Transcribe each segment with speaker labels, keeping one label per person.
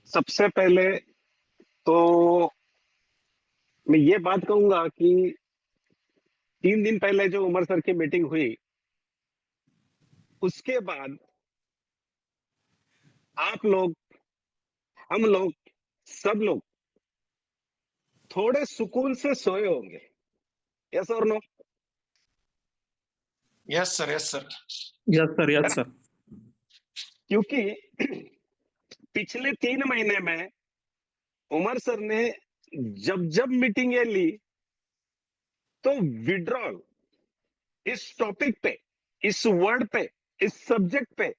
Speaker 1: सबसे पहले तो मैं ये बात कहूंगा कि 3 दिन पहले जो उमर सर की मीटिंग हुई, उसके बाद आप लोग, हम लोग, सब लोग थोड़े सुकून से सोए होंगे। यस और no?
Speaker 2: Yes sir, yes sir.
Speaker 3: Yes sir, yes sir.
Speaker 1: क्योंकि पिछले 3 महीने में उमर सर ने जब जब मीटिंगें ली तो विड्रॉल इस टॉपिक पे, इस वर्ड पे, इस सब्जेक्ट पे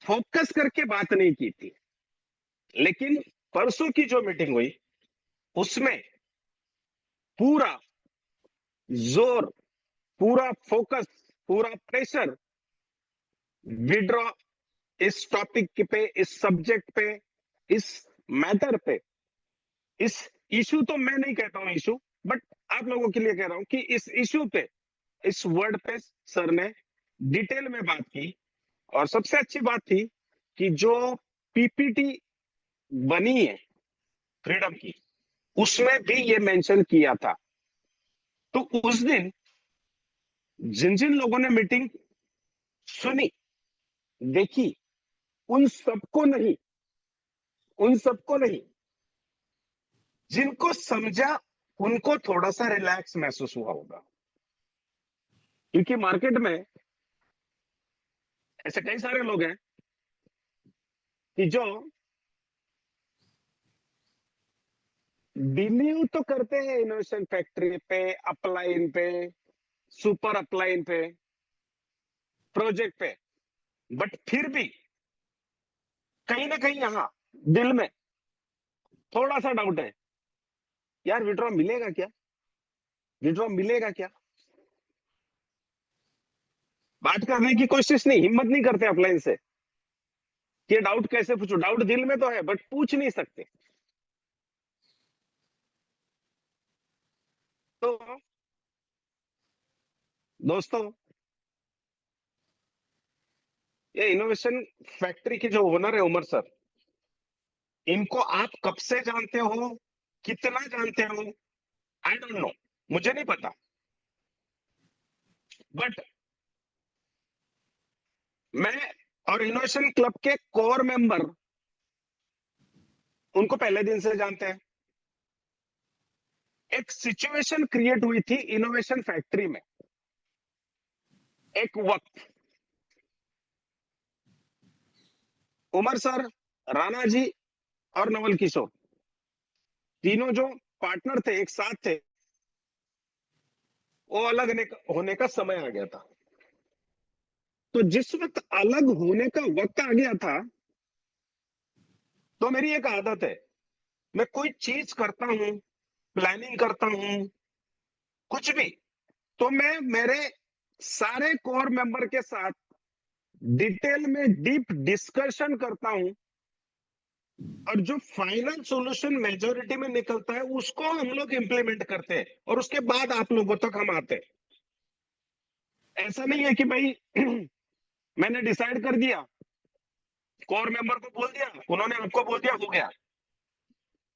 Speaker 1: फोकस करके बात नहीं की थी। लेकिन परसों की जो मीटिंग हुई उसमें पूरा जोर, पूरा फोकस, पूरा प्रेशर विड्रॉ इस टॉपिक पे, इस सब्जेक्ट पे, इस मैटर पे, इस इशू, तो मैं नहीं कहता हूं इशू, बट आप लोगों के लिए कह रहा हूं कि इस इशू पे, इस वर्ड पे सर ने डिटेल में बात की। और सबसे अच्छी बात थी कि जो पीपीटी बनी है फ्रीडम की, उसमें भी ये मेंशन किया था। तो उस दिन जिन जिन लोगों ने मीटिंग सुनी, देखी, उन सबको नहीं, उन सबको नहीं, जिनको समझा उनको थोड़ा सा रिलैक्स महसूस हुआ होगा। क्योंकि मार्केट में ऐसे कई सारे लोग हैं कि जो बिलीव तो करते हैं इनोवेशन फैक्ट्री पे, अपलाइन पे, सुपर अपलाइन पे, प्रोजेक्ट पे, बट फिर भी कहीं ना कहीं यहां दिल में थोड़ा सा डाउट है, यार विड्रॉ मिलेगा क्या, विड्रॉ मिलेगा क्या। बात करने की कोशिश नहीं, हिम्मत नहीं करते अपलाइन से कि डाउट कैसे पूछो। डाउट दिल में तो है बट पूछ नहीं सकते। तो दोस्तों, ये इनोवेशन फैक्ट्री के जो ओनर है उमर सर, इनको आप कब से जानते हो, कितना जानते हो, आई डोंट नो, मुझे नहीं पता। बट मैं और इनोवेशन क्लब के कोर मेंबर उनको पहले दिन से जानते हैं। एक सिचुएशन क्रिएट हुई थी इनोवेशन फैक्ट्री में एक वक्त, उमर सर, राणा जी और नवल किशोर, तीनों जो पार्टनर थे, एक साथ थे, वो अलग होने का समय आ गया था। तो जिस वक्त अलग होने का वक्त आ गया था, तो मेरी एक आदत है, मैं कोई चीज करता हूं, प्लानिंग करता हूं, कुछ भी, तो मैं मेरे सारे कोर मेंबर के साथ डिटेल में डीप डिस्कशन करता हूं। और जो फाइनल सॉल्यूशन मेजोरिटी में निकलता है उसको हम लोग इंप्लीमेंट करते हैं और उसके बाद आप लोगों तक हम आते हैं। ऐसा नहीं है कि भाई मैंने डिसाइड कर दिया, कोर मेंबर को बोल दिया, उन्होंने आपको बोल दिया, हो गया।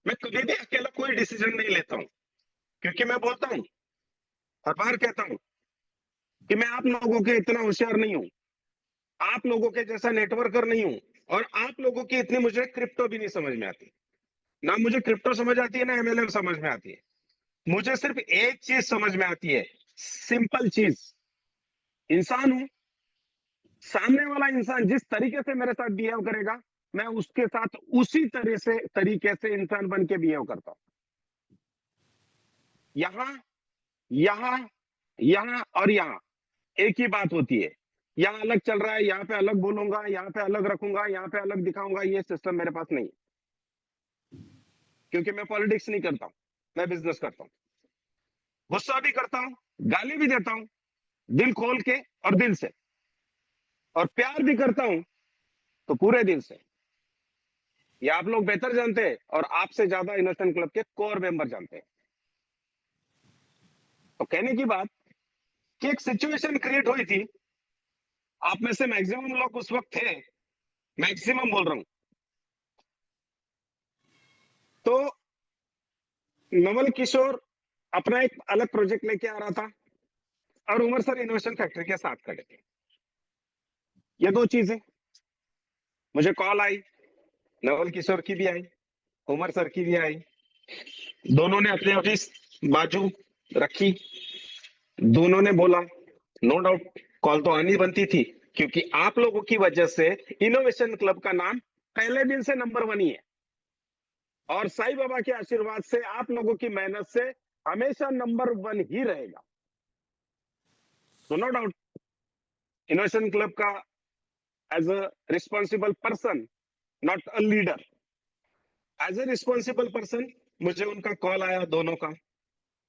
Speaker 1: मैं कभी भी अकेला कोई डिसीजन नहीं लेता हूं, क्योंकि मैं बोलता हूं, हर बार कहता हूं कि मैं आप लोगों के इतना होशियार नहीं हूं, आप लोगों के जैसा नेटवर्कर नहीं हूं, और आप लोगों की इतनी मुझे क्रिप्टो भी नहीं समझ में आती। ना मुझे क्रिप्टो समझ आती है, ना एमएलएम समझ में आती है। मुझे सिर्फ एक चीज समझ में आती है, सिंपल चीज, इंसान हूं, सामने वाला इंसान जिस तरीके से मेरे साथ बिहेव करेगा, मैं उसके साथ उसी तरीके से इंसान बन के बिहेव करता हूं। यहां, यहां, यहां और यहां एक ही बात होती है। यहां अलग चल रहा है, यहां पे अलग बोलूंगा, यहां पे अलग रखूंगा, यहां पे अलग दिखाऊंगा, ये सिस्टम मेरे पास नहीं है। क्योंकि मैं पॉलिटिक्स नहीं करता हूं, मैं बिजनेस करता हूं। गुस्सा भी करता हूं, गाली भी देता हूं, दिल खोल के और दिल से, और प्यार भी करता हूं तो पूरे दिल से। ये आप लोग बेहतर जानते हैं और आपसे ज्यादा इनोवेशन क्लब के कोर मेंबर जानते हैं। तो कहने की बात कि एक सिचुएशन क्रिएट हुई थी, आप में से मैक्सिमम लोग उस वक्त थे, मैक्सिमम बोल रहा हूं, तो नवल किशोर अपना एक अलग प्रोजेक्ट लेके आ रहा था और उमर सर इनोवेशन फैक्ट्री के साथ खड़े थे। ये दो चीजें, मुझे कॉल आई, नवल किशोर की भी आई, उमर सर की भी आई। दोनों ने अपने ऑफिस बाजू रखी, दोनों ने बोला, नो डाउट कॉल तो आनी बनती थी, क्योंकि आप लोगों की वजह से इनोवेशन क्लब का नाम पहले दिन से नंबर 1 ही है, और साईं बाबा के आशीर्वाद से, आप लोगों की मेहनत से हमेशा नंबर 1 ही रहेगा। तो नो डाउट इनोवेशन क्लब का as a responsible person, not a leader, as a responsible person मुझे उनका कॉल आया दोनों का,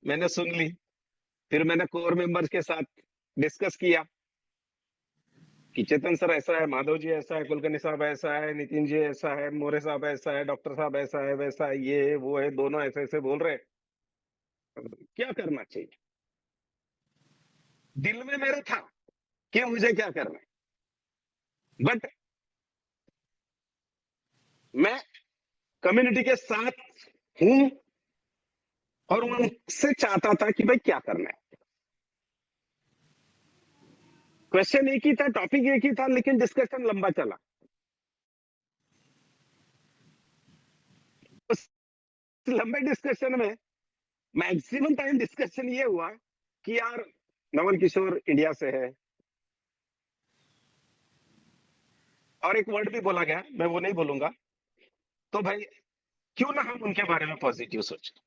Speaker 1: मैंने सुन ली। फिर मैंने कोर मेंबर्स के साथ डिस्कस किया कि चेतन सर ऐसा है, माधव जी ऐसा है, कुलकर्णी साहब ऐसा है, नितिन जी ऐसा है, मोरे साहब ऐसा है, डॉक्टर साहब ऐसा है, वैसा है, ये है वो है, दोनों ऐसे ऐसे बोल रहे हैं, क्या करना चाहिए। दिल में मेरे था कि मुझे क्या करना है, बट मैं कम्युनिटी के साथ हूं और उनसे चाहता था कि भाई क्या करना है। क्वेश्चन एक ही था, टॉपिक एक ही था, लेकिन डिस्कशन लंबा चला। उस लंबे डिस्कशन में मैक्सिमम टाइम डिस्कशन ये हुआ कि यार नवल किशोर इंडिया से है, और एक वर्ड भी बोला गया, मैं वो नहीं बोलूंगा, तो भाई क्यों ना हम उनके बारे में पॉजिटिव सोचें।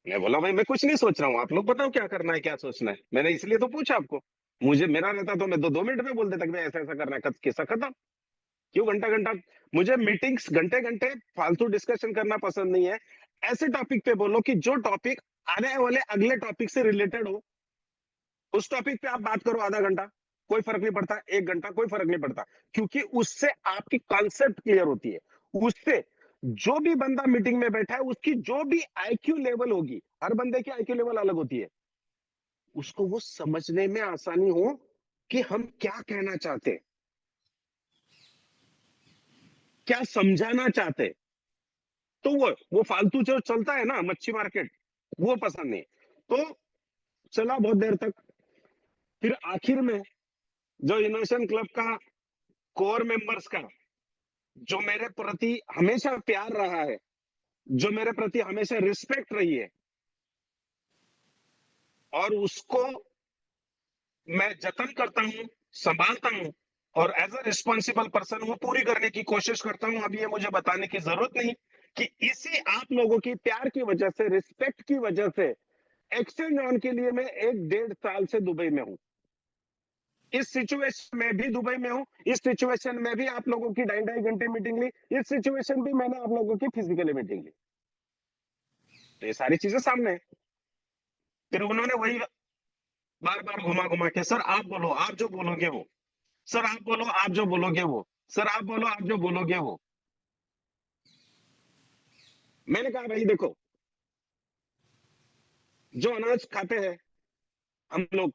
Speaker 1: मैं बोला भाई मैं कुछ नहीं सोच रहा हूँ, आप लोग बताओ क्या करना है, क्या सोचना है, मैंने इसलिए तो पूछा आपको। मुझे मेरा रहता तो मैं 2 मिनट में बोल देता कि भाई ऐसा ऐसा करना है, किस्सा खत्म। क्यों घंटा घंटा, मुझे मीटिंग्स घंटे घंटे फालतू डिस्कशन करना पसंद नहीं है। ऐसे टॉपिक पे बोलो कि जो टॉपिक आने वाले अगले टॉपिक से रिलेटेड हो, उस टॉपिक पे आप बात करो आधा घंटा, कोई फर्क नहीं पड़ता, 1 घंटा कोई फर्क नहीं पड़ता, क्योंकि उससे आपकी कॉन्सेप्ट क्लियर होती है। उससे जो भी बंदा मीटिंग में बैठा है, उसकी जो भी आईक्यू लेवल होगी, हर बंदे की आईक्यू लेवल अलग होती है, उसको वो समझने में आसानी हो कि हम क्या कहना चाहते, क्या समझाना चाहते। तो वो फालतू जो चलता है ना मच्छी मार्केट, वो पसंद नहीं। तो चला बहुत देर तक, फिर आखिर में जो इनोवेशन क्लब का कोर मेंबर्स का जो मेरे प्रति हमेशा प्यार रहा है, जो मेरे प्रति हमेशा रिस्पेक्ट रही है, और उसको मैं जतन करता हूं, संभालता हूं, और एज अ रिस्पॉन्सिबल पर्सन वो पूरी करने की कोशिश करता हूं। अभी ये मुझे बताने की जरूरत नहीं कि इसी आप लोगों की प्यार की वजह से, रिस्पेक्ट की वजह से, एक्सचेंज ऑन के लिए मैं 1-1.5 साल से दुबई में हूं। इस सिचुएशन में भी दुबई में हूं, इस सिचुएशन में भी आप लोगों की 2.5-2.5 घंटे मीटिंग ली, इस सिचुएशन भी मैंने आप लोगों की फिजिकली मीटिंग ली। तो ये सारी चीजें सामने है। फिर उन्होंने वही बार बार घुमा घुमा के, सर आप बोलो, आप जो बोलोगे वो, सर आप बोलो, आप जो बोलोगे वो, सर आप बोलो, आप जो बोलोगे वो। मैंने कहा भाई देखो, जो अनाज खाते हैं हम लोग,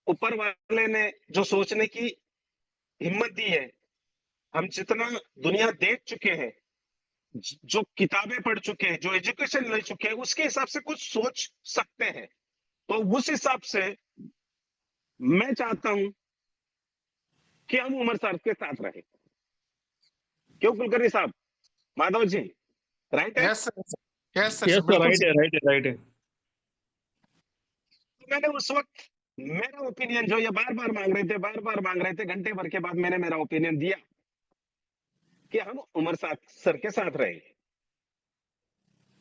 Speaker 1: ऊपर वाले ने जो सोचने की हिम्मत दी है, हम जितना दुनिया देख चुके हैं, जो किताबें पढ़ चुके हैं, जो एजुकेशन ले चुके हैं, उसके हिसाब से कुछ सोच सकते हैं। तो उस हिसाब से मैं चाहता हूं कि हम उमर साहब के साथ रहे। क्यों कुलकर्णी साहब, माधव जी, राइट है।
Speaker 2: Yes sir, yes sir,
Speaker 3: yes sir,
Speaker 2: बिल्कुल
Speaker 3: राइट है,
Speaker 2: सर।
Speaker 3: राइट है, राइट है।
Speaker 1: तो मैंने उस वक्त मेरा ओपिनियन, जो ये बार बार मांग रहे थे, बार बार मांग रहे थे, घंटे भर के बाद मैंने मेरा ओपिनियन दिया कि हम उमर साहब सर के साथ रहे।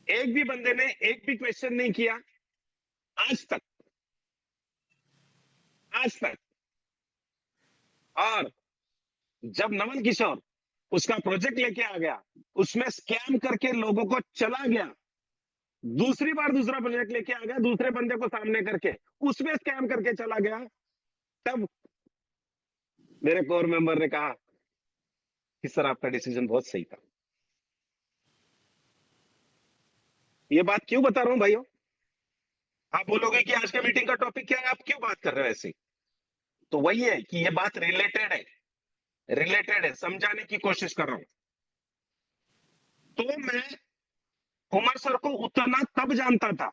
Speaker 1: एक भी बंदे ने एक भी क्वेश्चन नहीं किया आज तक, आज तक। और जब नवल किशोर उसका प्रोजेक्ट लेके आ गया, उसमें स्कैम करके लोगों को चला गया, दूसरी बार दूसरा प्रोजेक्ट लेके आ गया, दूसरे बंदे को सामने करके उसमें स्कैम करके चला गया, तब मेरे कोर मेंबर ने कहा कि सर आपका डिसीजन बहुत सही था। ये बात क्यों बता रहा हूं भाइयों, आप बोलोगे कि आज का मीटिंग का टॉपिक क्या है, आप क्यों बात कर रहे हो ऐसे। तो वही है कि ये बात रिलेटेड है, रिलेटेड है, समझाने की कोशिश कर रहा हूं। तो मैं उमर सर को उतना तब जानता था।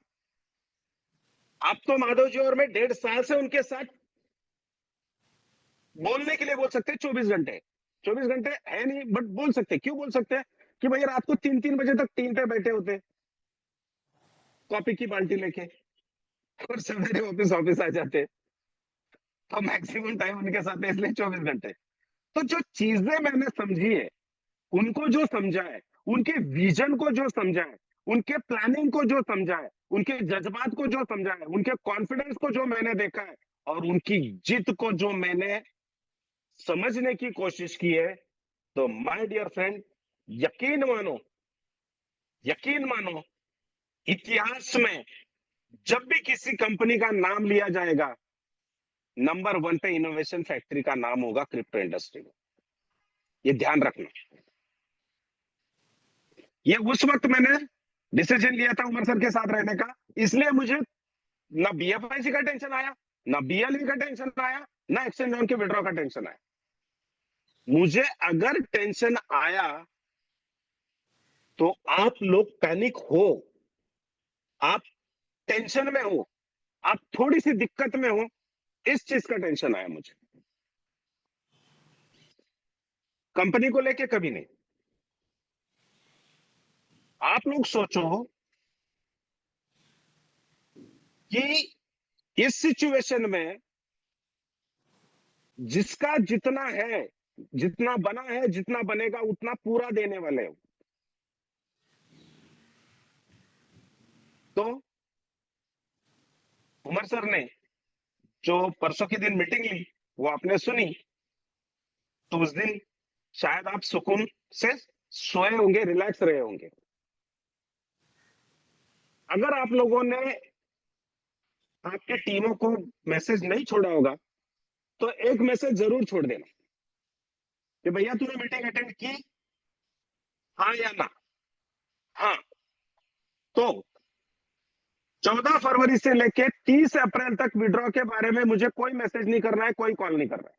Speaker 1: अब तो माधव जी और मैं 1.5 साल से उनके साथ बोलने के लिए बोल सकते हैं 24 घंटे। 24 घंटे है नहीं, बट बोल सकते। क्यों बोल सकते हैं? कि भाई रात को 3-3 बजे तक टीम पे बैठे होते, कॉपी की बाल्टी लेके, और सवेरे ऑफिस ऑफिस आ जाते। तो मैक्सिमम टाइम उनके साथ है, इसलिए 24 घंटे। तो जो चीजें मैंने समझी है, उनको जो समझा है, उनके विजन को जो समझा है, उनके प्लानिंग को जो समझा है, उनके जज्बात को जो समझा है, उनके कॉन्फिडेंस को जो मैंने देखा है, और उनकी जिद को जो मैंने समझने की कोशिश की है, तो माय डियर फ्रेंड, यकीन मानो, यकीन मानो, इतिहास में जब भी किसी कंपनी का नाम लिया जाएगा, नंबर 1 पे इनोवेशन फैक्ट्री का नाम होगा क्रिप्टो इंडस्ट्री में। ये ध्यान रखना। ये उस वक्त मैंने डिसीजन लिया था उमर सर के साथ रहने का, इसलिए मुझे ना बीएफआईसी का टेंशन आया, ना बीएलई का टेंशन आया, ना एक्सचेंज ऑन के विड्रॉ का टेंशन आया। मुझे अगर टेंशन आया तो आप लोग पैनिक हो, आप टेंशन में हो, आप थोड़ी सी दिक्कत में हो, इस चीज का टेंशन आया मुझे। कंपनी को लेके कभी नहीं। आप लोग सोचो कि इस सिचुएशन में जिसका जितना है, जितना बना है, जितना बनेगा, उतना पूरा देने वाले हो। तो उमर सर ने जो परसों के दिन मीटिंग ली, वो आपने सुनी, तो उस दिन शायद आप सुकून से सोए होंगे, रिलैक्स रहे होंगे। अगर आप लोगों ने आपके टीमों को मैसेज नहीं छोड़ा होगा, तो एक मैसेज जरूर छोड़ देना कि भैया तूने मीटिंग अटेंड की, हाँ या ना। हाँ। तो 14 फरवरी से लेके 30 अप्रैल तक विड्रॉ के बारे में मुझे कोई मैसेज नहीं करना है, कोई कॉल नहीं करना है।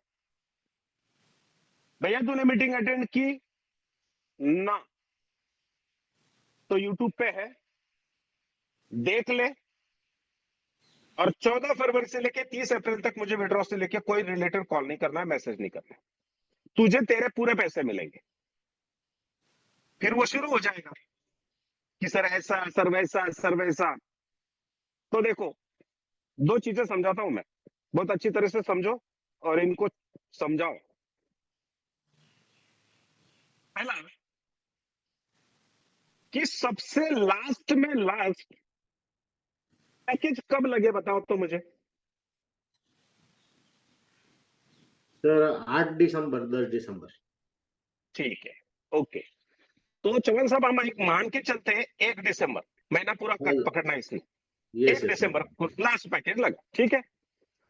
Speaker 1: भैया तूने मीटिंग अटेंड की ना, तो यूट्यूब पे है, देख ले। और 14 फरवरी से लेके 30 अप्रैल तक मुझे विड्रॉ से लेके कोई रिलेटेड कॉल नहीं करना है, मैसेज नहीं करना है। तुझे तेरे पूरे पैसे मिलेंगे। फिर वो शुरू हो जाएगा कि सर ऐसा, सर वैसा, सर वैसा। तो देखो, दो चीजें समझाता हूं मैं, बहुत अच्छी तरह से समझो और इनको समझाओ। पहला, कि सबसे लास्ट में लास्ट पैकेज कब लगे बताओ तो मुझे।
Speaker 2: सर 8 दिसंबर, 10 दिसंबर।
Speaker 1: ठीक है, ओके। तो चौहान साहब, हम एक मान के चलते हैं 1 दिसंबर, महीना पूरा कट पकड़ना है इसमें।
Speaker 2: यस
Speaker 1: एक
Speaker 2: यस
Speaker 1: दिसंबर को लास्ट पैकेज लगा, ठीक है।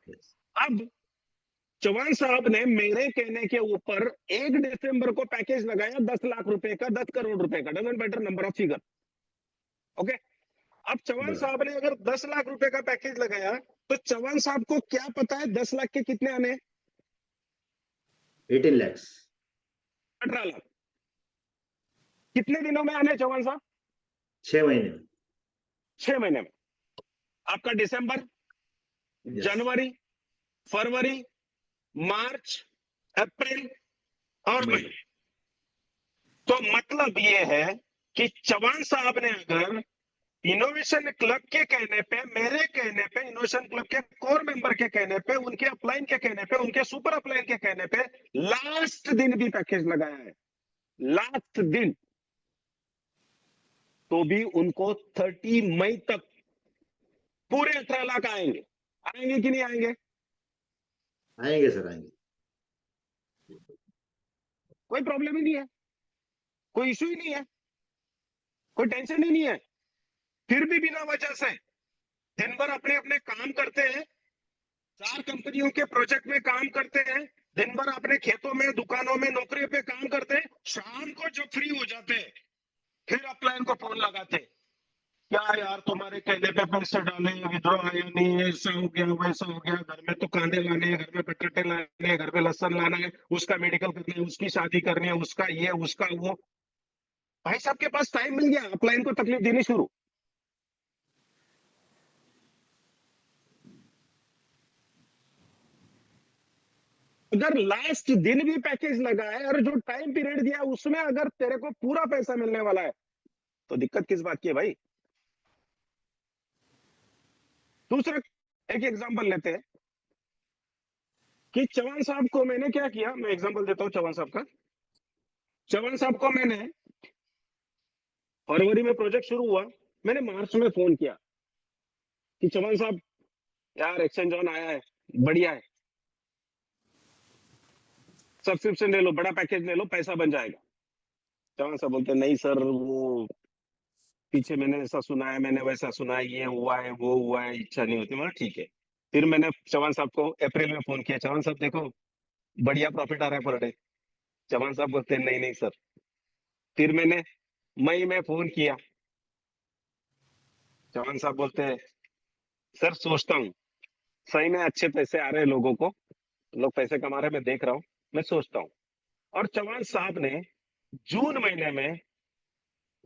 Speaker 2: यस।
Speaker 1: अब चौहान साहब ने मेरे कहने के ऊपर 1 दिसंबर को पैकेज लगाया 10 लाख रुपए का, 10 करोड़ रुपए का, doesn't matter number of figure. Okay. अब चौहान साहब ने अगर 10 लाख रुपए का पैकेज लगाया, तो चौहान साहब को क्या पता है 10 लाख के कितने आने हैं?
Speaker 2: 18 lakhs।
Speaker 1: 18 लाख। कितने दिनों में आने हैं चौहान साहब?
Speaker 2: 6 महीने में।
Speaker 1: 6 महीने में। आपका दिसंबर,
Speaker 2: यस।
Speaker 1: जनवरी, फरवरी, मार्च, अप्रैल और मई। तो मतलब ये है कि चौहान साहब ने अगर इनोवेशन क्लब के कहने पे, मेरे कहने पे, इनोवेशन क्लब के कोर मेंबर के कहने पे, उनके अपलाइन के कहने पे, उनके सुपर अपलाइन के कहने पे लास्ट दिन भी पैकेज लगाया है, लास्ट दिन, तो भी उनको 30 मई तक पूरे 18 लाख आएंगे। आएंगे कि नहीं आएंगे?
Speaker 2: आएंगे सर, आएंगे।
Speaker 1: कोई प्रॉब्लम ही नहीं है, कोई इशू ही नहीं है, कोई टेंशन ही नहीं है। फिर भी बिना वजह से दिन भर अपने अपने काम करते हैं, 4 कंपनियों के प्रोजेक्ट में काम करते हैं, दिन भर अपने खेतों में, दुकानों में, नौकरी पे काम करते हैं, शाम को जब फ्री हो जाते हैं, फिर अपलाइन को फोन लगाते हैं, क्या यार तुम्हारे कहने पे पैसे डाले, विड्रॉ आया नहीं, ऐसा हो गया, वैसा हो गया, घर में तो कांदे लाने हैं, घर में पटाटे लाने हैं, घर में लहसन लाना है, उसका मेडिकल करना है, उसकी शादी करनी है, उसका ये, उसका वो। भाई साहब के पास टाइम मिल गया, अपलाइन को तकलीफ देनी शुरू। अगर लास्ट दिन भी पैकेज लगा है और जो टाइम पीरियड दिया है उसमें अगर तेरे को पूरा पैसा मिलने वाला है तो दिक्कत किस बात की है भाई। दूसरा एक एग्जांपल लेते हैं कि चौहान साहब को मैंने क्या किया, मैं एग्जांपल देता हूं चौहान साहब का। चौहान साहब को मैंने फरवरी में प्रोजेक्ट शुरू हुआ, मैंने मार्च में फोन किया कि चौहान साहब यार एक्सचेंज ऑन आया है, बढ़िया है, सब्सक्रिप्शन ले लो, बड़ा पैकेज ले लो, पैसा बन जाएगा। चौहान साहब बोलते नहीं सर, वो पीछे मैंने ऐसा सुना है, मैंने वैसा सुना है, ये हुआ है वो हुआ है, इच्छा नहीं होती। मैं ठीक है। फिर मैंने चौहान साहब को अप्रैल में फोन किया, चौहान साहब देखो बढ़िया प्रॉफिट आ रहा है पर डे। चौहान साहब बोलते नहीं नहीं सर। फिर मैंने मई में फोन किया, चौहान साहब बोलते हैं सर सोचता हूँ, सही में अच्छे पैसे आ रहे हैं, लोगों को लोग पैसे कमा रहे हैं, मैं देख रहा हूँ, मैं सोचता हूँ। और चौहान साहब ने जून महीने में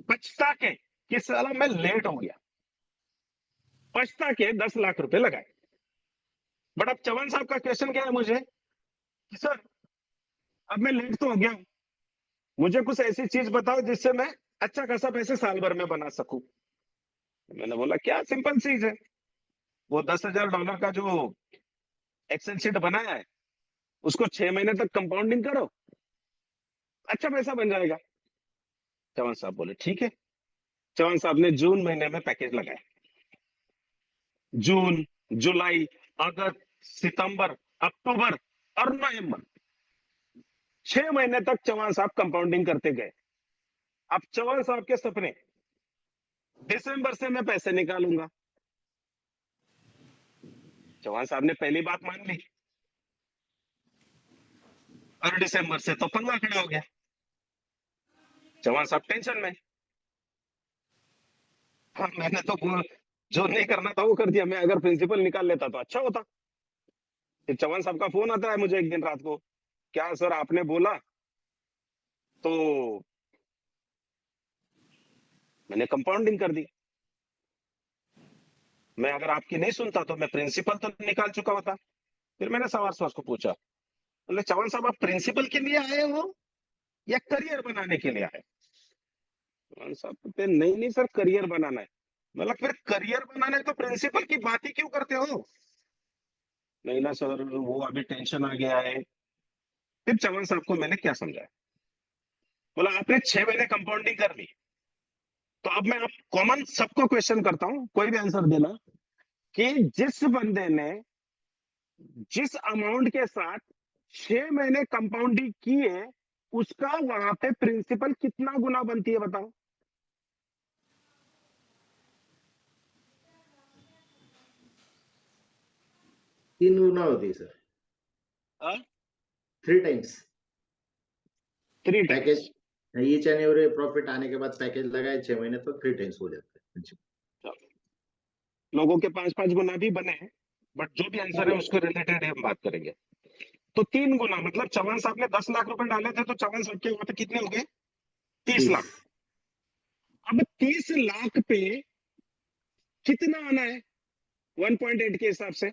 Speaker 1: पछता के कि साला मैं लेट हो गया, पछता के 10 लाख रुपए लगाए। बट अब चौहान साहब का क्वेश्चन क्या है मुझे कि सर अब मैं लेट तो हो गया हूं, मुझे कुछ ऐसी चीज बताओ जिससे मैं अच्छा खासा पैसे साल भर में बना सकूं। मैंने बोला क्या सिंपल चीज है, वो $10,000 का जो एक्सेल शीट बनाया है उसको 6 महीने तक कंपाउंडिंग करो, अच्छा पैसा बन जाएगा। चौहान साहब बोले ठीक है। चौहान साहब ने जून महीने में पैकेज लगाया। जून, जुलाई, अगस्त, सितंबर, अक्टूबर और नवंबर, 6 महीने तक चौहान साहब कंपाउंडिंग करते गए। अब चौहान साहब के सपने, दिसंबर से मैं पैसे निकालूंगा। चौहान साहब ने पहली बात मान ली और दिसंबर से तो पंगा खड़ा हो गया। चौहान साहब टेंशन में। हाँ, मैंने तो जो नहीं करना था वो कर दिया, मैं अगर प्रिंसिपल निकाल लेता तो अच्छा होता। फिर चौहान साहब का फोन आता है मुझे एक दिन रात को, क्या सर आपने बोला, तो मैंने कंपाउंडिंग कर दी। मैं अगर आपकी नहीं सुनता तो मैं प्रिंसिपल तो निकाल चुका होता। फिर मैंने सवाल सवाल को पूछा, बोले चौहान साहब आप प्रिंसिपल के लिए आए हो या करियर बनाने के लिए आए। चौहान साहब कहते नहीं नहीं सर करियर बनाना है। मतलब फिर करियर बनाना है तो प्रिंसिपल की बात ही क्यों करते हो। नहीं ना सर वो अभी टेंशन आ गया है। फिर चौहान साहब को मैंने क्या समझाया, बोला आपने 6 महीने कंपाउंडिंग कर ली, तो अब मैं आप कॉमन सबको क्वेश्चन करता हूं, कोई भी आंसर देना कि जिस बंदे ने जिस अमाउंट के साथ 6 महीने कंपाउंडिंग की है उसका वहां पे प्रिंसिपल कितना गुना बनती है बताओ।
Speaker 2: 3 गुना होती है sir. 3 times
Speaker 1: 3 times.
Speaker 2: Package. Each and every profit आने के बाद पैकेज लगाए 6 महीने तो 3 टाइम्स हो जाता है।
Speaker 1: लोगों के 5-5 गुना भी बने हैं, बट जो भी आंसर है उसको रिलेटेड हम बात करेंगे। तो 3 गुना मतलब चौहान साहब ने 10 लाख रुपए डाले थे तो चौहान साहब के वहां पे कितने हो गए, 30 लाख।
Speaker 2: 30।
Speaker 1: अब 30 लाख पे कितना आना है 1.8 के हिसाब से,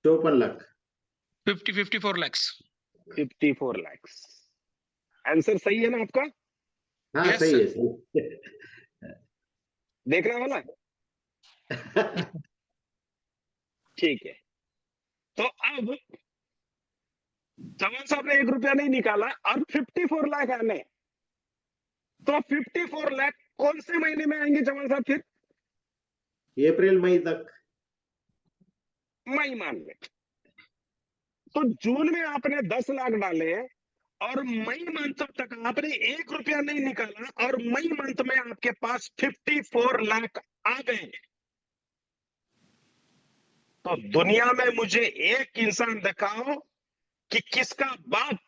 Speaker 2: 54 लाख।
Speaker 3: 54 lakhs।
Speaker 1: 54 लाख। आंसर सही है ना आपका,
Speaker 2: हाँ
Speaker 3: Yes,
Speaker 2: सही
Speaker 3: sir.
Speaker 2: है सही।
Speaker 1: देखने वाला। ठीक है। तो अब चौहान साहब ने 1 रुपया नहीं निकाला और 54 लाख आने, तो 54 लाख कौन से महीने में आएंगे चौहान साहब फिर,
Speaker 2: अप्रैल मई तक।
Speaker 1: मई मान ले। तो जून में आपने 10 लाख डाले और मई मंथ तक आपने 1 रुपया नहीं निकाला और मई मंथ में आपके पास 54 लाख आ गए। तो दुनिया में मुझे एक इंसान दिखाओ कि किसका बाप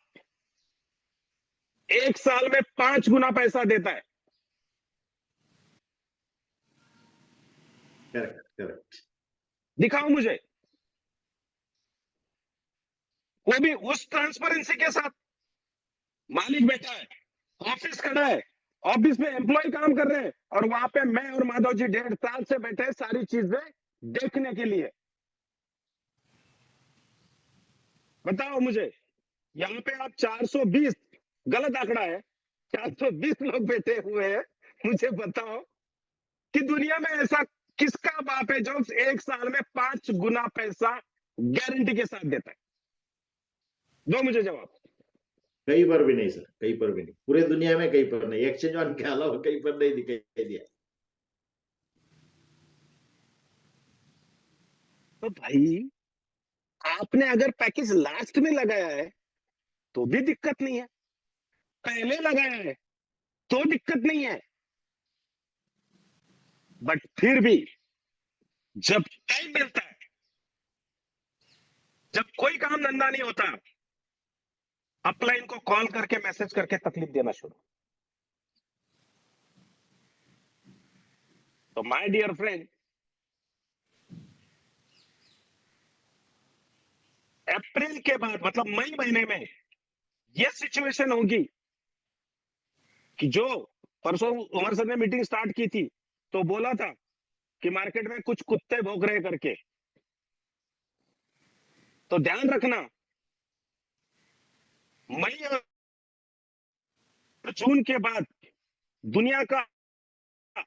Speaker 1: 1 साल में 5 गुना पैसा देता है।
Speaker 2: Correct correct.
Speaker 1: दिखाओ मुझे, वो भी उस ट्रांसपेरेंसी के साथ। मालिक बैठा है, ऑफिस खड़ा है, ऑफिस में एम्प्लॉय काम कर रहे हैं, और वहां पे मैं और माधव जी 1.5 साल से बैठे हैं सारी चीजें देखने के लिए। बताओ मुझे, यहाँ पे आप 420, गलत आंकड़ा है, 420 लोग बैठे हुए हैं, मुझे बताओ कि दुनिया में ऐसा किसका बाप है जो 1 साल में 5 गुना पैसा गारंटी के साथ देता है? दो मुझे जवाब।
Speaker 2: कहीं पर भी नहीं सर, कहीं पर भी नहीं, पूरे दुनिया में कहीं पर नहीं, एक्सचेंज वन के अलावा कहीं पर नहीं दिखाई दिया।
Speaker 1: तो भाई आपने अगर पैकेज लास्ट में लगाया है तो भी दिक्कत नहीं है, पहले लगाया है तो दिक्कत नहीं है, बट फिर भी जब टाइम मिलता है, जब कोई काम धंधा नहीं होता, अपलाइन को कॉल करके मैसेज करके तकलीफ देना शुरू। तो माय डियर फ्रेंड, अप्रैल के बाद मतलब मई महीने में यह सिचुएशन होगी कि जो परसों उमर सर ने मीटिंग स्टार्ट की थी तो बोला था कि मार्केट में कुछ कुत्ते भौंक रहे करके, तो ध्यान रखना मई और जून के बाद दुनिया का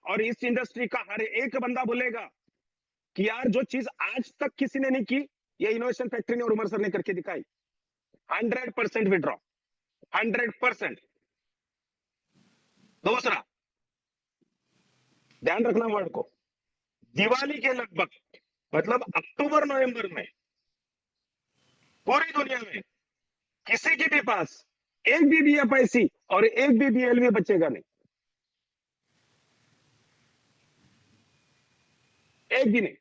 Speaker 1: और इस इंडस्ट्री का हर एक बंदा बोलेगा कि यार जो चीज आज तक किसी ने नहीं की, ये इनोवेशन फैक्ट्री ने और उमर सर ने करके दिखाई। 100% विड्रॉ, 100%। दूसरा, ध्यान रखना वर्ड को, दिवाली के लगभग मतलब अक्टूबर नवंबर में पूरी दुनिया में किसी के भी पास एक भी बीएफआईसी और एक भी बीएलवी बचेगा नहीं, एक भी नहीं।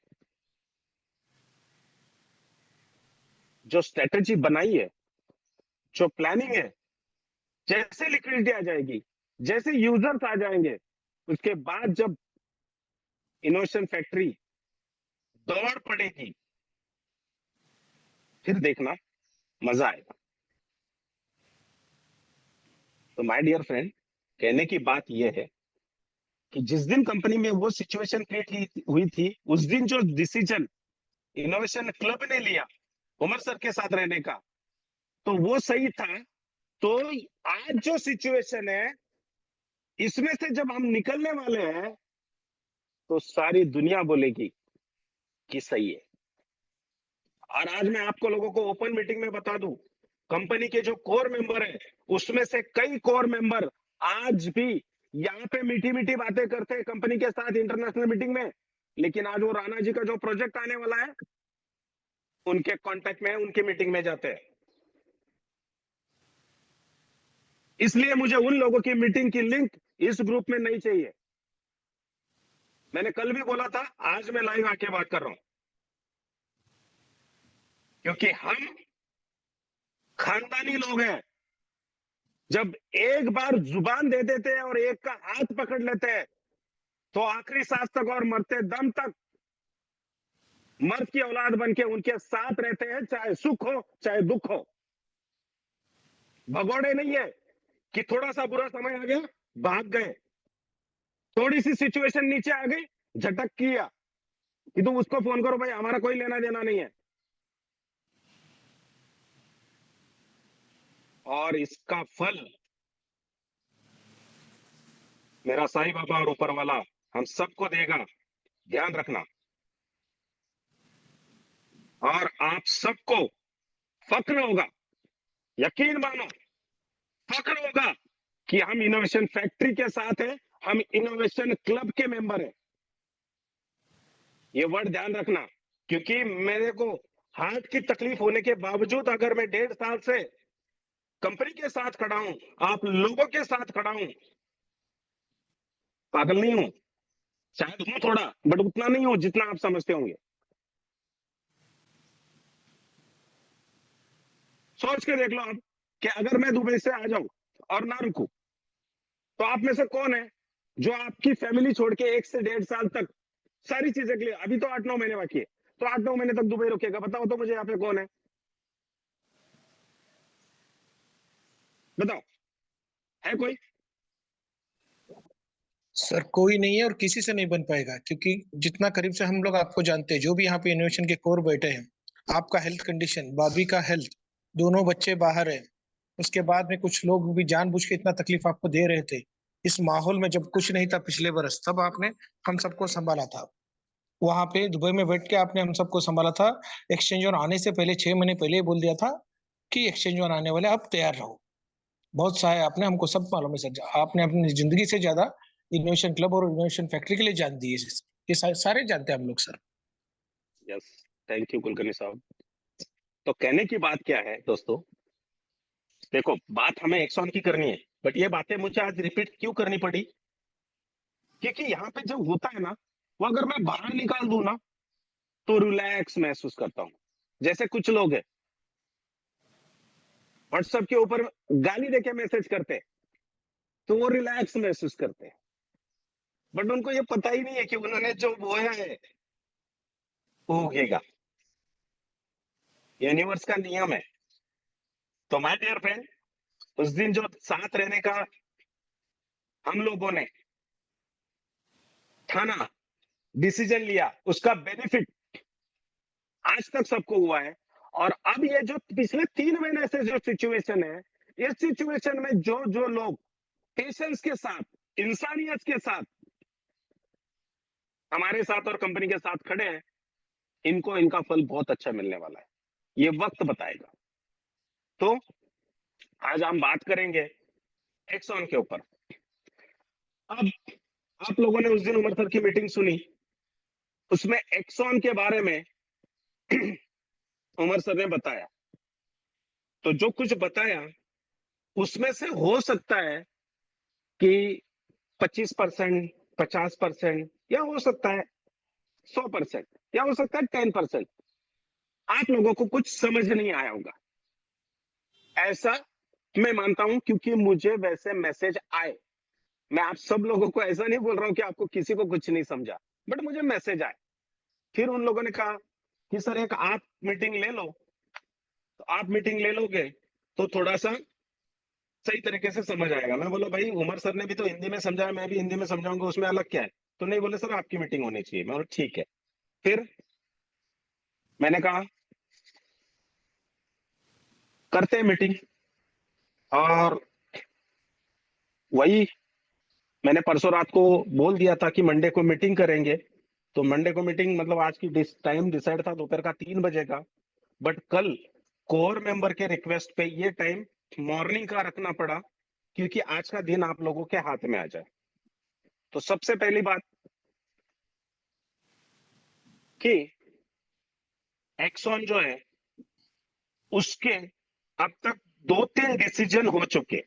Speaker 1: जो स्ट्रेटेजी बनाई है, जो प्लानिंग है, जैसे लिक्विडिटी आ जाएगी, जैसे यूजर्स आ जाएंगे, उसके बाद जब इनोवेशन फैक्ट्री दौड़ पड़ेगी, फिर देखना मजा आएगा। तो माय डियर फ्रेंड, कहने की बात यह है कि जिस दिन कंपनी में वो सिचुएशन क्रिएट हुई थी, उस दिन जो डिसीजन इनोवेशन क्लब ने लिया उमर सर के साथ रहने का, तो वो सही था। तो आज जो सिचुएशन है, इसमें से जब हम निकलने वाले हैं तो सारी दुनिया बोलेगी कि सही है। और आज मैं आपको लोगों को ओपन मीटिंग में बता दूं, कंपनी के जो कोर मेंबर है उसमें से कई कोर मेंबर आज भी यहाँ पे मीठी मीठी बातें करते हैं कंपनी के साथ इंटरनेशनल मीटिंग में, लेकिन आज वो राणा जी का जो प्रोजेक्ट आने वाला है उनके कांटेक्ट में, उनकी मीटिंग में जाते हैं। इसलिए मुझे उन लोगों की मीटिंग की लिंक इस ग्रुप में नहीं चाहिए। मैंने कल भी बोला था, आज मैं लाइव आके बात कर रहा हूं, क्योंकि हम खानदानी लोग हैं। जब एक बार जुबान दे देते हैं और एक का हाथ पकड़ लेते हैं तो आखिरी सांस तक और मरते दम तक मर्द की औलाद बन के उनके साथ रहते हैं, चाहे सुख हो चाहे दुख हो। भगोड़े नहीं है कि थोड़ा सा बुरा समय आ गया भाग गए, थोड़ी सी सिचुएशन नीचे आ गई झटक किया कि तुम उसको फोन करो भाई, हमारा कोई लेना देना नहीं है। और इसका फल मेरा साईं बाबा और ऊपर वाला हम सबको देगा, ध्यान रखना। और आप सबको फक्र होगा, यकीन मानो फक्र होगा कि हम इनोवेशन फैक्ट्री के साथ हैं, हम इनोवेशन क्लब के मेंबर हैं। ये वर्ड ध्यान रखना, क्योंकि मेरे को हार्ट की तकलीफ होने के बावजूद अगर मैं 1.5 साल से कंपनी के साथ खड़ा हूं, आप लोगों के साथ खड़ा हूं, पागल नहीं हूं, शायद हूं थोड़ा, बट उतना नहीं हूं जितना आप समझते होंगे। सोच के देख लो आप कि अगर मैं दुबई से आ जाऊं और ना रुकूं, तो आप में से कौन है जो आपकी फैमिली छोड़ के 1 से 1.5 साल तक सारी चीजें के लिए, अभी तो 8-9 महीने बाकी है, तो 8-9 महीने तक दुबई रुकेगा? बताओ तो मुझे यहाँ पे कौन है, बताओ, है कोई?
Speaker 4: सर कोई नहीं है और किसी से नहीं बन पाएगा, क्योंकि जितना करीब से हम लोग आपको जानते हैं, जो भी यहाँ पे इनोवेशन के कोर बैठे हैं, आपका हेल्थ कंडीशन, भाभी का हेल्थ, दोनों बच्चे बाहर है, उसके बाद में कुछ लोग भी जानबूझ के इतना तकलीफ आपको दे रहे थे। इस माहौल में जब कुछ नहीं था पिछले बरस, तब आपने हम सबको संभाला था। वहां पे दुबई में बैठ के आपने हम सबको संभाला था। एक्सचेंज ऑन आने से पहले 6 महीने पहले ही बोल दिया था कि एक्सचेंज ऑन आने वाले, आप तैयार रहो। बहुत सहाय आपने, हमको सब मालूम है सर। आपने अपनी जिंदगी से ज्यादा इनोवेशन क्लब और इनोवेशन फैक्ट्री के लिए जान दी है। ये सारे जानते हैं हम लोग sir.
Speaker 1: Yes, thank you Kulkarni साहब। तो कहने की बात क्या है दोस्तों, देखो बात हमें एक्सॉन की करनी है, बट ये बातें मुझे आज रिपीट क्यों करनी पड़ी, क्योंकि यहाँ पे जब होता है ना, वो अगर मैं बाहर निकाल दूं ना तो रिलैक्स महसूस करता हूँ। जैसे कुछ लोग हैं व्हाट्सएप के ऊपर गाली देके मैसेज करते हैं, तो वो रिलैक्स महसूस करते हैं, बट उनको ये पता ही नहीं है कि उन्होंने जो बोया है वो उगेगा। यूनिवर्स का नियम है। तो माय डियर फ्रेंड, उस दिन जो साथ रहने का हम लोगों ने ठाना, डिसीजन लिया, उसका बेनिफिट आज तक सबको हुआ है। और अब ये जो पिछले 3 महीने से जो सिचुएशन है, इस सिचुएशन में जो जो लोग पेशेंस के साथ, इंसानियत के साथ हमारे साथ और कंपनी के साथ खड़े हैं, इनको इनका फल बहुत अच्छा मिलने वाला है, ये वक्त बताएगा। तो आज हम बात करेंगे एक्सॉन के ऊपर। अब आप लोगों ने उस दिन उमर सर की मीटिंग सुनी, उसमें एक्सॉन के बारे में उमर सर ने बताया। तो जो कुछ बताया उसमें से हो सकता है कि 25%, 50%, या हो सकता है 100%, या हो सकता है 10%, आप लोगों को कुछ समझ नहीं आया होगा, ऐसा मैं मानता हूं, क्योंकि मुझे वैसे मैसेज आए। मैं आप सब लोगों को ऐसा नहीं बोल रहा हूं कि आपको किसी को कुछ नहीं समझा, बट मुझे मैसेज आए। फिर उन लोगों ने कहा कि सर एक आप मीटिंग ले लो, तो आप मीटिंग ले लोगे तो थोड़ा सा सही तरीके से समझ आएगा। मैं बोला भाई उमर सर ने भी तो हिंदी में समझाया, मैं भी हिंदी में समझाऊंगा, उसमें अलग क्या है। तो नहीं, बोले सर आपकी मीटिंग होनी चाहिए। मैं बोला ठीक है। फिर मैंने कहा करते हैं मीटिंग, और वही मैंने परसों रात को बोल दिया था कि मंडे को मीटिंग करेंगे। तो मंडे को मीटिंग, मतलब आज की टाइम डिसाइड था दोपहर का 3 बजे का, बट कल कोर मेंबर के रिक्वेस्ट पे ये टाइम मॉर्निंग का रखना पड़ा, क्योंकि आज का दिन आप लोगों के हाथ में आ जाए। तो सबसे पहली बात कि एक्सॉन जो है उसके अब तक 2-3 डिसीजन हो चुके,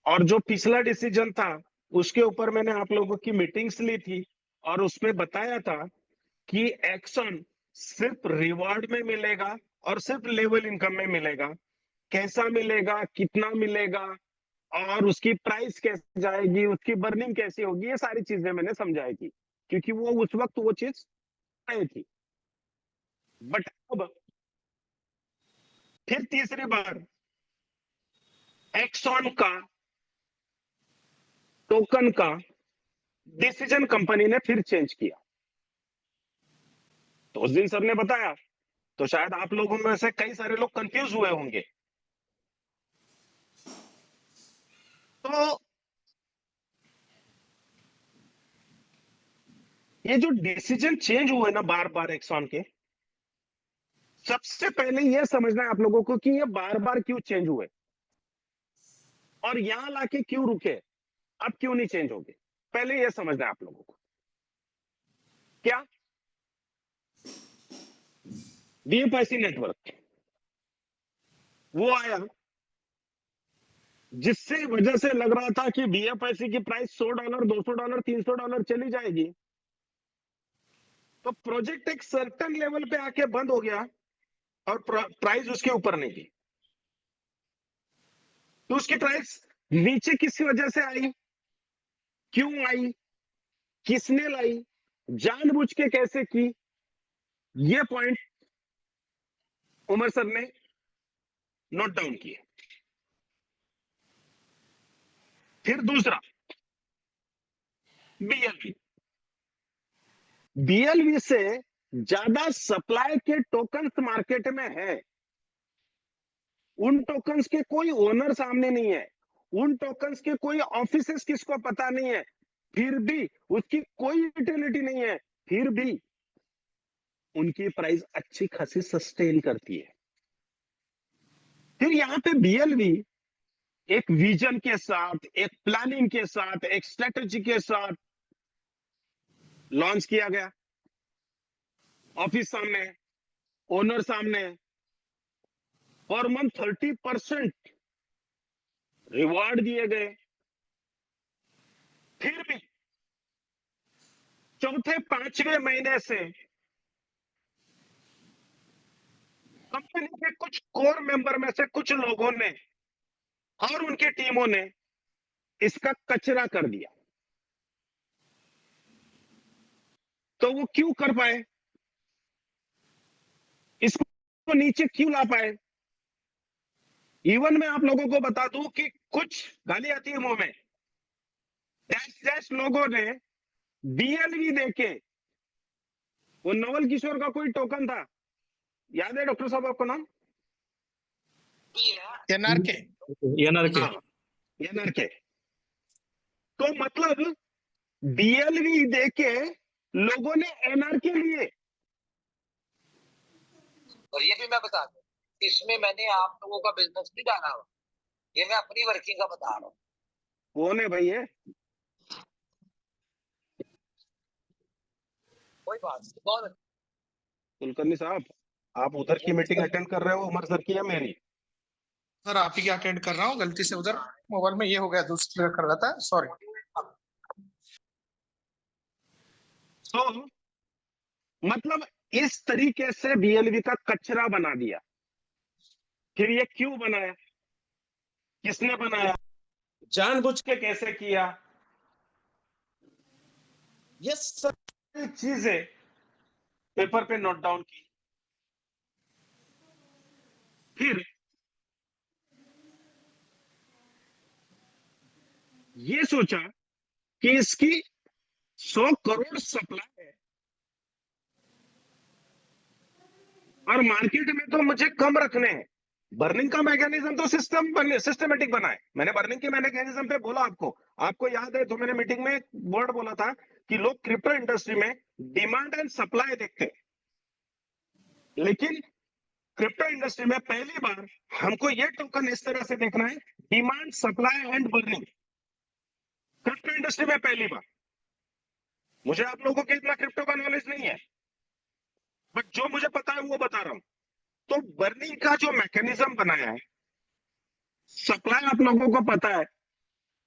Speaker 1: और जो पिछला डिसीजन था उसके ऊपर मैंने आप लोगों की मीटिंग्स ली थी, और उसमें बताया था कि एक्शन सिर्फ रिवॉर्ड में मिलेगा और सिर्फ लेवल इनकम में मिलेगा। कैसा मिलेगा, कितना मिलेगा, और उसकी प्राइस कैसे जाएगी, उसकी बर्निंग कैसी होगी, ये सारी चीजें मैंने समझाई थी, क्योंकि वो उस वक्त वो चीज आई थी। बट अब फिर तीसरी बार एक्सॉन का टोकन का डिसीजन कंपनी ने फिर चेंज किया। तो उस दिन सर ने बताया, तो शायद आप लोगों में से कई सारे लोग कंफ्यूज हुए होंगे। तो ये जो डिसीजन चेंज हुए ना बार बार एक्सॉन के, सबसे पहले ये समझना है आप लोगों को कि ये बार बार क्यों चेंज हुए और यहां लाके क्यों रुके, अब क्यों नहीं चेंज होंगे। पहले ये समझना है आप लोगों को। क्या डीएफआईसी नेटवर्क वो आया जिससे वजह से लग रहा था कि बीएफआईसी की प्राइस $100, $200, $300 चली जाएगी। तो प्रोजेक्ट एक सर्टन लेवल पे आके बंद हो गया और प्राइस उसके ऊपर नहीं थी। तो उसकी प्राइस नीचे किस वजह से आई, क्यों आई, किसने लाई, जानबूझ के कैसे की, ये पॉइंट उमर सर ने नोट डाउन किए। फिर दूसरा, बीएलवी। बीएलवी से ज्यादा सप्लाई के टोकन्स मार्केट में है। उन टोकन्स के कोई ओनर सामने नहीं है, उन टोकन्स के कोई ऑफिसेस किसको पता नहीं है, फिर भी उसकी कोई यूटिलिटी नहीं है, फिर भी उनकी प्राइस अच्छी खासी सस्टेन करती है। फिर यहां पे बीएलवी एक विजन के साथ, एक प्लानिंग के साथ, एक स्ट्रेटजी के साथ लॉन्च किया गया। ऑफिस सामने, ओनर सामने, पर मंथ 30% रिवॉर्ड दिए गए। फिर भी चौथे पांचवें महीने से कंपनी के कुछ कोर मेंबर में से कुछ लोगों ने और उनकी टीमों ने इसका कचरा कर दिया। तो वो क्यों कर पाए, इसको नीचे क्यों ला पाए? इवन मैं आप लोगों को बता दूं कि कुछ गाली आती है मुंह में, डैश डैश लोगों ने बीएलवी देके, वो नवल किशोर का कोई टोकन था, याद है डॉक्टर साहब आपको नाम?
Speaker 4: एनआरके।
Speaker 3: एनआरके।
Speaker 1: हाँ, एनआरके। तो मतलब बीएलवी देके लोगों ने एनआरके लिए।
Speaker 5: और ये भी मैं बता दूं, इसमें मैंने आप लोगों का बिजनेस नहीं डाला हुआ, ये मैं अपनी वर्किंग का बता रहा हूँ।
Speaker 1: कौन है भाई ये?
Speaker 5: कोई बात नहीं, बहुत अच्छा।
Speaker 1: कुलकर्णी साहब, आप उधर की मीटिंग अटेंड कर रहे हो उमर सर की या मेरी?
Speaker 4: सर आप ही क्या अटेंड कर रहा हूँ, गलती से उधर मोबाइल में ये हो गया, दूसरी कर रहा था, सॉरी।
Speaker 1: तो मतलब इस तरीके से बीएलवी का कचरा बना दिया। फिर ये क्यों बनाया, किसने बनाया, जानबूझ के कैसे किया, ये सारी चीजें पेपर पे नोट डाउन की। फिर ये सोचा कि इसकी 100 करोड़ सप्लाई है और मार्केट में तो मुझे कम रखने हैं। बर्निंग का मैकेनिज्म तो सिस्टमेटिक बना है। मैंने बर्निंग के मैकेनिज्म पे बोला आपको याद है, तो मैंने मीटिंग में वर्ड बोला था कि लोग क्रिप्टो इंडस्ट्री में डिमांड एंड सप्लाई देखते हैं, लेकिन क्रिप्टो इंडस्ट्री में पहली बार हमको ये टोकन इस तरह से देखना है, demand supply and burning. Crypto industry में पहली बार। मुझे आप लोगों के इतना क्रिप्टो का नॉलेज नहीं है, बट जो मुझे पता है वो बता रहा हूं। तो बर्निंग का जो मैकेनिज्म बनाया है, सप्लाई आप लोगों को पता है,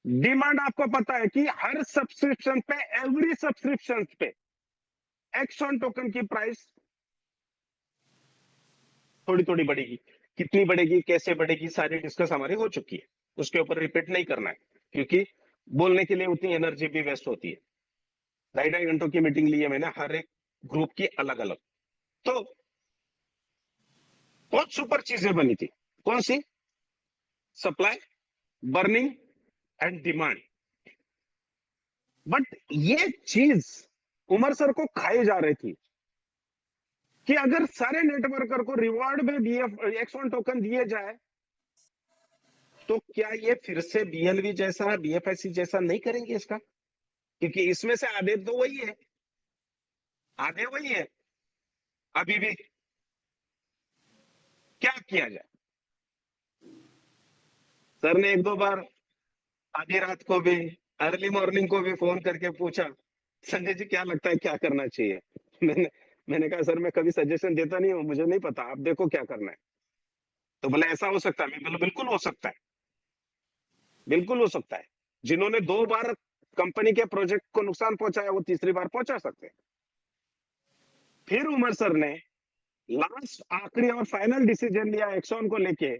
Speaker 1: डिमांड आपको पता है कि हर सब्सक्रिप्शन पे, एवरी सब्सक्रिप्शन पे एक्सॉन टोकन की प्राइस थोड़ी थोड़ी बढ़ेगी। कितनी बढ़ेगी, कैसे बढ़ेगी, सारी डिस्कस हमारी हो चुकी है, उसके ऊपर रिपीट नहीं करना है, क्योंकि बोलने के लिए उतनी एनर्जी भी वेस्ट होती है। 2.5 घंटों की मीटिंग ली है मैंने, हर एक ग्रुप की अलग अलग। तो बहुत सुपर चीजें बनी थी। कौन सी? Supply, burning and demand. But ये चीज उमर सर को खाई जा रही थी कि अगर सारे नेटवर्कर को रिवॉर्ड में बीएफ एक्स1 टोकन दिए जाए तो क्या ये फिर से बीएलवी जैसा, बीएफएससी जैसा नहीं करेंगे इसका? क्योंकि इसमें से आधे तो वही है, आधे वही है। अभी भी क्या किया जाए? सर ने एक दो बार आधी रात को भी, अर्ली मॉर्निंग को भी फोन करके पूछा, संजय जी क्या लगता है क्या करना चाहिए? मैंने कहा सर मैं कभी सजेशन देता नहीं हूं, मुझे नहीं पता, आप देखो क्या करना है। तो बोले ऐसा हो सकता है? मैं बोला बिल्कुल हो सकता है, बिल्कुल हो सकता है। जिन्होंने 2 बार कंपनी के प्रोजेक्ट को नुकसान पहुंचाया वो तीसरी बार पहुंचा सकते हैं। फिर उमर सर ने लास्ट आखिरी और फाइनल डिसीजन लिया एक्सॉन को लेके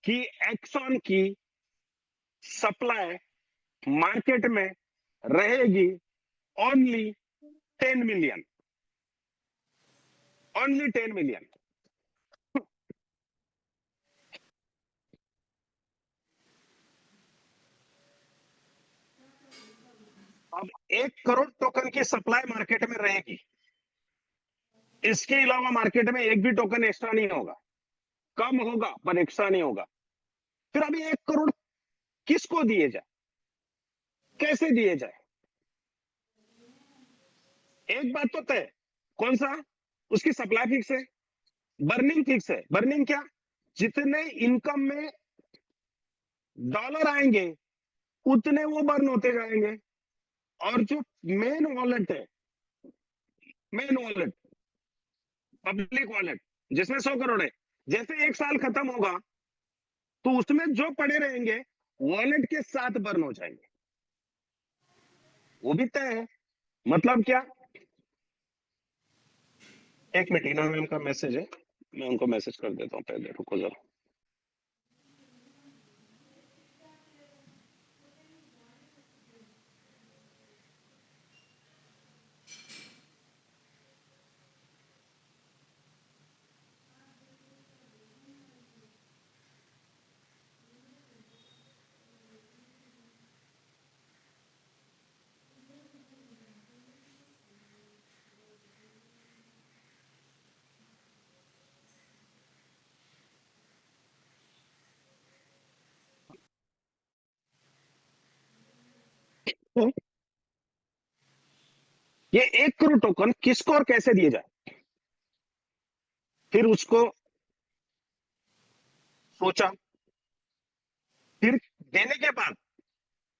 Speaker 1: कि एक्सॉन की सप्लाई मार्केट में रहेगी ओनली 10 मिलियन, ओनली 10 मिलियन। अब 1 करोड़ टोकन की सप्लाई मार्केट में रहेगी, इसके अलावा मार्केट में एक भी टोकन एक्स्ट्रा नहीं होगा, कम होगा पर एक्स्ट्रा नहीं होगा। फिर अभी 1 करोड़ किसको दिए जाए, कैसे दिए जाए? एक बात तो तय, कौन सा? उसकी सप्लाई फिक्स है, बर्निंग फिक्स है। बर्निंग क्या? जितने इनकम में डॉलर आएंगे उतने वो बर्न होते जाएंगे। और जो मेन वॉलेट है, मेन वॉलेट, पब्लिक वॉलेट, जिसमें 100 करोड़ है, जैसे 1 साल खत्म होगा तो उसमें जो पड़े रहेंगे वॉलेट के साथ बर्न हो जाएंगे, वो भी तय है। मतलब क्या? एक मिनट, इना मैम का मैसेज है, मैं उनको मैसेज कर देता हूँ, पहले रुको जरा। तो ये 1 करोड़ टोकन किसको और कैसे दिए जाए, फिर उसको सोचा। फिर देने के बाद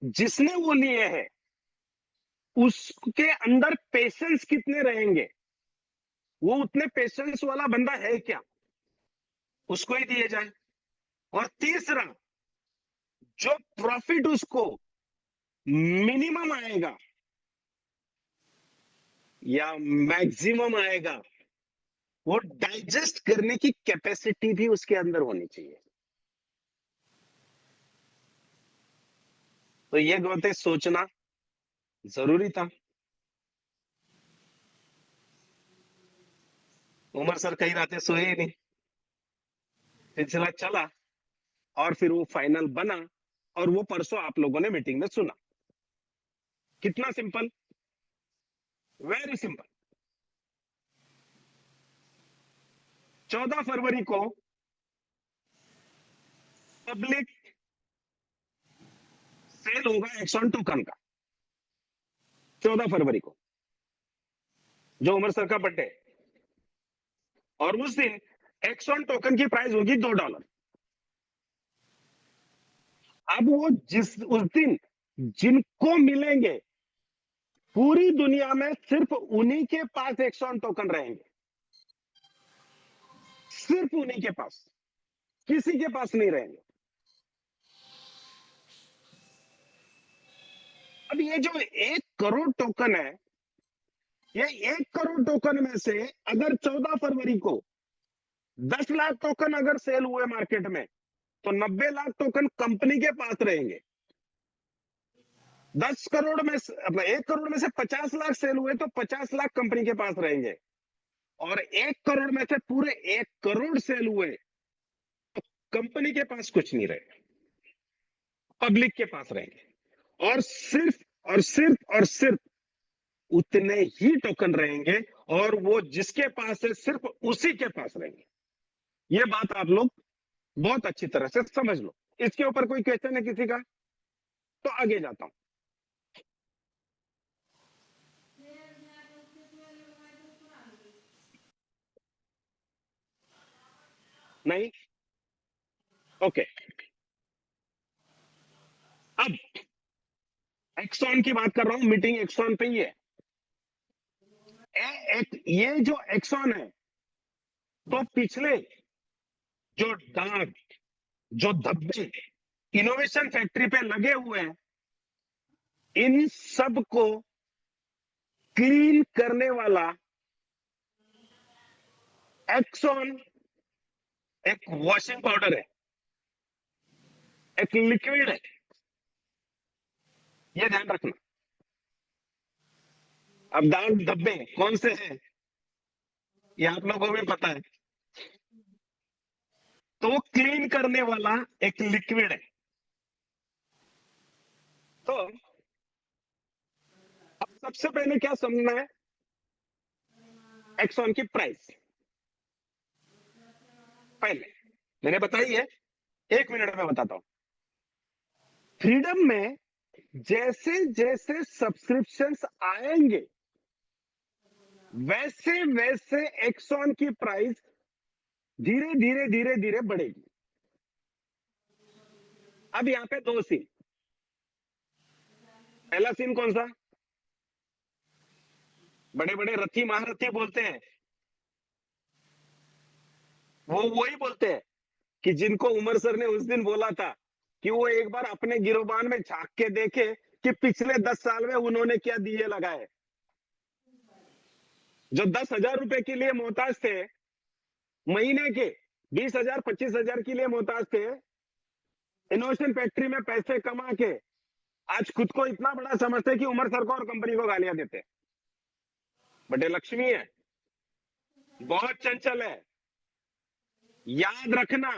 Speaker 1: जिसने वो लिए हैं उसके अंदर पेशेंस कितने रहेंगे, वो उतने पेशेंस वाला बंदा है क्या, उसको ही दिए जाए। और तीसरा, जो प्रॉफिट उसको मिनिमम आएगा या मैक्सिमम आएगा, वो डाइजेस्ट करने की कैपेसिटी भी उसके अंदर होनी चाहिए। तो ये बातें सोचना जरूरी था। उमर सर कई रातें सोए ही नहीं, सिलसिला चला और फिर वो फाइनल बना, और वो परसों आप लोगों ने मीटिंग में सुना। कितना सिंपल, वेरी सिंपल। 14 फरवरी को पब्लिक सेल होगा एक्सॉन टोकन का, 14 फरवरी को, जो उमर सर का बर्थडे। और उस दिन एक्सॉन टोकन की प्राइस होगी $2। अब वो उस दिन जिनको मिलेंगे, पूरी दुनिया में सिर्फ उन्हीं के पास एक्सॉन टोकन रहेंगे, सिर्फ उन्हीं के पास, किसी के पास नहीं रहेंगे। अब ये जो 1 करोड़ टोकन है, ये 1 करोड़ टोकन में से अगर 14 फरवरी को 10 लाख टोकन अगर सेल हुए मार्केट में, तो 90 लाख टोकन कंपनी के पास रहेंगे। 10 करोड़ में से, 1 करोड़ में से 50 लाख सेल हुए तो 50 लाख कंपनी के पास रहेंगे। और 1 करोड़ में से पूरे 1 करोड़ सेल हुए तो कंपनी के पास कुछ नहीं रहेगा, पब्लिक के पास रहेंगे। और सिर्फ उतने ही टोकन रहेंगे, और वो जिसके पास है सिर्फ उसी के पास रहेंगे। ये बात आप लोग बहुत अच्छी तरह से समझ लो। इसके ऊपर कोई क्वेश्चन है किसी का? तो आगे जाता हूं। नहीं, ओके। अब एक्सॉन की बात कर रहा हूं, मीटिंग एक्सॉन पे ही है। ये जो एक्सॉन है, तो पिछले जो दाग, जो धब्बे इनोवेशन फैक्ट्री पे लगे हुए हैं, इन सब को क्लीन करने वाला एक्सॉन एक वॉशिंग पाउडर है, एक लिक्विड है, ये ध्यान रखना। अब दाग धब्बे कौन से हैं ये आप लोगों को भी पता है, तो वो क्लीन करने वाला एक लिक्विड है। तो सबसे पहले क्या समझना है, एक्सॉन की प्राइस पहले मैंने बताई है, 1 मिनट में बताता हूं। फ्रीडम में जैसे जैसे सब्सक्रिप्शंस आएंगे वैसे वैसे एक्सॉन की प्राइस धीरे धीरे धीरे धीरे बढ़ेगी। अब यहां पे 2 सीन, पहला सीन कौन सा, बड़े बड़े रथी महारथी बोलते हैं, वो वही बोलते हैं कि जिनको उमर सर ने उस दिन बोला था कि वो एक बार अपने गिरोबान में झांक के देखे कि पिछले 10 साल में उन्होंने क्या दिए लगाए। जो 10,000 रुपए के लिए मोहताज थे, महीने के 20,000 25,000 के लिए मोहताज थे, इनोवेशन फैक्ट्री में पैसे कमा के आज खुद को इतना बड़ा समझते कि उमर सर को और कंपनी को गालियां देते। बटे लक्ष्मी है, बहुत चंचल है। याद रखना,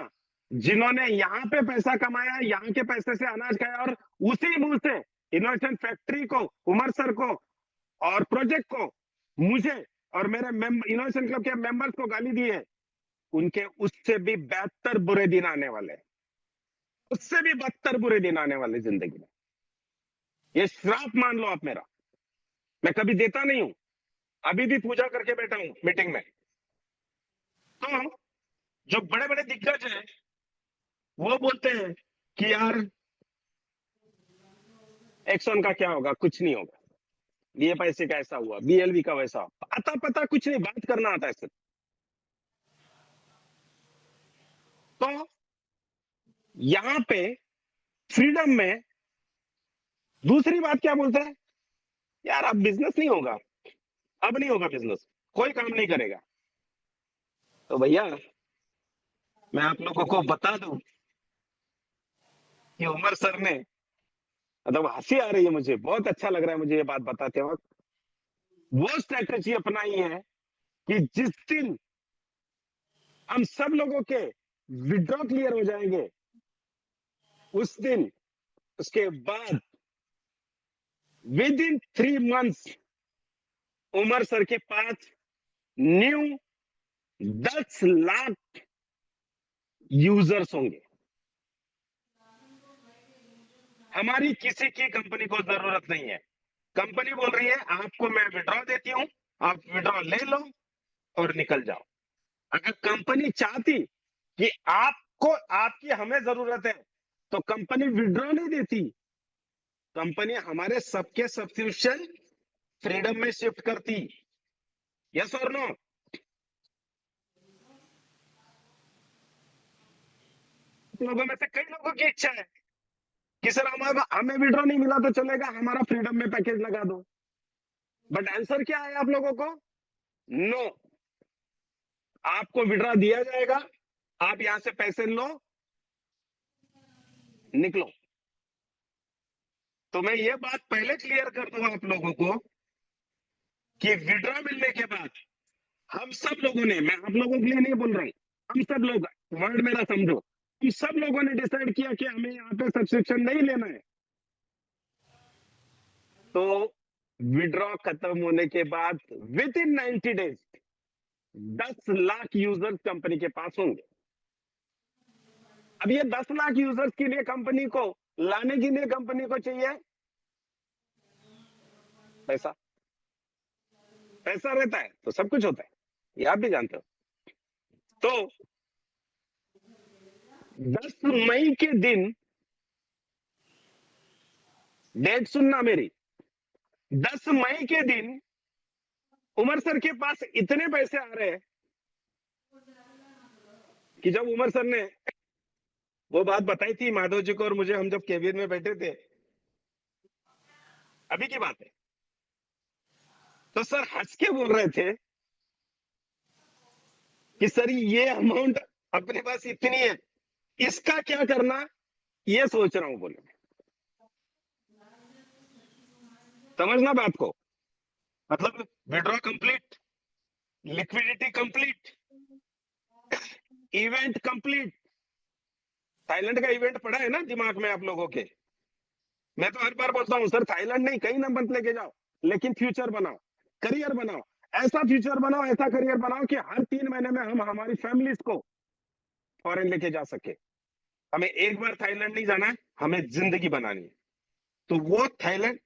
Speaker 1: जिन्होंने यहां पे पैसा कमाया, यहां के पैसे से अनाज खाया और उसी मुंह से इनोवेशन फैक्ट्री को, उमर सर को और प्रोजेक्ट को, मुझे और मेरे इनोवेशन क्लब के मेंबर्स को गाली दी है, उनके उससे भी बेहतर बुरे दिन आने वाले, उससे भी बदतर बुरे दिन आने वाले जिंदगी में। ये श्राप मान लो आप मेरा, मैं कभी देता नहीं हूं, अभी भी पूजा करके बैठा हूं मीटिंग में। तो जो बड़े बड़े दिग्गज हैं वो बोलते हैं कि यार एक्सॉन का क्या होगा, कुछ नहीं होगा, ये पैसे का ऐसा हुआ, बीएलवी का वैसा, आता पता कुछ नहीं, बात करना आता है सिर्फ। तो यहां पे फ्रीडम में दूसरी बात क्या बोलते हैं, यार अब बिजनेस नहीं होगा, अब नहीं होगा बिजनेस, कोई काम नहीं करेगा। तो भैया मैं आप लोगों को बता दूं कि उमर सर ने, मतलब हंसी आ रही है मुझे, बहुत अच्छा लग रहा है मुझे ये बात बताते वक्त, वो स्ट्रेटेजी अपनाई है कि जिस दिन हम सब लोगों के विड्रॉ क्लियर हो जाएंगे, उस दिन, उसके बाद within 3 months Umar sir के पास न्यू 10 लाख यूजर्स होंगे। हमारी किसी की कंपनी को जरूरत नहीं है, कंपनी बोल रही है आपको मैं विड्रॉ देती हूं, आप विड्रॉ ले लो और निकल जाओ। अगर कंपनी चाहती कि आपको, आपकी हमें जरूरत है, तो कंपनी विड्रॉ नहीं देती, कंपनी हमारे सबके सब्सक्रिप्शन फ्रीडम में शिफ्ट करती। यस और नो? लोगों में से कई लोगों की इच्छा है कि सर हमें विड्रॉ नहीं मिला तो चलेगा, हमारा फ्रीडम में पैकेज लगा दो। बट आंसर क्या है आप लोगों को? नो, आपको विड्रॉ दिया जाएगा, आप यहां से पैसे लो, निकलो। तो मैं ये बात पहले क्लियर कर दूं आप लोगों को कि विड्रॉ मिलने के बाद हम सब लोगों ने, मैं आप लोगों के लिए नहीं बोल रहा हूं, हम सब लोग, वर्ड मेरा समझो, हम सब लोगों ने डिसाइड किया कि हमें यहाँ पे सब्सक्रिप्शन नहीं लेना है। तो विड्रॉ खत्म होने के बाद with in 90 days 10 lakh users company के पास होंगे। अब ये 10 लाख यूजर्स के लिए कंपनी को लाने के लिए कंपनी को चाहिए पैसा, पैसा रहता है तो सब कुछ होता है, ये आप भी जानते हो। तो 10 मई के दिन, डेट सुनना मेरी, 10 मई के दिन उमर सर के पास इतने पैसे आ रहे हैं कि जब उमर सर ने वो बात बताई थी माधव जी को और मुझे, हम जब केबिन में बैठे थे, अभी की बात है, तो सर हंस के बोल रहे थे कि सर ये अमाउंट अपने पास इतनी है, इसका क्या करना, ये सोच रहा हूं, बोले। समझना बात को, मतलब withdraw complete, liquidity complete, event complete. Thailand का इवेंट पड़ा है ना दिमाग में आप लोगों के, मैं तो हर बार बोलता हूं सर थाईलैंड नहीं, कहीं ना मत लेके जाओ, लेकिन फ्यूचर बनाओ, करियर बनाओ, ऐसा फ्यूचर बनाओ, ऐसा करियर बनाओ कि हर 3 महीने में हम हमारी फैमिलीज को फॉरेन लेके जा सके। हमें एक बार थाईलैंड नहीं जाना है, हमें जिंदगी बनानी है। तो वो थाईलैंड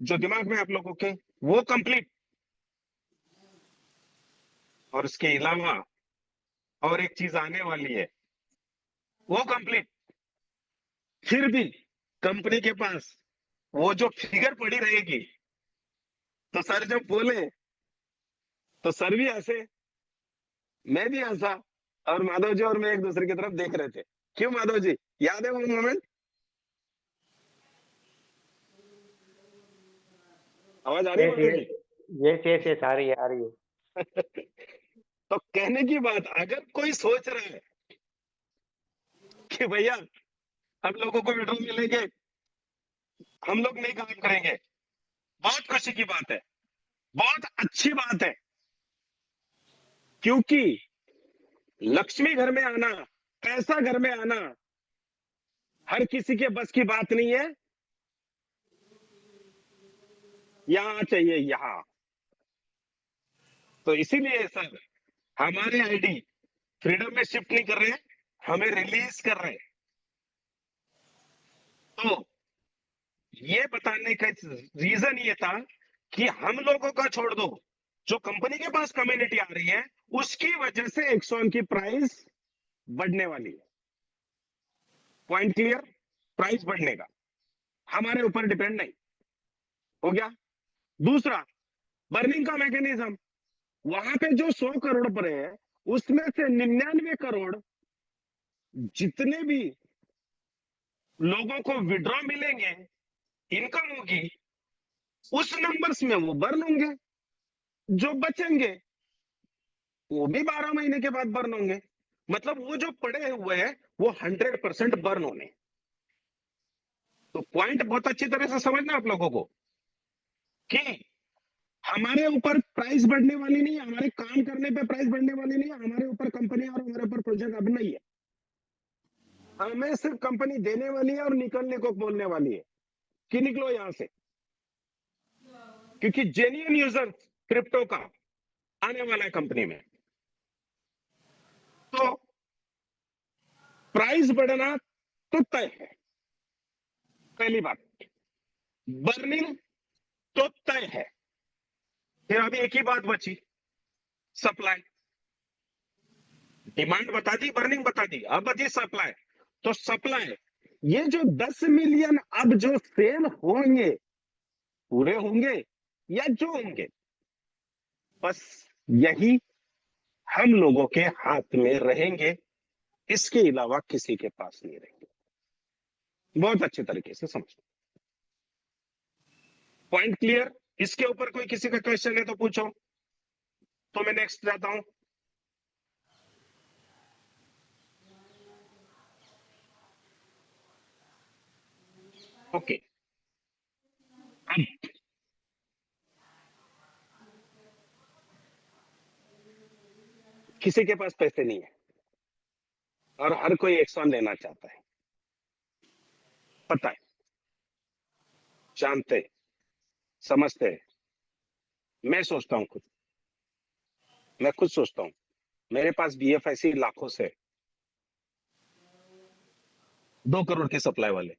Speaker 1: जो दिमाग में आप लोगों के, वो कंप्लीट। और इसके अलावा और एक चीज आने वाली है, वो कंप्लीट। फिर भी कंपनी के पास वो जो फिगर पड़ी रहेगी, तो सर जब बोले तो सर भी हंसे, मैं भी हंसा, और माधव जी और मैं एक दूसरे की तरफ देख रहे थे। क्यों माधव जी, याद है वो मोमेंट? आवाज आ रही है
Speaker 6: यस
Speaker 1: माधव
Speaker 6: यस
Speaker 1: जी?
Speaker 6: यस यस यस आ रही है आ रही है।
Speaker 1: तो कहने की बात, अगर कोई सोच रहा है कि भैया हम लोगों को विड्रॉ मिलेंगे, हम लोग नहीं काम करेंगे, बहुत खुशी की बात है, बहुत अच्छी बात है। क्योंकि लक्ष्मी घर में आना, पैसा घर में आना हर किसी के बस की बात नहीं है। यहां चाहिए, यहां। तो इसीलिए सर हमारे आईडी फ्रीडम में शिफ्ट नहीं कर रहे हैं, हमें रिलीज कर रहे हैं। तो ये बताने का रीजन ये था कि हम लोगों का छोड़ दो, जो कंपनी के पास कम्युनिटी आ रही है, उसकी वजह से एक्सॉन की प्राइस बढ़ने वाली है। Point clear? प्राइस बढ़ने का हमारे ऊपर डिपेंड नहीं। हो गया। दूसरा, बर्निंग का मैकेनिज्म, वहां पे जो 100 करोड़ पड़े हैं, उसमें से 99 करोड़ जितने भी लोगों को विड्रॉ मिलेंगे, इनकम होगी, उस नंबर्स में वो बर्न होंगे। जो बचेंगे वो भी 12 महीने के बाद बर्न होंगे। मतलब वो जो पड़े हुए हैं वो 100% बर्न होने। तो पॉइंट बहुत अच्छी तरह से समझना आप लोगों को कि हमारे ऊपर प्राइस बढ़ने वाली नहीं है, हमारे काम करने पे प्राइस बढ़ने वाली नहीं है, हमारे ऊपर कंपनी और हमारे ऊपर प्रोजेक्ट अब नहीं है। हमें सिर्फ कंपनी देने वाली है और निकलने को बोलने वाली है कि निकलो यहां से। क्योंकि जेन्युइन यूजर क्रिप्टो का आने वाला है कंपनी में। तो प्राइस बढ़ना तो तय है, पहली बात। बर्निंग तो तय है। फिर अभी एक ही बात बची, सप्लाई। डिमांड बता दी, बर्निंग बता दी, अब बची सप्लाई। तो सप्लाई, ये जो 10 मिलियन अब जो सेल होंगे, पूरे होंगे या जो होंगे, बस यही हम लोगों के हाथ में रहेंगे, इसके अलावा किसी के पास नहीं रहेंगे। बहुत अच्छे तरीके से समझो। Point clear? इसके ऊपर कोई किसी का क्वेश्चन है तो पूछो, तो मैं नेक्स्ट जाता हूं। ओके, अब किसी के पास पैसे नहीं है और हर कोई एक्सॉन लेना चाहता है, पता है, जानते, समझते हैं। मैं सोचता हूं खुद, मैं खुद सोचता हूं, मेरे पास बीएफ ऐसी लाखों से 2 करोड़ के सप्लाई वाले,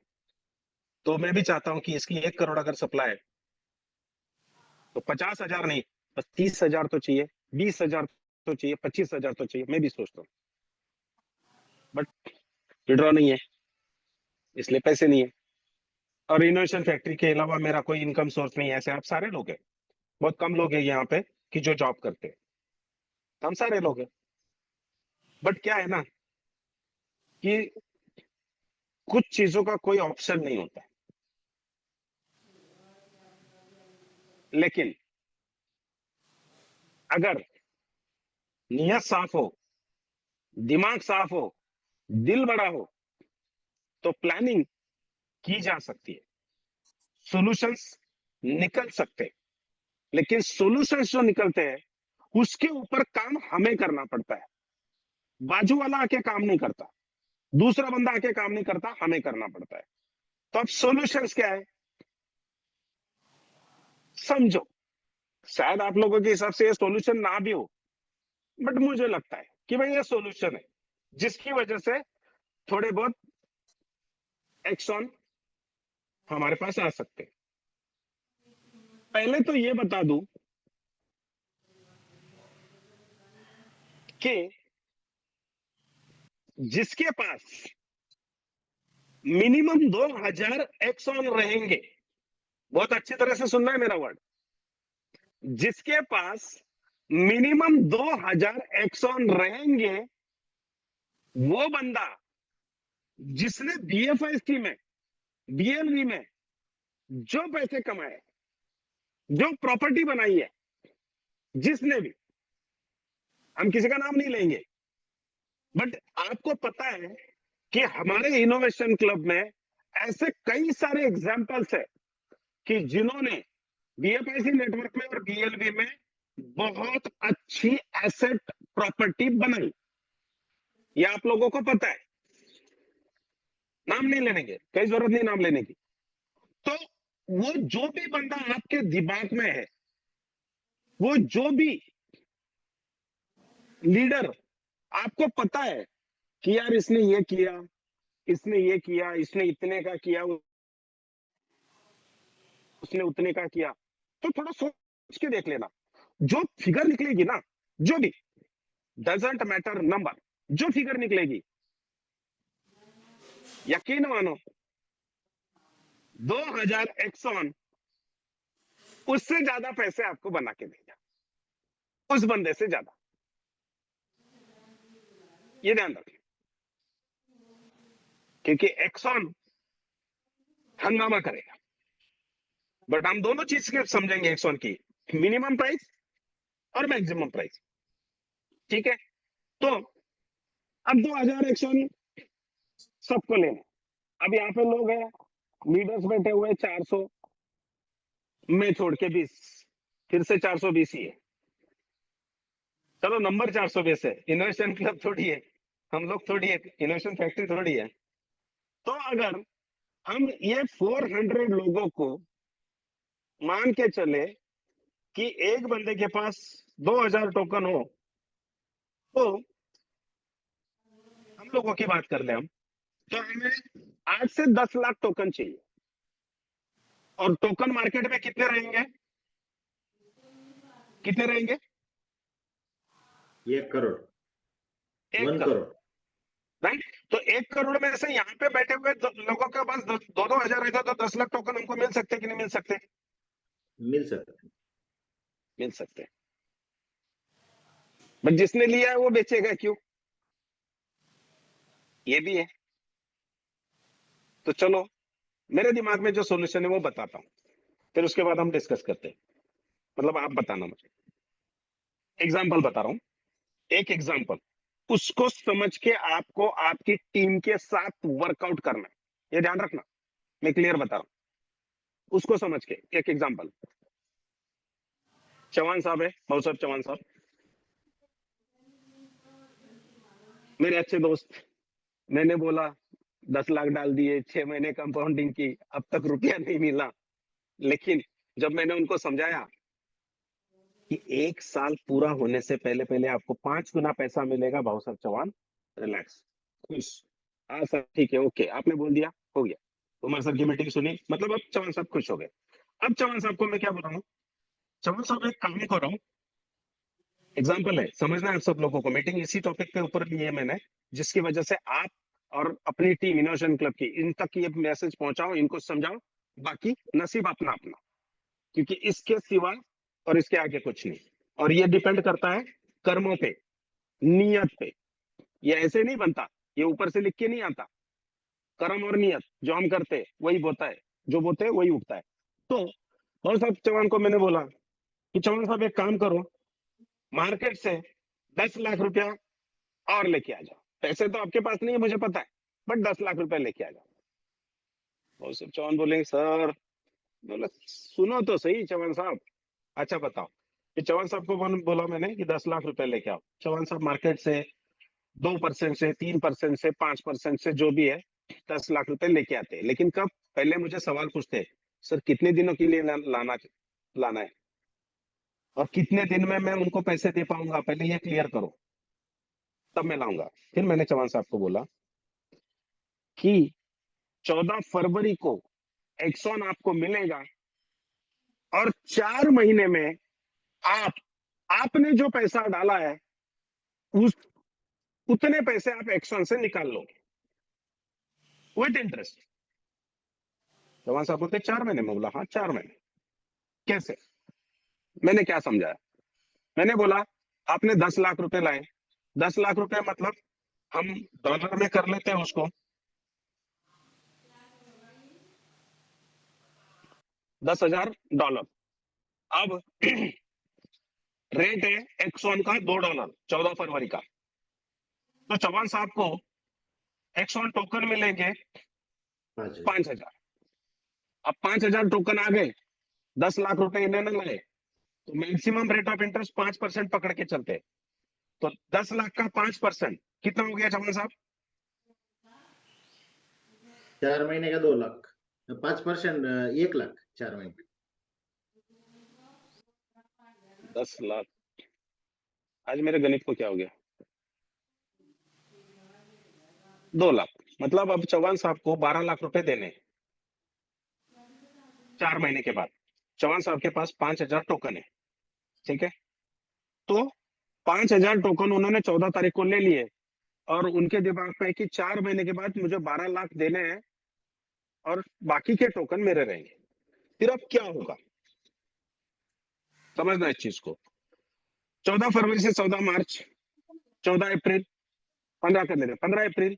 Speaker 1: तो मैं भी चाहता हूं कि इसकी 1 करोड़ अगर सप्लाई है तो 50,000 नहीं, बस 30,000 तो चाहिए, 20,000 तो चाहिए, 25,000 तो चाहिए। मैं भी सोचता हूँ, बट विड्रॉ नहीं है, इसलिए पैसे नहीं है। और इनोवेशन फैक्ट्री के अलावा मेरा कोई इनकम सोर्स नहीं है। ऐसे आप सारे लोग हैं, बहुत कम लोग हैं यहाँ पे कि जो जॉब करते हैं, हम सारे लोग हैं। बट क्या है ना कि कुछ चीजों का कोई ऑप्शन नहीं होता है। लेकिन अगर नियत साफ हो, दिमाग साफ हो, दिल बड़ा हो, तो प्लानिंग की जा सकती है, सॉल्यूशंस निकल सकते हैं। लेकिन सॉल्यूशंस जो निकलते हैं उसके ऊपर काम हमें करना पड़ता है। बाजू वाला आके काम नहीं करता, दूसरा बंदा आके काम नहीं करता, हमें करना पड़ता है। तो अब सॉल्यूशंस क्या है? समझो, शायद आप लोगों के हिसाब से ये सॉल्यूशन ना भी हो, बट मुझे लगता है कि भाई ये सॉल्यूशन है, जिसकी वजह से थोड़े बहुत एक्शन हमारे पास आ सकते हैं। पहले तो ये बता दूं कि जिसके पास मिनिमम 2000 एक्सॉन रहेंगे, बहुत अच्छी तरह से सुनना है मेरा वर्ड, जिसके पास मिनिमम 2000 एक्सॉन रहेंगे, वो बंदा जिसने बीएफआईसी में, बीएलवी में जो पैसे कमाए, जो प्रॉपर्टी बनाई है, जिसने भी, हम किसी का नाम नहीं लेंगे, बट आपको पता है कि हमारे इनोवेशन क्लब में ऐसे कई सारे एग्जाम्पल्स है कि जिन्होंने बीएफआईसी नेटवर्क में और बीएलवी में बहुत अच्छी एसेट प्रॉपर्टी बनाई। ये आप लोगों को पता है, नाम नहीं लेने की, कोई जरूरत नहीं नाम लेने की। तो वो जो भी बंदा आपके दिमाग में है, वो जो भी लीडर आपको पता है कि यार इसने ये किया, इसने ये किया, इसने इतने का किया, उसने उतने का किया, तो थोड़ा सोच के देख लेना। जो फिगर निकलेगी ना, जो भी, डजंट मैटर नंबर, जो फिगर निकलेगी, यकीन मानो 2000 एक्सॉन उससे ज्यादा पैसे आपको बना के देगा, उस बंदे से ज्यादा। ये ध्यान रखें, क्योंकि एक्सॉन हंगामा करेगा, बट हम दोनों चीज के समझेंगे एक्सॉन की, मिनिमम प्राइस और मैक्सिमम प्राइस। ठीक है, तो अब 2000 एक्सॉन सबको लेना। अब यहाँ पे लोग हैं, लीडर्स बैठे हुए 400 में छोड़ के 20, फिर से 420 ही है। चलो नंबर 420 है, इनोवेशन क्लब थोड़ी है, हम लोग थोड़ी है, इनोवेशन फैक्ट्री थोड़ी है। तो अगर हम ये 400 लोगों को मान के चले कि एक बंदे के पास 2000 टोकन हो, तो हम लोगों की बात कर ले हम, तो हमें 8 से 10 लाख टोकन चाहिए। और टोकन मार्केट में कितने रहेंगे, कितने रहेंगे?
Speaker 2: 1 करोड़,
Speaker 1: 1
Speaker 2: 1
Speaker 1: करोड़,
Speaker 2: करोड़।
Speaker 1: राइट। तो 1 करोड़ में से यहाँ पे बैठे हुए लोगों के पास 2-2 हजार रहता तो 10 लाख टोकन हमको मिल सकते कि नहीं मिल सकते?
Speaker 2: मिल सकता है।
Speaker 1: मिल सकते हैं, बट जिसने लिया है वो बेचेगा क्यों? ये भी है। तो चलो मेरे दिमाग में जो सॉल्यूशन है वो बताता हूं, फिर उसके बाद हम डिस्कस करते हैं। मतलब आप बताना मुझे, एग्जाम्पल बता रहा हूं, एक एग्जाम्पल, उसको समझ के आपको आपकी टीम के साथ वर्कआउट करना है, ये ध्यान रखना, मैं क्लियर बता रहा हूं। उसको समझ के एक एग्जाम्पल, चौहान साहब है, भाऊ साहब चौहान साहब मेरे अच्छे दोस्त। मैंने बोला 10 लाख डाल दिए, 6 महीने कंपाउंडिंग की, अब तक रुपया नहीं मिला। लेकिन जब मैंने उनको समझाया कि 1 साल पूरा होने से पहले पहले आपको 5 गुना पैसा मिलेगा, भाऊ साहब चौहान रिलैक्स, खुश। हाँ सर ठीक है, ओके, आपने बोल दिया, हो गया। उमर सर की मीटिंग सुनी, मतलब अब चौहान साहब खुश हो गए। अब चौहान साहब को मैं क्या बोल रहा हूँ, चौहान साहब एक काम कर रहा हूँ, एग्जाम्पल है, समझना है आप सब लोगों को। मीटिंग इसी टॉपिक पे ऊपर ली है मैंने, जिसकी वजह से आप और अपनी टीम इनोवेशन क्लब की, इन तक ये मैसेज पहुंचाओ, इनको समझाओ, बाकी नसीब अपना अपना, क्योंकि इसके सिवा और इसके आगे कुछ नहीं। और ये डिपेंड करता है कर्मों पे, नियत पे। ये ऐसे नहीं बनता, ये ऊपर से लिख के नहीं आता। कर्म और नियत जो हम करते हैं वही बोता है, जो बोते हैं वही उठता है। तो बहुत साहब चौहान को मैंने बोला कि चौहान साहब एक काम करो, मार्केट से 10 लाख रुपया और लेके आ जाओ। पैसे तो आपके पास नहीं है मुझे पता है, बट 10 लाख रुपया लेके आ जाओ। बहुत साहब चौहान बोलेंगे सर, बोला सुनो तो सही चौहान साहब, अच्छा बताओ। कि चौहान साहब को बोला मैंने कि 10 लाख रुपए लेके आओ। चौहान साहब मार्केट से 2% से 3% से 5% से जो भी है 10 लाख रुपए लेके आते हैं। लेकिन कब? पहले मुझे सवाल पूछते हैं, सर कितने दिनों के लिए लाना लाना है और कितने दिन में मैं उनको पैसे दे पाऊंगा, पहले ये क्लियर करो, तब मैं लाऊंगा। फिर मैंने चौहान साहब को बोला कि 14 फरवरी को एक्सॉन आपको मिलेगा और 4 महीने में आप आपने जो पैसा डाला है उस उतने पैसे आप एक्सॉन से निकाल लो विद इंटरेस्ट। चौहान साहब बोलते 4 महीने में। बोला हाँ 4 महीने। कैसे? मैंने क्या समझाया? मैंने बोला आपने 10 लाख रुपए लाए, 10 लाख रुपए मतलब हम डॉलर में कर लेते हैं उसको, 10,000 डॉलर। अब रेट है एक्सॉन का $2 14 फरवरी का, तो चौहान साहब को एक्सॉन टोकन मिलेंगे
Speaker 2: 5,000।
Speaker 1: 5,000। अब 5,000 टोकन आ गए, 10 लाख रुपए इन्होंने लाए, तो मैक्सिमम रेट ऑफ इंटरेस्ट 5% पकड़ के चलते हैं। तो 10 लाख का 5% कितना हो गया चौहान साहब?
Speaker 2: 4 महीने का 2 लाख, 5% 1 लाख 4 महीने।
Speaker 1: 10 लाख, आज मेरे गणित को क्या हो गया, 2 लाख। मतलब अब चौहान साहब को 12 लाख रुपए देने 4 महीने के बाद। चौहान साहब के पास 5,000 टोकन है, ठीक है? तो 5,000 टोकन उन्होंने 14 तारीख को ले लिए और उनके दिमाग में है कि 4 महीने के बाद मुझे 12 लाख देने हैं और बाकी के टोकन मेरे रहेंगे। फिर अब क्या होगा, समझना इस चीज को। 14 फरवरी से 14 मार्च, 14 अप्रैल, 15 कर लेते, 15 अप्रैल,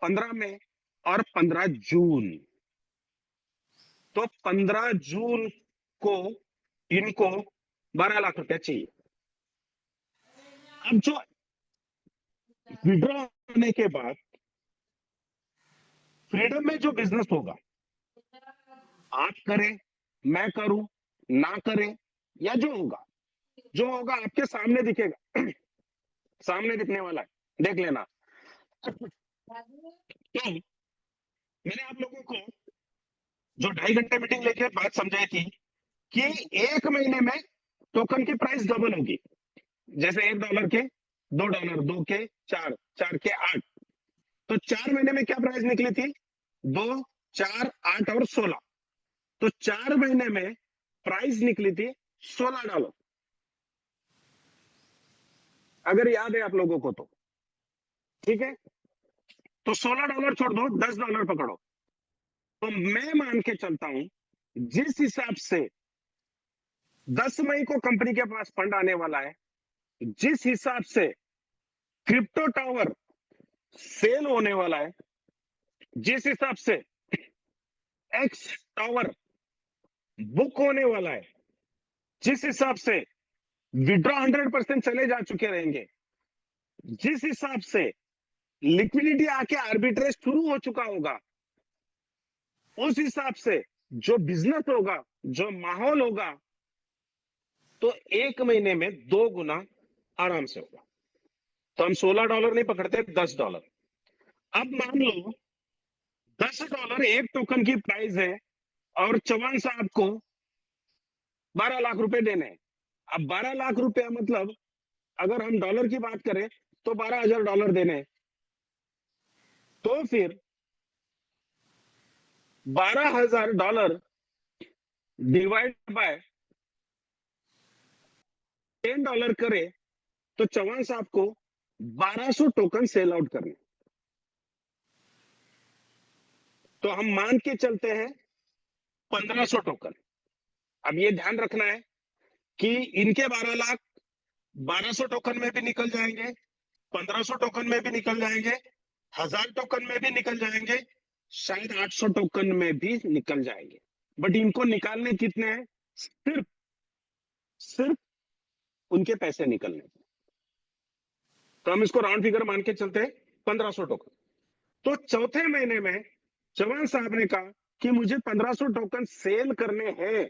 Speaker 1: 15 मई और 15 जून। तो 15 जून को इनको 12 लाख रुपया चाहिए। अब जो विड्रॉ होने के बाद फ्रीडम में जो बिजनेस होगा, आप करें, मैं करूं, ना करें, या जो होगा आपके सामने दिखेगा, सामने दिखने वाला है, देख लेना। तो मैंने आप लोगों को जो 2.5 घंटे मीटिंग लेके बात समझाई थी कि 1 महीने में टोकन की प्राइस डबल होगी। जैसे $1 के $2, 2 के 4, 4 के 8। तो 4 महीने में क्या प्राइस निकली थी? 2, 4, 8 और 16। तो 4 महीने में प्राइस निकली थी $16। अगर याद है आप लोगों को तो, ठीक है? तो $16 छोड़ दो, $10 पकड़ो। तो मैं मान के चलता हूं जिस हिसाब से 10 मई को कंपनी के पास फंड आने वाला है, जिस हिसाब से क्रिप्टो टावर सेल होने वाला है, जिस हिसाब से एक्स टावर बुक होने वाला है, जिस हिसाब से विड्रॉ 100% चले जा चुके रहेंगे, जिस हिसाब से लिक्विडिटी आके आर्बिट्रेज शुरू हो चुका होगा, उस हिसाब से जो बिजनेस होगा, जो माहौल होगा, तो 1 महीने में 2 गुना आराम से होगा। तो हम $16 नहीं पकड़ते, $10। अब मान लो $10 एक टोकन की प्राइस है और चौहान साहब को 12 लाख रुपए देने हैं। अब 12 लाख रुपया मतलब अगर हम डॉलर की बात करें तो $12,000 देने हैं। तो फिर $12,000 डिवाइड बाय $10 करे तो चौहान साहब को 1200 टोकन सेल आउट करने। तो हम मान के चलते हैं 1500 टोकन। अब ये ध्यान रखना है कि इनके 12 लाख 1200 टोकन में भी निकल जाएंगे, 1500 टोकन में भी निकल जाएंगे, 1000 टोकन में भी निकल जाएंगे, शायद 800 टोकन में भी निकल जाएंगे। बट इनको निकालने कितने हैं? सिर्फ उनके पैसे निकलने। तो हम इसको राउंड फिगर मान के चलते हैं 1500 टोकन। तो चौथे महीने में चौहान साहब ने कहा कि मुझे 1500 टोकन सेल करने हैं,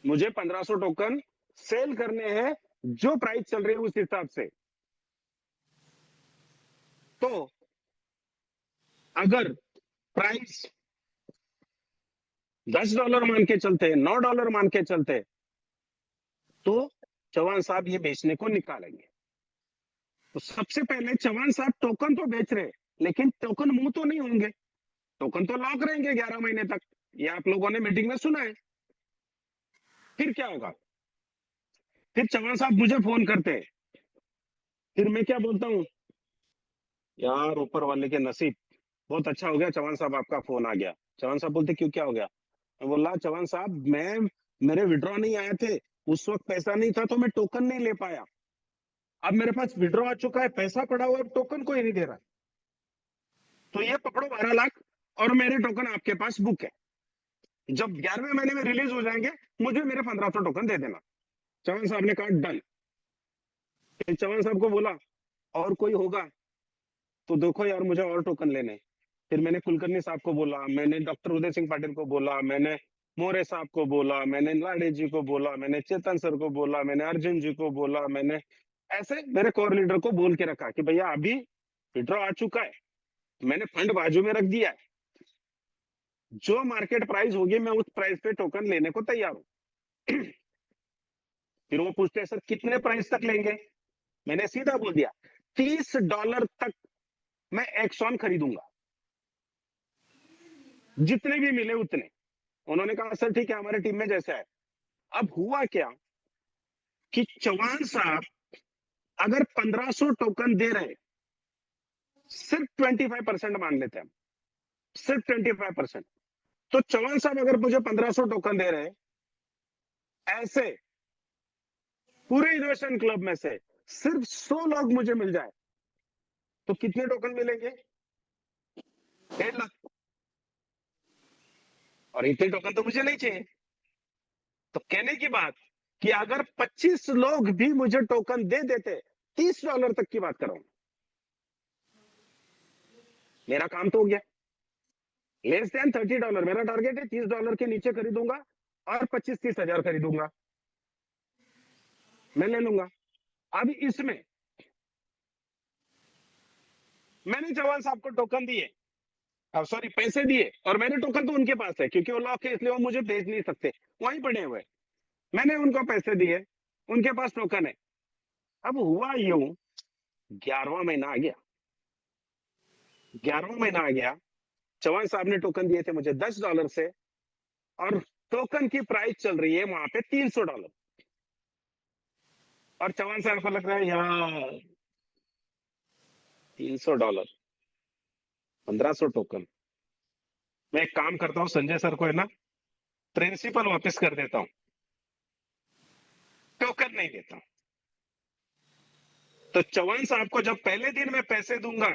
Speaker 1: मुझे 1500 टोकन सेल करने हैं, जो प्राइस चल रही है उस हिसाब से। तो अगर प्राइस $10 मान के चलते, $9 मान के चलते, तो चौहान साहब ये बेचने को निकालेंगे। तो सबसे पहले चौहान साहब टोकन तो बेच रहे, लेकिन टोकन मूव तो नहीं होंगे, टोकन तो लॉक रहेंगे 11 महीने तक। ये आप लोगों ने मीटिंग में सुना है। फिर क्या होगा? फिर चौहान साहब मुझे फोन करते हैं, फिर मैं क्या बोलता हूँ, यार ऊपर वाले के नसीब, बहुत अच्छा हो गया चौहान साहब आपका फोन आ गया। चौहान साहब बोलते क्यों, क्या हो गया? मैं बोला चौहान साहब, मेरे विड्रॉ नहीं आए थे, उस वक्त पैसा नहीं था तो मैं टोकन नहीं ले पाया। अब मेरे पास विड्रॉ आ चुका है, पैसा पड़ा हुआ है, टोकन कोई नहीं दे रहा, तो ये पकड़ो 12 लाख और मेरे टोकन आपके पास बुक है। जब 11वें महीने में रिलीज हो जाएंगे, मुझे मेरे 1500 टोकन दे देना। चौहान साहब ने कहा डन। फिर चौहान साहब को बोला और कोई होगा तो देखो यार, मुझे और टोकन लेने। फिर मैंने कुलकर्णी साहब को बोला, मैंने डॉक्टर उदय सिंह पाटिल को बोला, मैंने मोरे साहब को बोला, मैंने लाडे जी को बोला, मैंने चेतन सर को बोला, मैंने अर्जुन जी को बोला, मैंने ऐसे मेरे कोर लीडर को बोल के रखा कि भैया अभी विड्रॉ आ चुका है, मैंने फंड बाजू में रख दिया है, जो मार्केट प्राइस होगी मैं उस प्राइस पे टोकन लेने को तैयार हूं। फिर वो पूछते हैं सर कितने प्राइस तक लेंगे? मैंने सीधा बोल दिया $30 तक मैं एक्सॉन खरीदूंगा, जितने भी मिले उतने। उन्होंने कहा सर ठीक है, हमारे टीम में जैसा है। अब हुआ क्या कि चौहान साहब अगर 1500 टोकन दे रहे, सिर्फ 25% मान लेते हैं, सिर्फ 25%, तो चौहान साहब अगर मुझे 1500 टोकन दे रहे, ऐसे पूरे इनोवेशन क्लब में से सिर्फ 100 लोग मुझे मिल जाए तो कितने टोकन मिलेंगे? 1.5 लाख। और इतने टोकन तो मुझे नहीं चाहिए। तो कहने की बात कि अगर 25 लोग भी मुझे टोकन दे देते, $30 तक की बात कर रहा हूं, मेरा काम तो हो गया। लेस देन $30, मेरा टारगेट है $30 के नीचे खरीदूंगा और 25-30 हजार खरीदूंगा, मैं ले लूंगा। अब इसमें मैंने चौहान साहब को टोकन दिए, अब सॉरी पैसे दिए, और मेरे टोकन तो उनके पास है क्योंकि वो लॉक है, इसलिए वो मुझे भेज नहीं सकते, वहीं पड़े हुए। मैंने उनको पैसे दिए, उनके पास टोकन है। अब हुआ यूं, 11वां महीना आ गया, 11वां महीना आ गया, चौहान साहब ने टोकन दिए थे मुझे $10 से, और टोकन की प्राइस चल रही है वहां पे $300। और चौहान साहब को लग रहा है यार $300, 1500 टोकन, मैं एक काम करता हूं, संजय सर को है ना प्रिंसिपल वापस कर देता हूं, टोकन नहीं देता। तो चौहान साहब को जब पहले दिन मैं पैसे दूंगा,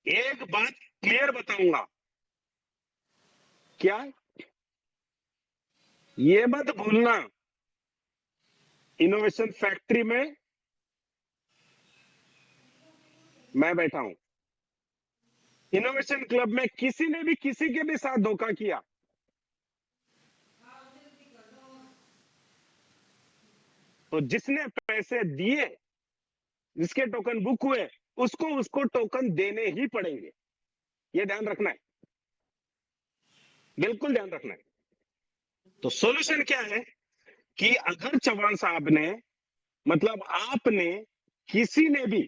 Speaker 1: एक बात क्लियर बताऊंगा, क्या ये मत भूलना, इनोवेशन फैक्ट्री में मैं बैठा हूं, इनोवेशन क्लब में किसी ने भी किसी के भी साथ धोखा किया तो जिसने पैसे दिए, जिसके टोकन बुक हुए, उसको टोकन देने ही पड़ेंगे। ये ध्यान रखना है, बिल्कुल ध्यान रखना है। तो सॉल्यूशन क्या है कि अगर चौहान साहब ने, मतलब आपने, किसी ने भी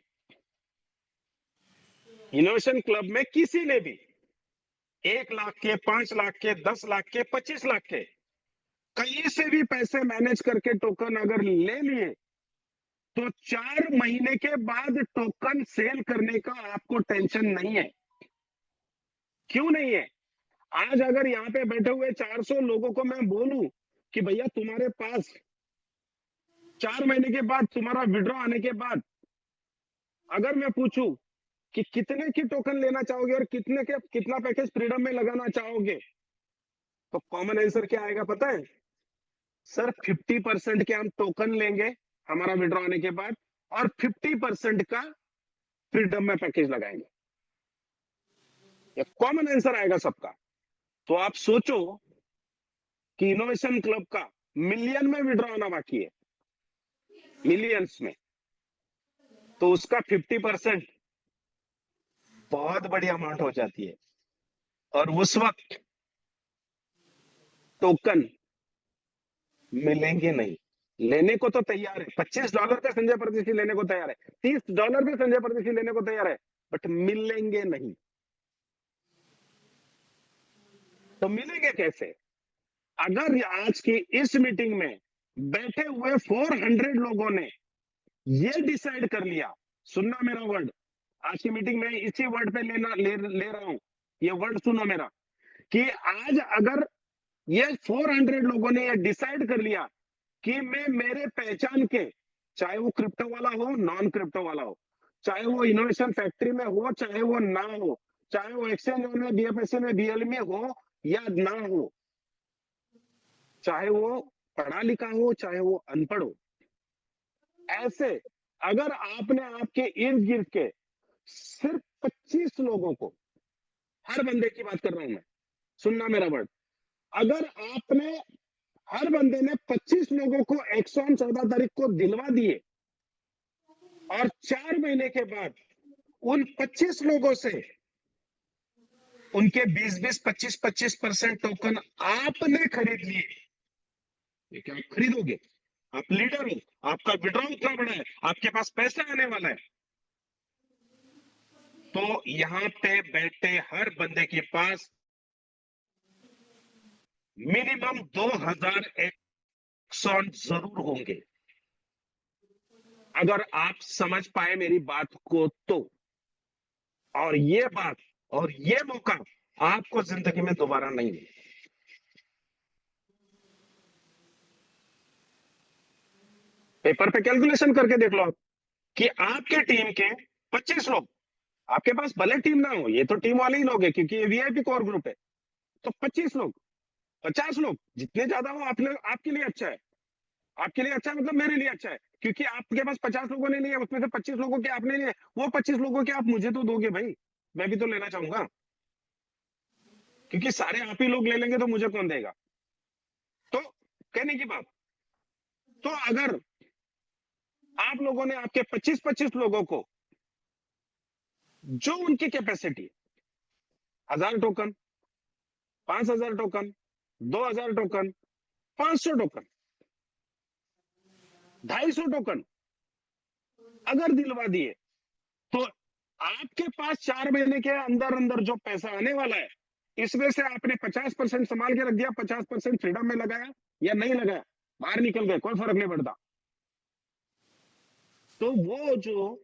Speaker 1: इनोवेशन क्लब में किसी ने भी 1 लाख के, 5 लाख के, 10 लाख के, 25 लाख के, कहीं से भी पैसे मैनेज करके टोकन अगर ले लिए, तो 4 महीने के बाद टोकन सेल करने का आपको टेंशन नहीं है। क्यों नहीं है? आज अगर यहाँ पे बैठे हुए 400 लोगों को मैं बोलूं कि भैया तुम्हारे पास 4 महीने के बाद, तुम्हारा विड्रॉ आने के बाद, अगर मैं पूछूं कि कितने की टोकन लेना चाहोगे और कितना पैकेज फ्रीडम में लगाना चाहोगे, तो कॉमन आंसर क्या आएगा पता है? सर 50% के हम टोकन लेंगे हमारा विड्रॉ आने के बाद, और 50% का फ्रीडम में पैकेज लगाएंगे। ये कॉमन आंसर आएगा सबका। तो आप सोचो कि इनोवेशन क्लब का मिलियन में विड्रॉ आना बाकी है, मिलियंस में, तो उसका 50% बहुत बड़ी अमाउंट हो जाती है। और उस वक्त टोकन मिलेंगे नहीं। लेने को तो तैयार है, $25 पे संजय परदेशी लेने को तैयार है, $30 पे संजय परदेशी लेने को तैयार है, बट मिलेंगे नहीं। तो मिलेंगे कैसे? अगर आज की इस मीटिंग में बैठे हुए 400 लोगों ने ये डिसाइड कर लिया, सुनना मेरा वर्ड, आज की मीटिंग में इसी वर्ड पे ले रहा हूं, ये वर्ड सुनो मेरा, कि आज अगर ये 400 लोगों ने ये डिसाइड कर लिया कि मैं मेरे पहचान के, चाहे वो क्रिप्टो वाला हो, नॉन क्रिप्टो वाला हो, चाहे वो इनोवेशन फैक्ट्री में हो, चाहे वो ना हो, चाहे वो एक्सचेंज में, बीएफएससी में, बीएल में हो या ना हो, चाहे वो पढ़ा लिखा हो, चाहे वो अनपढ़ हो, ऐसे अगर आपने आपके इर्द गिर्द के सिर्फ 25 लोगों को, हर बंदे की बात कर रहा हूं मैं, सुनना मेरा वर्ड, अगर आपने हर बंदे ने 25 लोगों को एक्सॉन 14 तारीख को दिलवा दिए और 4 महीने के बाद उन 25 लोगों से उनके 20-20, 25-25% टोकन आपने खरीद लिए, ये क्या आप खरीदोगे? आप लीडर हो, आपका विड्रॉ उतना बड़ा है, आपके पास पैसा आने वाला है, तो यहां पे बैठे हर बंदे के पास मिनिमम 2000 एक्सॉन जरूर होंगे। अगर आप समझ पाए मेरी बात को तो, और ये बात और ये मौका आपको जिंदगी में दोबारा नहीं मिले। पेपर पे कैलकुलेशन करके देख लो आप कि आपके टीम के 25 लोग, आपके पास भले टीम ना हो, ये तो टीम वाले ही लोग हैं क्योंकि ये वीआईपी कोर ग्रुप है, तो 25 लोग, 50 लोग, जितने ज्यादा हो आपके लिए अच्छा है। आपके लिए अच्छा है मतलब मेरे लिए अच्छा है, क्योंकि आपके पास 50 लोगों ने लिए, उसमें से 25 लोगों के आपने लिए, वो 25 लोगों के आप मुझे तो दोगे भाई, मैं भी तो लेना चाहूंगा, क्योंकि सारे आप ही लोग ले लेंगे तो मुझे कौन देगा। तो कहने की बात, तो अगर आप लोगों ने आपके 25-25 लोगों को, जो उनकी capacity, 1000 token, 5000 token, 2000 token, 500 token, 250 token अगर दिलवा दिए, तो आपके पास 4 महीने के अंदर अंदर जो पैसा आने वाला है, इसमें से आपने 50% संभाल के रख दिया, 50% फ्रीडम में लगाया या नहीं लगाया, बाहर निकल गए, कोई फर्क नहीं पड़ता। तो वो जो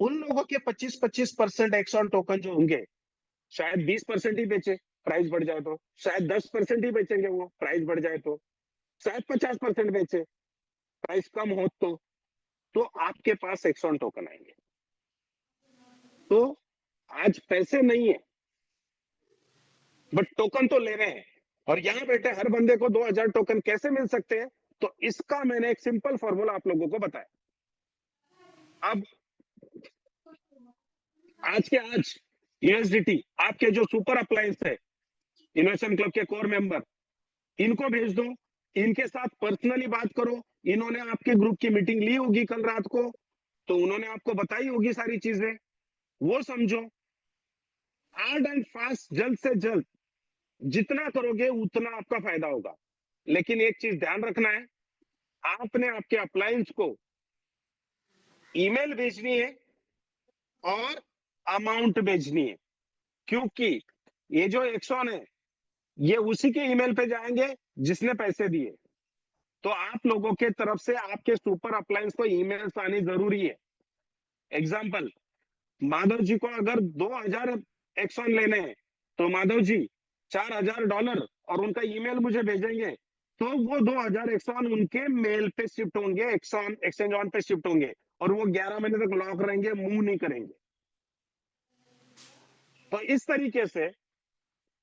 Speaker 1: उन लोगों के 25-25% एक्सॉन टोकन जो होंगे, शायद 20% ही बेचे, प्राइस बढ़ जाए तो, शायद 10% ही बेचेंगे वो, प्राइस बढ़ जाए तो, शायद 50% बेचे, प्राइस कम हो तो आपके पास एक्सॉन टोकन आएंगे। तो आज पैसे नहीं है, बट टोकन तो ले रहे हैं, और यहां बैठे हर बंदे को 2000 टोकन कैसे मिल सकते हैं, तो इसका मैंने एक सिंपल फॉर्मूला आप लोगों को बताया। अब आज के आज यूएसडीटी आपके जो सुपर अप्लायंस है, इनोवेशन क्लब के कोर मेंबर, इनको भेज दो, इनके साथ पर्सनली बात करो, इन्होंने आपके ग्रुप की मीटिंग ली होगी कल रात को, तो उन्होंने आपको बताई होगी सारी चीजें, वो समझो, हार्ड एंड फास्ट, जल्द से जल्द जितना करोगे उतना आपका फायदा होगा। लेकिन एक चीज ध्यान रखना है, आपने आपके अप्लायंस को ईमेल भेजनी है और अमाउंट भेजनी है, क्योंकि ये जो एक्सॉन है ये उसी के ईमेल पे जाएंगे जिसने पैसे दिए। तो आप लोगों के तरफ से आपके सुपर अप्लायंस को ईमेल्स आनी जरूरी है। एग्जांपल, माधव जी को अगर 2000 एक्सॉन लेने हैं, तो माधव जी $4000 और उनका ईमेल मुझे भेजेंगे, तो वो 2000 एक्सॉन उनके मेल पे शिफ्ट होंगे, एक्सॉन एक्सचेंज ऑन पे शिफ्ट होंगे, और वो 11 महीने तक लॉक रहेंगे, मूव नहीं करेंगे। तो इस तरीके से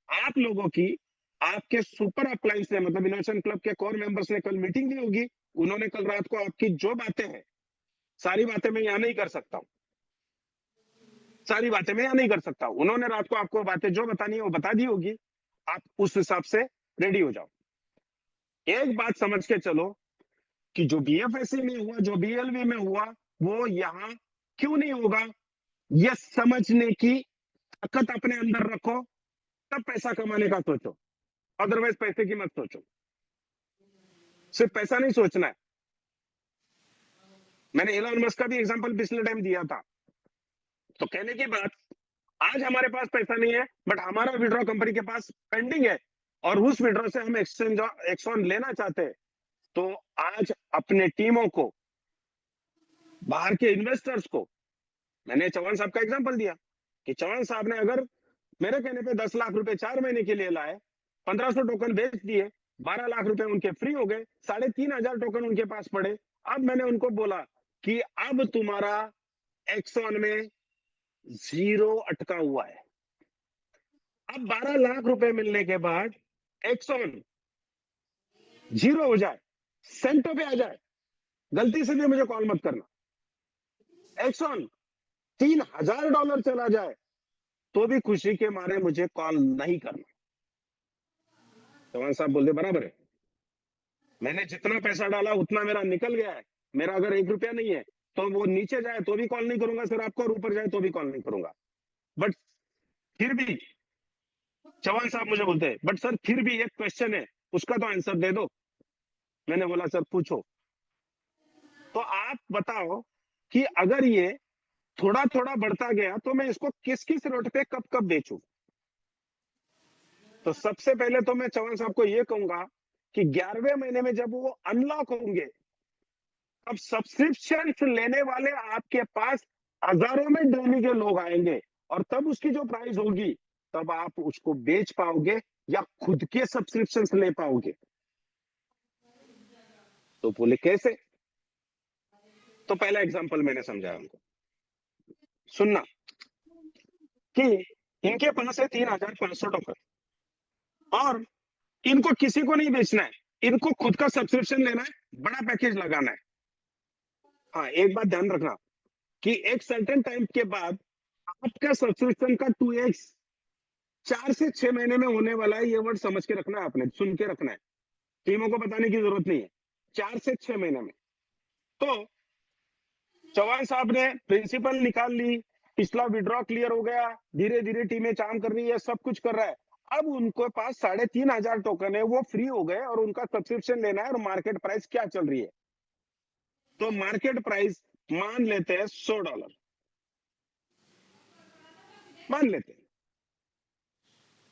Speaker 1: आप लोगों की, आपके सुपर अप्लायंस ने, मतलब इनोवेशन क्लब के कोर मेंबर्स ने कल मीटिंग ली होगी, उन्होंने कल रात को आपकी जो बातें हैं, सारी बातें मैं यहां नहीं कर सकता हूं, सारी बातें मैं यहां नहीं कर सकता हूं, उन्होंने रात को आपको बातें जो बतानी है वो बता दी होगी, आप उस हिसाब से रेडी हो जाओ। एक बात समझ के चलो कि जो बीएफएससी में हुआ, जो बीएलवी में हुआ, वो यहां क्यों नहीं होगा, यह समझने की ताकत अपने अंदर रखो, तब पैसा कमाने का सोचो। अदरवाइज पैसे की मत सोचो। सिर्फ पैसा नहीं सोचना है। मैंने एलन मस्क का भी एग्जांपल पिछले टाइम दिया था। तो कहने की बात, आज हमारे पास पैसा नहीं है, बट हमारा विड्रॉ कंपनी के पास पेंडिंग है और उस विड्रॉ से हम एक्सॉन लेना चाहते हैं। तो आज अपने टीमों को, बाहर के इन्वेस्टर्स को, मैंने चौहान साहब का एग्जांपल दिया कि चौहान साहब ने अगर मेरे कहने पे 10 लाख रुपए 4 महीने के लिए लाए, 1500 टोकन बेच दिए, 12 लाख रुपए उनके फ्री हो गए, 3500 टोकन उनके पास पड़े। अब मैंने उनको बोला कि अब तुम्हारा एक्सॉन में 0 अटका हुआ है। अब 12 लाख रुपए मिलने के बाद एक्सॉन 0 हो जाए, सेंटो पे आ जाए, गलती से भी मुझे कॉल मत करना। एक्सॉन $3000 चला जाए तो भी खुशी के मारे मुझे कॉल नहीं करना। चौहान साहब बोलते बराबर है, मैंने जितना पैसा डाला उतना मेरा निकल गया है। मेरा अगर 1 रुपया नहीं है तो वो नीचे जाए तो भी कॉल नहीं करूंगा सर आपको, और ऊपर जाए तो भी कॉल नहीं करूंगा। बट फिर भी चौहान साहब मुझे बोलते हैं, बट सर फिर भी एक क्वेश्चन है, उसका तो आंसर दे दो। मैंने बोला सर पूछो। तो आप बताओ कि अगर ये थोड़ा थोड़ा बढ़ता गया तो मैं इसको किस किस रेट पे कब कब बेचूं। तो सबसे पहले तो मैं चौहान साहब को ये कहूंगा कि 11वें महीने में जब वो अनलॉक होंगे, अब सब्सक्रिप्शन लेने वाले आपके पास हजारों में डेली के लोग आएंगे, और तब उसकी जो प्राइस होगी तब आप उसको बेच पाओगे या खुद के सब्सक्रिप्शन ले पाओगे। तो बोले कैसे? तो पहला एग्जांपल मैंने समझाया उनको, सुनना कि इनके पास है 3500 टोकन और इनको किसी को नहीं बेचना है, इनको खुद का सब्सक्रिप्शन लेना है, बड़ा पैकेज लगाना है। हाँ, एक बात ध्यान रखना कि एक सर्टेन टाइम के बाद आपका सब्सक्रिप्शन का 2x 4 से 6 महीने में होने वाला है। ये वर्ड समझ के रखना है, आपने सुन के रखना है, टीमों को बताने की जरूरत नहीं है। 4 से 6 महीने में। तो चौहान साहब ने प्रिंसिपल निकाल ली, पिछला विड्रॉ क्लियर हो गया, धीरे धीरे टीमें काम कर रही है, सब कुछ कर रहा है। अब उनके पास 3500 टोकन है, वो फ्री हो गए और उनका सब्सक्रिप्शन लेना है। और मार्केट प्राइस क्या चल रही है? तो मार्केट प्राइस मान लेते हैं $100, मान लेते हैं,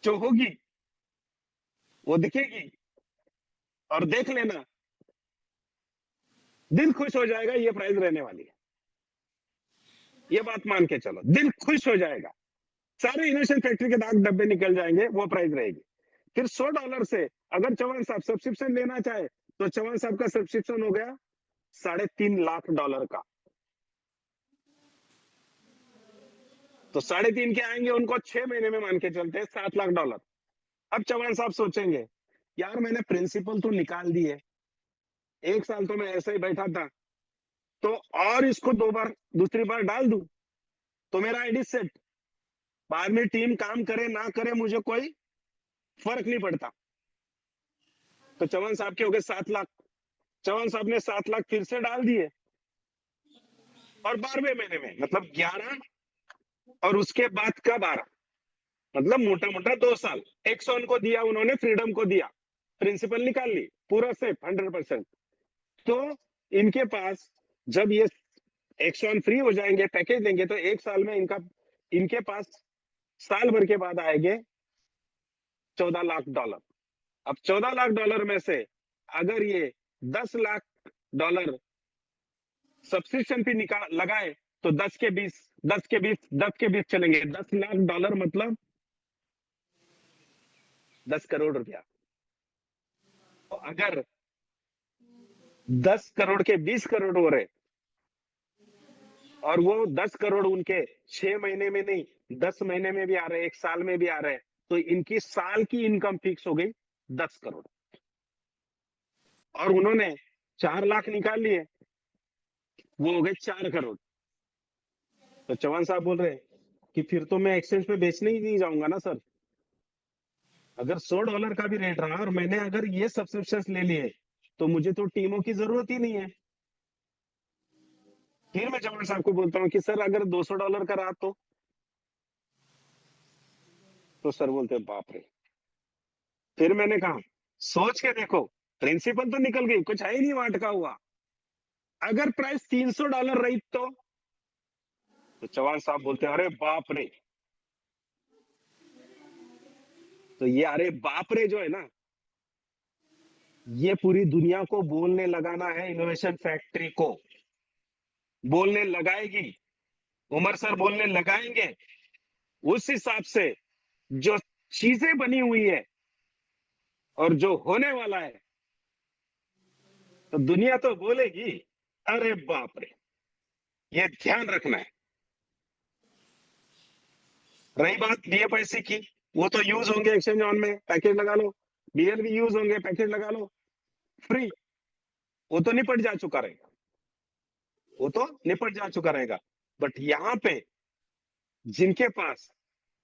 Speaker 1: जो होगी वो दिखेगी। और देख लेना, दिल खुश हो जाएगा, ये प्राइस रहने वाली है। ये बात मान के चलो, दिल खुश हो जाएगा, सारे इनोवेशन फैक्ट्री के दाग डब्बे निकल जाएंगे, वो प्राइस रहेगी। फिर $100 से अगर चौहान साहब सब्सक्रिप्शन लेना चाहे तो चौहान साहब का सब्सक्रिप्शन हो गया $3.5 लाख का। तो 3.5 के आएंगे, उनको 6 महीने में मान के चलते हैं $7 लाख। अब चौहान साहब सोचेंगे, यार मैंने प्रिंसिपल तो निकाल दिए, 1 साल तो मैं ऐसे ही बैठा था, तो और इसको 2 बार दूसरी बार डाल दूं तो मेरा आईडी सेट, बाद में टीम काम करे ना करे मुझे कोई फर्क नहीं पड़ता। तो चौहान साहब के हो गए 7 लाख। चौहान साहब ने 7 लाख फिर से डाल दिए, और 12वें महीने में मतलब 11 और उसके बाद का 12, मतलब मोटा मोटा 2 साल एक्सॉन को दिया उन्होंने, फ्रीडम को दिया, प्रिंसिपल निकाल ली, पूरा सेफ 100%। तो इनके पास जब ये एक्सॉन फ्री हो जाएंगे, पैकेज लेंगे, तो 1 साल में इनके पास साल भर के बाद आएंगे $14 लाख। अब $14 लाख में से अगर ये $10 लाख सब्सक्रिप्शन पे निकाल लगाए तो 10 के 20 चलेंगे। $10 लाख मतलब 10 करोड़ रुपया। तो अगर 10 करोड़ के 20 करोड़ हो रहे और वो 10 करोड़ उनके 6 महीने में नहीं 10 महीने में भी आ रहे, 1 साल में भी आ रहे, तो इनकी साल की इनकम फिक्स हो गई 10 करोड़। और उन्होंने 4 लाख निकाल लिए, वो हो गए 4 करोड़। तो चौहान साहब बोल रहे हैं कि फिर तो मैं एक्सचेंज पे बेचने ही नहीं जाऊंगा ना सर। अगर $100 का भी रेट रहा और मैंने अगर ये सब्सक्रिप्शन ले लिए तो मुझे तो टीमों की जरूरत ही नहीं है। फिर मैं चौहान साहब को बोलता हूँ कि सर अगर $200 का रहा तो सर बोलते बाप रे, फिर मैंने कहा सोच के देखो, प्रिंसिपल तो निकल गई, कुछ है ही नहीं वहां अटका हुआ। अगर प्राइस $300 रही तो चौहान साहब बोलते अरे बाप रे। तो ये अरे बाप रे जो है ना, ये पूरी दुनिया को बोलने लगाना है, इनोवेशन फैक्ट्री को बोलने लगाएगी, उमर सर बोलने लगाएंगे। उस हिसाब से जो चीजें बनी हुई है और जो होने वाला है, तो दुनिया तो बोलेगी अरे बाप रे। ये ध्यान रखना है। रही बात बीएफआईसी की, वो तो यूज होंगे एक्सचेंज ऑन में, पैकेज लगा लो। बीएल भी यूज होंगे, पैकेज लगा लो, फ्री। वो तो निपट जा चुका रहेगा, वो तो निपट जा चुका रहेगा। बट यहाँ पे जिनके पास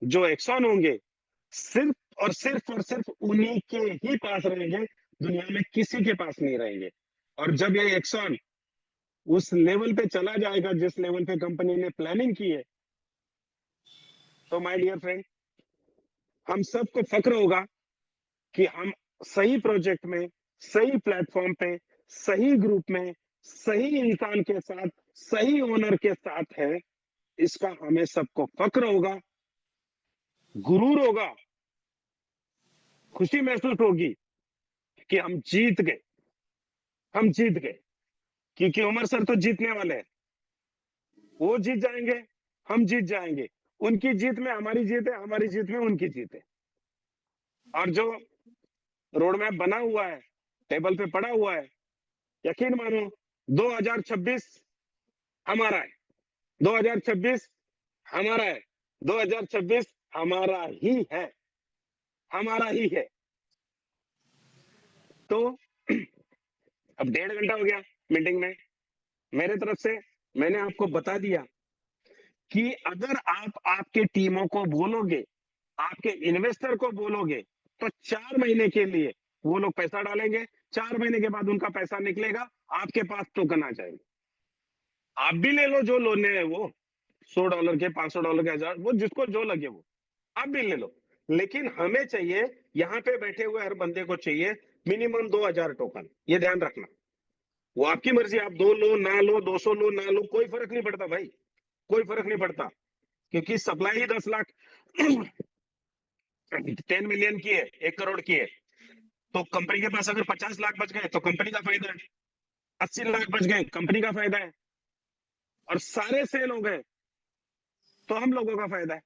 Speaker 1: जो एक्सॉन होंगे, सिर्फ और सिर्फ और सिर्फ उन्हीं के ही पास रहेंगे, दुनिया में किसी के पास नहीं रहेंगे। और जब ये एक्सॉन उस लेवल पे चला जाएगा जिस लेवल पे कंपनी ने प्लानिंग की है, तो माय डियर फ्रेंड, हम सबको फक्र होगा कि हम सही प्रोजेक्ट में, सही प्लेटफॉर्म पे, सही ग्रुप में, सही इंसान के साथ, सही ओनर के साथ है। इसका हमें सबको फक्र होगा, गुरूर होगा, खुशी महसूस होगी कि हम जीत गए, हम जीत गए। क्योंकि उमर सर तो जीतने वाले हैं, वो जीत जाएंगे, हम जीत जाएंगे। उनकी जीत में हमारी जीत है, हमारी जीत में उनकी जीत है। और जो रोड मैप बना हुआ है, टेबल पे पड़ा हुआ है, यकीन मानो 2026 हमारा है, 2026 हमारा है, 2026 हमारा ही है, हमारा ही है। तो अब 1.5 घंटा हो गया मीटिंग में। मेरे तरफ से मैंने आपको बता दिया कि अगर आप आपके टीमों को बोलोगे, आपके इन्वेस्टर को बोलोगे, तो 4 महीने के लिए वो लोग पैसा डालेंगे, 4 महीने के बाद उनका पैसा निकलेगा, आपके पास टोकन आ जाएंगे। आप भी ले लो जो लोने है, वो $100 के, $500 के, 1000, वो जिसको जो लगे वो आप भी ले लो। लेकिन हमें चाहिए, यहाँ पे बैठे हुए हर बंदे को चाहिए मिनिमम 2000 टोकन। ये ध्यान रखना। वो आपकी मर्जी, आप 2 लो ना लो, 200 लो ना लो, कोई फर्क नहीं पड़ता भाई, कोई फर्क नहीं पड़ता। क्योंकि सप्लाई ही 10 लाख 10 मिलियन की है, 1 करोड़ की है। तो कंपनी के पास अगर 50 लाख बच गए तो कंपनी का फायदा है, 80 लाख बच गए कंपनी का फायदा है, और सारे सेल हो गए तो हम लोगों का फायदा है।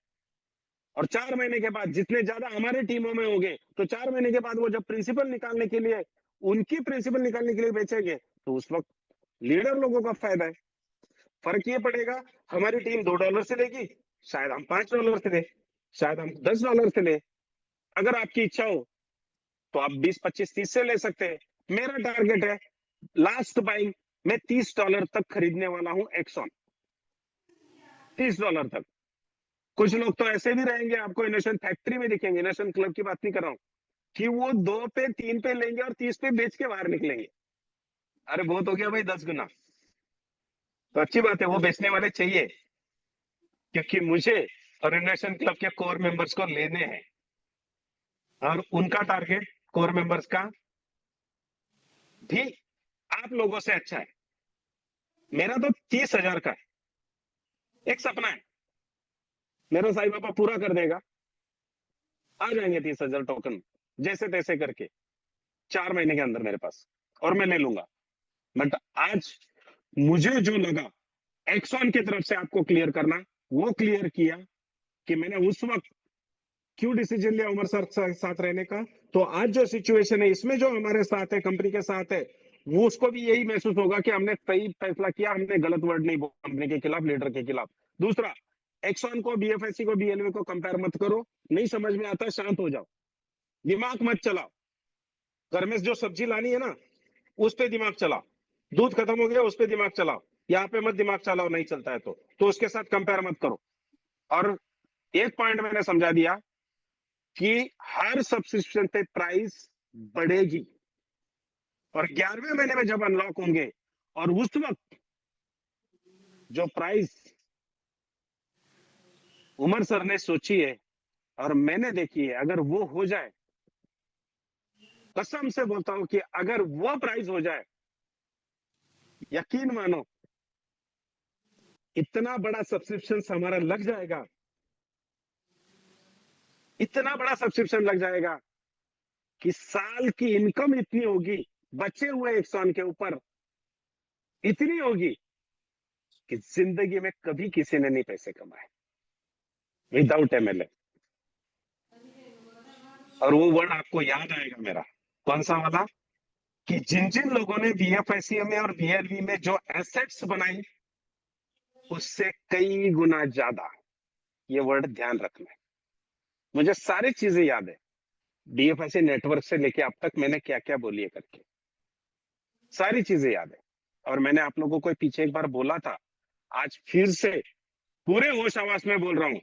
Speaker 1: और 4 महीने के बाद जितने ज्यादा हमारे टीमों में होंगे, तो 4 महीने के बाद वो जब प्रिंसिपल निकालने के लिए, उनकी प्रिंसिपल निकालने के लिए बेचेंगे, तो उस वक्त लीडर लोगों का फायदा है। फर्क ये पड़ेगा, हमारी टीम $2 से लेगी, शायद हम $5 से ले, शायद हम $10 से ले। अगर आपकी इच्छा हो तो आप 20, 25, 30 से ले सकते हैं। मेरा टारगेट है लास्ट बाइंग मैं $30 तक खरीदने वाला हूं एक्सॉन, $30 तक। कुछ लोग तो ऐसे भी रहेंगे, आपको इनोवेशन फैक्ट्री में दिखेंगे, इनोवेशन क्लब की बात नहीं कर रहा हूं, कि वो 2 पे 3 पे लेंगे और 30 पे बेच के बाहर निकलेंगे। अरे बहुत हो गया भाई, 10 गुना। तो अच्छी बात है, वो बेचने वाले चाहिए, क्योंकि मुझे और इनोवेशन क्लब के कोर मेंबर्स को लेने हैं, और उनका टारगेट कोर मेंबर्स का भी आप लोगों से अच्छा है। मेरा तो 30,000 का है, एक सपना है, मेरा साईं बाबा पूरा कर देगा। आ जाएंगे 30,000 टोकन जैसे तैसे करके 4 महीने के अंदर मेरे पास, और मैं ले लूंगा। बट आज मुझे जो लगा एक्सॉन की तरफ से आपको क्लियर करना, वो क्लियर किया कि मैंने उस वक्त क्यों डिसीजन लिया उमर सर साथ रहने का। तो आज जो सिचुएशन है, इसमें जो हमारे साथ है, कंपनी के साथ है, वो उसको भी यही महसूस होगा कि हमने सही फैसला किया, हमने गलत वर्ड नहीं बोला कंपनी के खिलाफ, लीडर के खिलाफ। दूसरा, एक्सॉन को, बीएफएससी को, बीएलवी को कंपेयर मत करो, नहीं समझ में आता शांत हो जाओ, दिमाग मत चलाओ। घर में जो सब्जी लानी है ना, उस पे दिमाग चलाओ। दूध खत्म हो गया, उस पे दिमाग चलाओ, यहाँ पे मत दिमाग चलाओ, नहीं चलता है तो उसके साथ कंपेयर मत करो। और एक पॉइंट मैंने समझा दिया कि हर सब्सक्रिप्शन पे प्राइस बढ़ेगी, और 11वें महीने में जब अनलॉक होंगे, और उस वक्त जो प्राइस उमर सर ने सोची है और मैंने देखी है, अगर वो हो जाए कसम से बोलता हूं कि अगर वो प्राइस हो जाए, यकीन मानो इतना बड़ा सब्सक्रिप्शन हमारा लग जाएगा, इतना बड़ा सब्सक्रिप्शन लग जाएगा कि साल की इनकम इतनी होगी, बचे हुए 100 के ऊपर इतनी होगी कि जिंदगी में कभी किसी ने नहीं पैसे कमाए विदाउट एमएलए। और वो वर्ड आपको याद आएगा मेरा, कौन सा वाला, कि जिन जिन लोगों ने बीएफआईसीए में और बीएलवी में जो एसेट्स बनाई, उससे कई गुना ज्यादा, ये वर्ड ध्यान रखना है। मुझे सारी चीजें याद है, बीएफआईसी नेटवर्क से लेके अब तक मैंने क्या क्या बोली है करके, सारी चीजें याद है। और मैंने आप लोगों को पीछे एक बार बोला था, आज फिर से पूरे होश आवाज में बोल रहा हूं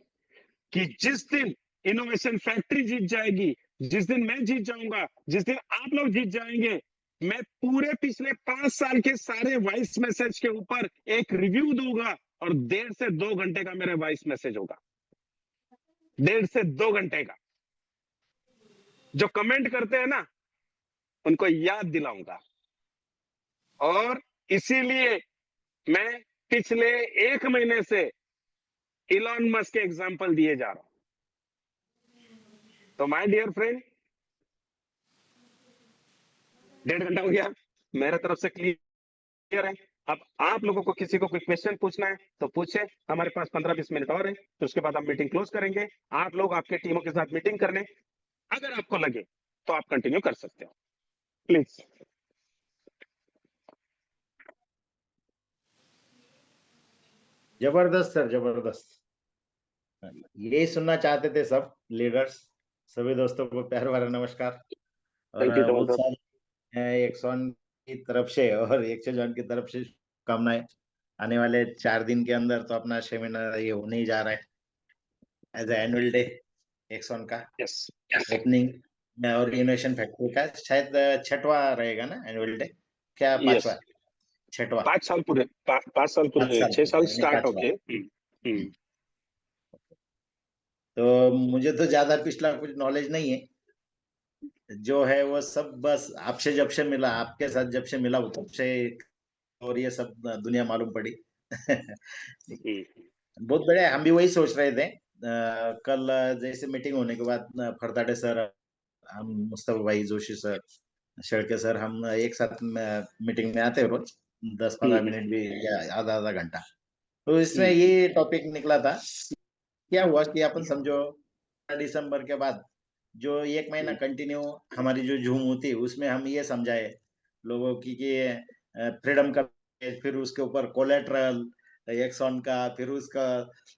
Speaker 1: कि जिस दिन इनोवेशन फैक्ट्री जीत जाएगी, जिस दिन मैं जीत जाऊंगा, जिस दिन आप लोग जीत जाएंगे, मैं पूरे पिछले 5 साल के सारे वॉइस मैसेज के ऊपर एक रिव्यू दूंगा और 1.5 से 2 घंटे का मेरा वॉइस मैसेज होगा, 1.5 से 2 घंटे का। जो कमेंट करते हैं ना, उनको याद दिलाऊंगा। और इसीलिए मैं पिछले 1 महीने से इलॉन मस्क के एग्जाम्पल दिए जा रहा हूं। तो माय डियर फ्रेंड, 1.5 घंटा हो गया, मेरे तरफ से क्लियर है। अब आप लोगों को किसी को कोई क्वेश्चन पूछना है तो पूछे, हमारे पास 15-20 मिनट और है, तो उसके बाद हम मीटिंग क्लोज करेंगे। आप लोग आपके टीमों के साथ मीटिंग करने, अगर आपको लगे तो आप कंटिन्यू कर सकते हो, प्लीज।
Speaker 2: जबरदस्त सर, जबरदस्त। यही सुनना चाहते थे सब लीडर्स। सभी दोस्तों को प्यार भरा नमस्कार। और
Speaker 1: थैंक यू
Speaker 2: बहुत
Speaker 1: सर।
Speaker 2: सारे एक्सॉन की तरफ से और एक्सचेंज की तरफ से शुभकामनाएं। आने वाले 4 दिन के अंदर तो अपना सेमिनार ये होने ही जा रहा है एज एनुअल डे एक्सॉन का
Speaker 1: यस,
Speaker 2: ओपनिंग और इनोवेशन फैक्ट्री का शायद 6वां रहेगा ना एनुअल डे, क्या 5वां?
Speaker 1: यस।
Speaker 2: 6वां।
Speaker 1: 5 साल पूरे, 5 साल
Speaker 2: 5
Speaker 1: पूरे,
Speaker 2: साल
Speaker 1: 6 साल
Speaker 2: यानी
Speaker 1: स्टार्ट
Speaker 2: 5वां।
Speaker 1: होके।
Speaker 2: तो मुझे तो ज्यादा पिछला कुछ नॉलेज नहीं है, जो है वो सब बस आपसे जब से मिला, आपके साथ जब से मिला तब से, और ये सब दुनिया मालूम पड़ी। बहुत बढ़िया। हम भी वही सोच रहे थे कल जैसे मीटिंग होने के बाद फरताडे सर, हम मुस्तफा भाई जोशी सर, शेड़के सर, हम एक साथ मीटिंग में आते हैं रोज 10-15 मिनट भी या आधा आधा घंटा। तो इसमें ये टॉपिक निकला था, क्या हुआ कि अपन समझो दिसंबर के बाद जो 1 महीना कंटिन्यू हमारी जो झूम होती है उसमें हम ये समझाए लोगों की कि फ्रीडम का, फिर उसके ऊपर कोलेट्रल एक्सॉन का, फिर उसका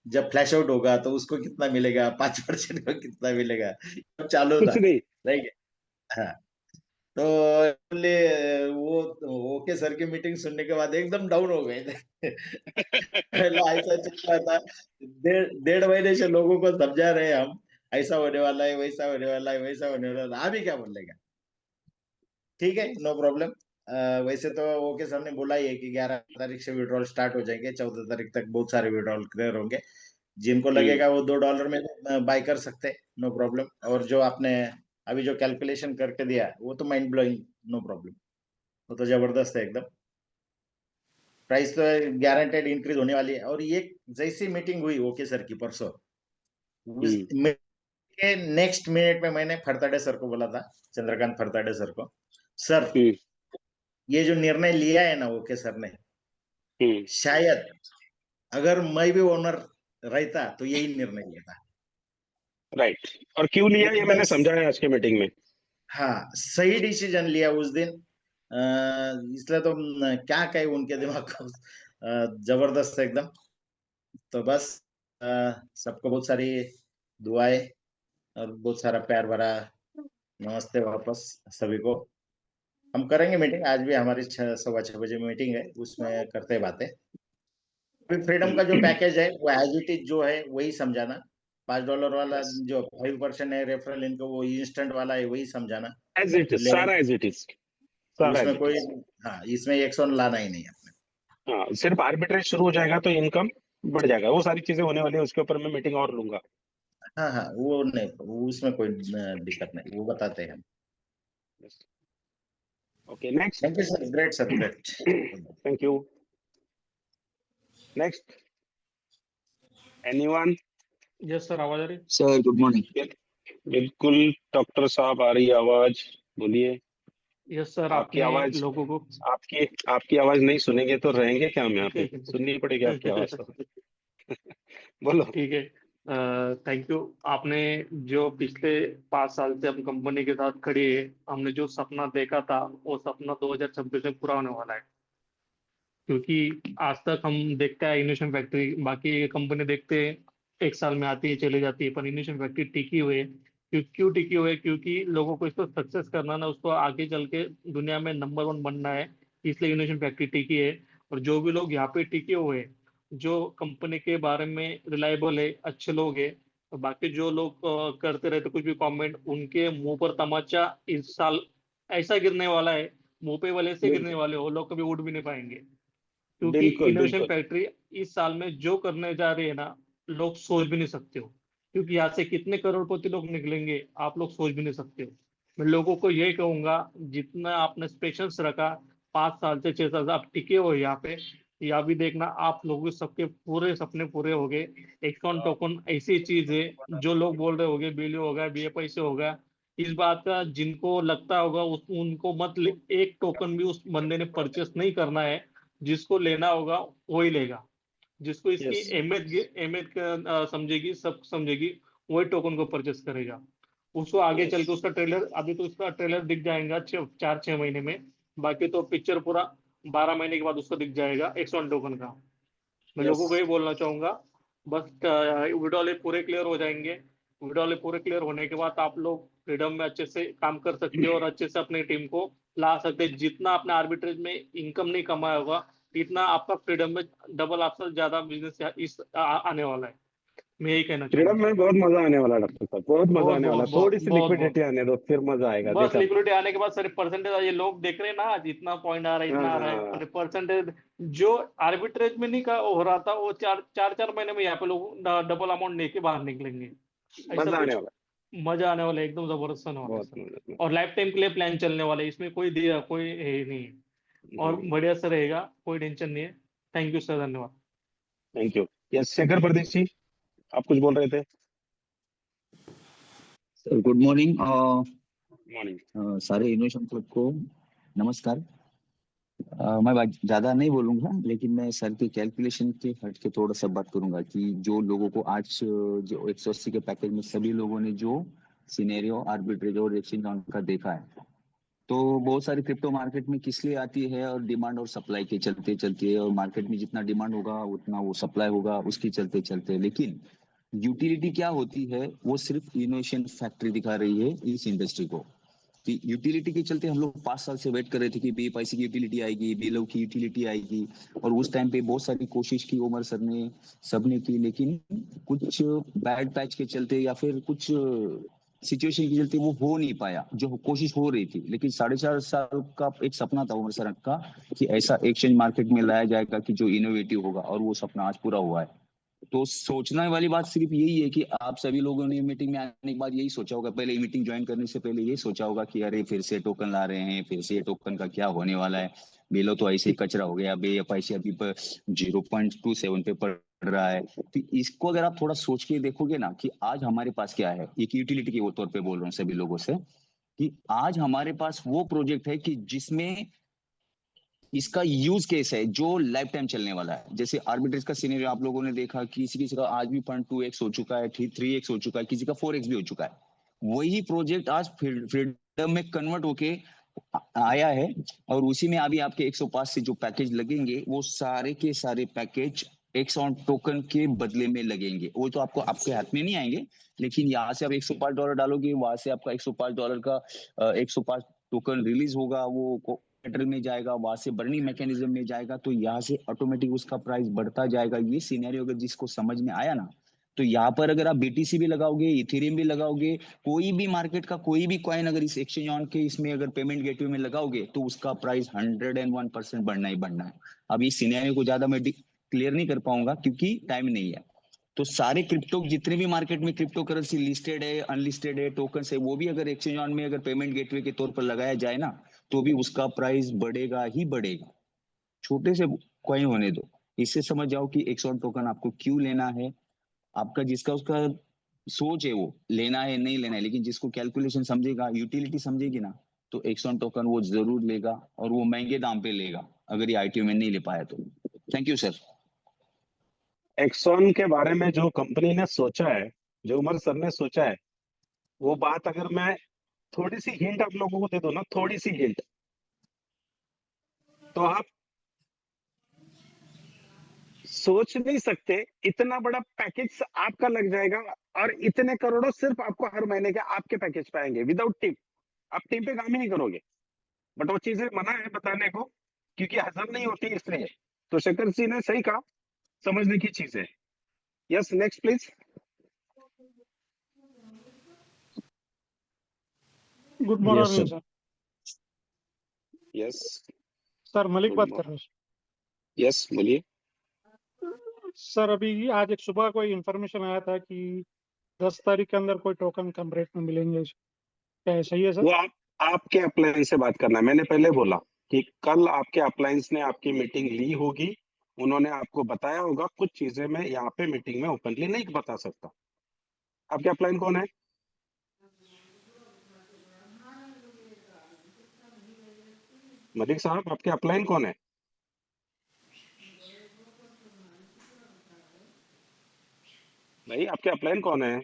Speaker 2: जब फ्लैश आउट होगा तो उसको कितना मिलेगा, 5% को कितना मिलेगा, सब चालू
Speaker 1: कुछ
Speaker 2: था।
Speaker 1: नहीं।
Speaker 2: राइट। हाँ। तो बोले वो ओके सर की मीटिंग सुनने के बाद एकदम डाउन हो गए थे। पहला ऐसा चल रहा था, 1.5 महीने से लोगों को समझा रहे हम, ऐसा होने वाला है, वैसा होने वाला है, वैसा होने वाला है, अभी क्या बोलेगा। ठीक है, नो प्रॉब्लम। वैसे तो ओके सर ने बोला ही है कि 11 तारीख से विड्रॉल स्टार्ट हो जाएंगे, 14 तारीख तक बहुत सारे विड्रॉल क्लियर होंगे। जिनको लगेगा वो $2 में बाय कर सकते, नो प्रॉब्लम। और जो आपने अभी जो कैलकुलेशन करके दिया वो तो माइंड ब्लोइंग, नो प्रॉब्लम, वो तो जबरदस्त है एकदम। प्राइस तो गारंटेड इंक्रीज होने वाली है। और ये जैसी मीटिंग हुई ओके सर की परसों, उस के नेक्स्ट मिनट में मैंने फरताडे सर को बोला था, चंद्रकांत फरताडे सर को, सर ये जो निर्णय लिया है ना ओके सर ने, शायद अगर मैं भी ओनर रहता तो यही निर्णय लेता।
Speaker 1: राइट। और क्यों लिया ये मैंने
Speaker 2: एकदम
Speaker 1: समझाया आज के मीटिंग में।
Speaker 2: हाँ, सही डिसीजन लिया उस दिन। इसलिए तो क्या कहे उनके दिमाग को, जबरदस्त एकदम। तो बस सबको बहुत सारी दुआएं और बहुत सारा प्यार भरा नमस्ते वापस सभी को। हम करेंगे मीटिंग, आज भी हमारी 6:15 बजे मीटिंग है, उसमें करते हैं बातें। फ्रीडम का जो पैकेज है वो एज इट इज जो है वही समझाना। $5 वाला जो 5% है रेफरल इनका, वो इंस्टेंट वाला है वही समझाना।
Speaker 1: एज इट इज,
Speaker 2: लेकिन
Speaker 1: सारा एज इट इज, सारा एज
Speaker 2: उसमें
Speaker 1: इट
Speaker 2: कोई,
Speaker 1: इज।
Speaker 2: हाँ, इसमें 100 लाना ही नहीं अपने।
Speaker 1: हाँ, सिर्फ आर्बिट्रेज शुरू हो जाएगा तो इनकम बढ़ जाएगा, वो सारी चीजें होने वाली है, उसके ऊपर मैं मीटिंग और लूंगा।
Speaker 2: हाँ हाँ, वो नहीं, वो उसमें कोई दिक्कत नहीं, वो बताते हैं हम।
Speaker 1: Okay, next.
Speaker 2: Thank you, sir. Great, sir. Great.
Speaker 1: Thank you. Next. Anyone?
Speaker 3: Yes sir, आवाज आ रही?
Speaker 7: Sir good morning.
Speaker 1: बिल्कुल डॉक्टर साहब, आ रही है आवाज, बोलिए।
Speaker 3: यस सर,
Speaker 1: आपकी
Speaker 3: आपने
Speaker 1: आवाज
Speaker 3: लोगों को
Speaker 1: आपकी आवाज नहीं सुनेंगे तो रहेंगे क्या हम यहाँ पे? सुननी पड़ेगी आपकी आवाज तो। बोलो।
Speaker 3: ठीक है, थैंक यू। आपने जो पिछले 5 साल से हम कंपनी के साथ खड़ी है, हमने जो सपना देखा था वो सपना 2026 में पूरा होने वाला है। क्योंकि आज तक हम देखते हैं इनोवेशन फैक्ट्री, बाकी कंपनी देखते हैं 1 साल में आती है चली जाती है, पर इनोवेशन फैक्ट्री टिकी हुई है। क्यों टिकी हुई है? क्योंकि लोगों को इसको सक्सेस करना ना, उसको आगे चल के दुनिया में नंबर 1 बनना है, इसलिए इनोवेशन फैक्ट्री टिकी है। और जो भी लोग यहाँ पे टिके हुए हैं, जो कंपनी के बारे में रिलायबल है, अच्छे लोग हैं, और बाकी जो लोग करते रहते कुछ भी कमेंट, उनके मुंह पर तमाचा इस साल ऐसा गिरने वाला है, मुंह पे वाले से गिरने वाले, वो लोग कभी उठ भी नहीं पाएंगे। क्योंकि
Speaker 1: बिल्कुल
Speaker 3: इनोवेशन
Speaker 1: बिल्कुल
Speaker 3: फैक्ट्री इस साल में जो करने जा रही है ना, लोग सोच भी नहीं सकते हो। क्योंकि यहाँ से कितने करोड़पति लोग निकलेंगे, आप लोग सोच भी नहीं सकते हो। मैं लोगों को यही कहूंगा, जितना आपने पेशेंस रखा 5 साल से 6 साल से आप टिके हो यहाँ पे, या भी देखना आप लोगों के सबके पूरे सपने पूरे हो गए। एक्सॉन टोकन ऐसी चीज है, जो लोग बोल रहे होंगे बिल होगा, बीएफआई से होगा, इस बात का जिनको लगता होगा उनको मत एक टोकन भी उस बंदे ने परचेस नहीं करना है। जिसको लेना होगा वही लेगा, जिसको इसकी
Speaker 1: यस
Speaker 3: अहमियत समझेगी, सब समझेगी, वही टोकन को परचेस करेगा। उसको आगे चल के उसका ट्रेलर, अभी तो उसका ट्रेलर दिख जाएगा 4-6 महीने में, बाकी तो पिक्चर पूरा 12 महीने के बाद उसको दिख जाएगा एक्सॉन टोकन का। मैं
Speaker 1: यस
Speaker 3: लोगों को ये बोलना चाहूंगा, बस विड्रॉल पूरे क्लियर हो जाएंगे। विड्रॉल पूरे क्लियर होने के बाद आप लोग फ्रीडम में अच्छे से काम कर सकते हो और अच्छे से अपनी टीम को ला सकते हैं। जितना आपने आर्बिट्रेज में इनकम नहीं कमाया होगा, इतना आपका फ्रीडम में डबल आपसे ज्यादा बिजनेस आने वाला है। मैं यही कहना
Speaker 1: फ्रीडम
Speaker 3: चाहूंगा।
Speaker 1: में बहुत मजा आने वाला है डॉक्टर साहब, बहुत मजा
Speaker 3: बहुत
Speaker 1: आने वाला
Speaker 3: बहुत
Speaker 1: है।
Speaker 3: बहुत
Speaker 1: थोड़ी सी
Speaker 3: बहुत बहुत
Speaker 1: लिक्विडिटी आने दो, फिर मजा आएगा।
Speaker 3: बस
Speaker 1: देखा
Speaker 3: लिक्विडिटी आने के बाद सारे परसेंटेज, ये लोग देख रहे हैं ना आज इतना पॉइंट आ रहा है, इतना आ रहा है,
Speaker 1: हाँ,
Speaker 3: और परसेंटेज जो आर्बिट्रेज में नहीं का हो रहा था, वो 4 महीने में यहाँ पे लोग डबल अमाउंट लेके बाहर निकलेंगे। ऐसा
Speaker 1: मजा आने
Speaker 3: कुछ
Speaker 1: वाला
Speaker 3: मजा आने वाला है, एकदम जबरदस्त होने
Speaker 1: है,
Speaker 3: वाला है
Speaker 1: बहुत
Speaker 3: सर।
Speaker 1: मजा।
Speaker 3: और लाइफ टाइम के लिए प्लान चलने वाला है, इसमें कोई है नहीं है। और बढ़िया से रहेगा, कोई टेंशन नहीं है। थैंक यू सर, धन्यवाद।
Speaker 1: Thank you. यस शेखर परदेश जी, आप कुछ बोल रहे थे?
Speaker 7: Sir good morning.
Speaker 1: मॉर्निंग।
Speaker 7: सारे इनोवेशन क्लब को नमस्कार। मैं बात ज्यादा नहीं बोलूंगा, लेकिन मैं सर के कैलकुलेशन के हट के थोड़ा सा बात करूंगा कि जो लोगों को आज जो 180 के पैकेज में सभी लोगों ने जो सिनेरियो आर्बिट्रेज और एक्सचेंज का देखा है, तो बहुत सारी क्रिप्टो मार्केट में किस लिए आती है, और डिमांड और सप्लाई के चलते चलते, और मार्केट में जितना डिमांड होगा उतना वो सप्लाई होगा उसके चलते चलते। लेकिन यूटिलिटी क्या होती है, वो सिर्फ इनोवेशन फैक्ट्री दिखा रही है इस इंडस्ट्री को। कि यूटिलिटी के चलते हम लोग 5 साल से वेट कर रहे थे कि बीएफआईसी की यूटिलिटी आएगी, बीएलओ की यूटिलिटी आएगी, और उस टाइम पे बहुत सारी कोशिश की उमर सर ने, सबने की, लेकिन कुछ बैड पैच के चलते या फिर कुछ सिचुएशन के चलते वो हो नहीं पाया जो कोशिश हो रही थी। लेकिन 4.5 साल का एक सपना था उमर सर का कि ऐसा एक्सचेंज मार्केट में लाया जाएगा कि जो इनोवेटिव होगा, और वो सपना आज पूरा हुआ है। तो सोचने वाली बात सिर्फ यही है कि आप सभी लोगों ने मीटिंग में आने के बाद यही सोचा होगा, पहले मीटिंग ज्वाइन करने से पहले यही सोचा होगा कि अरे फिर से टोकन ला रहे हैं, फिर से ये टोकन का क्या होने वाला है, बेलो तो ऐसे ही कचरा हो गया, बीएफआईसी अभी पर 0.27 पे पड़ रहा है। तो इसको अगर आप थोड़ा सोच के देखोगे ना कि आज हमारे पास क्या है, एक यूटिलिटी के तौर पे बोल रहा हूँ सभी लोगों से, कि आज हमारे पास वो प्रोजेक्ट है कि जिसमें इसका यूज केस है जो लाइफ टाइम चलने वाला है। जैसे आर्बिट्रेज का सीनियर आप लोगों ने देखा कि किसी किसी का आज भी फंड 2x हो चुका है, 3x हो चुका है, किसी का 4x भी हो चुका है। वही प्रोजेक्ट आज फ्रीडम में कन्वर्ट होके आया है, और उसी में अभी आपके 105 से जो पैकेज लगेंगे वो सारे के सारे पैकेज एक्सॉन टोकन के बदले में लगेंगे। वो तो आपको आपके हाथ में नहीं आएंगे, लेकिन यहाँ से आप $105 डालोगे, वहां से आपका $105 का 105 टोकन रिलीज होगा, वो मेटल में जाएगा, वहां से बर्निंग मैकेनिज्म में जाएगा, तो यहाँ से ऑटोमेटिक उसका प्राइस बढ़ता जाएगा। ये सिनेरियो अगर जिसको समझ में आया ना, तो यहाँ पर अगर आप बीटीसी भी लगाओगे, इथेरियम भी लगाओगे, कोई भी मार्केट का कोई भी कॉइन अगर इस एक्सचेंज ऑन के इसमें अगर पेमेंट गेटवे में लगाओगे, तो उसका प्राइस 101% बढ़ना ही बढ़ना है। अब इस सिनेरियो को ज्यादा मैं क्लियर नहीं कर पाऊंगा क्योंकि टाइम नहीं है। तो सारे क्रिप्टो जितने भी मार्केट में क्रिप्टो करेंसी लिस्टेड है, अनलिस्टेड है, टोकन है, वो भी अगर एक्सचेंज ऑन में अगर पेमेंट गेटवे के तौर पर लगाया जाए ना, तो भी उसका प्राइस बढ़ेगा ही बढ़ेगा। छोटे से कॉइन होने दो, इससे समझ जाओ कि एक्सॉन टोकन आपको क्यों लेना है। आपका जिसका उसका सोच है वो लेना है नहीं लेना है, लेकिन जिसको कैलकुलेशन समझेगा, यूटिलिटी समझेगी ना, तो एक्सॉन टोकन वो जरूर लेगा, और वो महंगे दाम पे लेगा अगर ये आईटीओ में नहीं ले पाया तो। Thank you sir.
Speaker 1: एक्सॉन के बारे में जो कंपनी ने सोचा है, जो उमर सर ने सोचा है, वो बात अगर मैं थोड़ी सी हिंट आप लोगों को दे दो ना, थोड़ी सी हिंट, तो आप सोच नहीं सकते इतना बड़ा पैकेज आपका लग जाएगा, और इतने करोड़ों सिर्फ आपको हर महीने के आपके पैकेज पे आएंगे विदाउट टिप। आप टिप पे काम ही नहीं करोगे, बट वो चीजें मना है बताने को, क्योंकि हजम नहीं होती इसलिए। तो शेखर जी ने सही कहा, समझने की चीज है। Yes, next please.
Speaker 8: Good
Speaker 7: yes
Speaker 8: morning
Speaker 7: sir.
Speaker 8: Sir.
Speaker 1: Yes
Speaker 8: sir Malik
Speaker 1: good
Speaker 8: बात कर
Speaker 1: मॉर्निंग।
Speaker 8: रहे हैं
Speaker 1: यस बोलिए।
Speaker 8: सर। अभी आज एक सुबह कोई इन्फॉर्मेशन आया था कि 10 तारीख के अंदर कोई टोकन कम रेट में मिलेंगे, क्या है सही है सर?
Speaker 1: वो आपके अपलाइन से बात करना है। मैंने पहले बोला कि कल आपके अपलाइंस ने आपकी मीटिंग ली होगी, उन्होंने आपको बताया होगा। कुछ चीजें मैं यहाँ पे मीटिंग में ओपनली नहीं बता सकता। आपके अपलाइन कौन है? मलिक साहब, आपके अपलाइन कौन है? भाई आपके अपलाइन कौन है?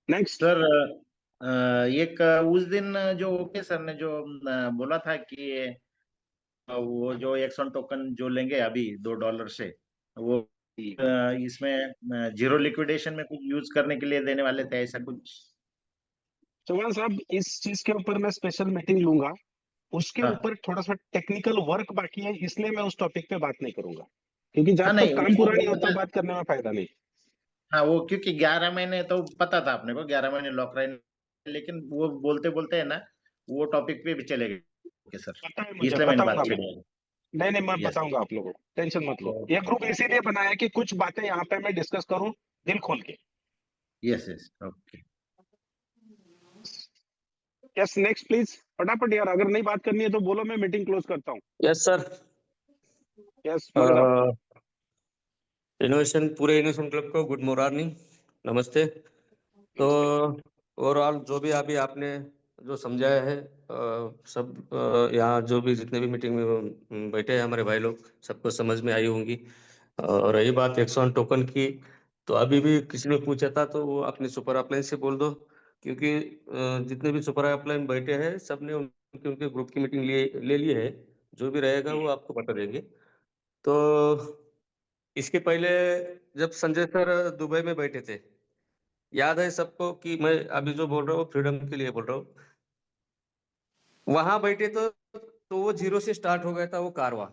Speaker 1: नेक्स्ट।
Speaker 2: सर एक उस दिन जो ओके सर ने जो बोला था कि वो जो एक्सॉन टोकन जो लेंगे अभी $2 से, वो इसमें जीरो लिक्विडेशन में कुछ यूज करने के लिए देने वाले थे, ऐसा कुछ?
Speaker 1: चौहान साहब, इस चीज के ऊपर मैं स्पेशल मीटिंग लूंगा। उसके
Speaker 2: हाँ
Speaker 1: ऊपर थोड़ा सा टेक्निकल वर्क बाकी है, इसलिए मैं उस टॉपिक पे बात नहीं करूंगा, क्योंकि
Speaker 2: हाँ,
Speaker 1: जब
Speaker 2: नहीं
Speaker 1: तक
Speaker 2: वो
Speaker 1: काम पूरा नहीं
Speaker 2: बोला
Speaker 1: होता
Speaker 2: था।
Speaker 1: बात करने में फायदा नहीं।
Speaker 2: हाँ, वो क्योंकि 11 महीने तो पता था अपने को, 11 महीने लॉक रहेंगे, लेकिन वो बोलते बोलते है ना, वो टॉपिक पे भी चले गए। ओके सर,
Speaker 1: पता है मुझे,
Speaker 2: इसलिए मैंने बात
Speaker 1: बताऊंगा मैं।
Speaker 2: छेड़ी।
Speaker 1: नहीं नहीं, मैं
Speaker 2: यस।
Speaker 1: बताऊंगा आप लोगों को, टेंशन मत लो। ये ग्रुप इसीलिए बनाया कि कुछ बातें यहाँ पे मैं डिस्कस करूं दिल खोल के।
Speaker 2: Yes yes, okay.
Speaker 1: Yes, next please. फटाफट यार, अगर नहीं बात करनी है तो बोलो, मैं मीटिंग क्लोज करता हूँ।
Speaker 9: Yes sir.
Speaker 1: यस बोले साहब।
Speaker 9: इनोवेशन पूरे इनोवेशन क्लब को गुड मॉर्निंग, नमस्ते। तो
Speaker 1: नमस्ते।
Speaker 9: ओवरऑल जो भी अभी आपने जो समझाया है, सब यहाँ जो भी जितने भी मीटिंग में बैठे हैं हमारे भाई लोग, सबको समझ में आई होंगी। और रही बात एक्सॉन टोकन की, तो अभी भी किसी ने पूछा था तो वो अपने सुपर अपलाइन से बोल दो, क्योंकि जितने भी सुपर अपलाइन बैठे हैं सब ने उनके उनके ग्रुप की मीटिंग ले ली है। जो भी रहेगा वो आपको बता देंगे। तो इसके पहले जब संजय सर दुबई में बैठे थे, याद है सबको कि मैं अभी जो बोल रहा हूँ फ्रीडम के लिए बोल रहा हूँ। वहां बैठे तो वो जीरो से स्टार्ट हो गया था वो कारवा,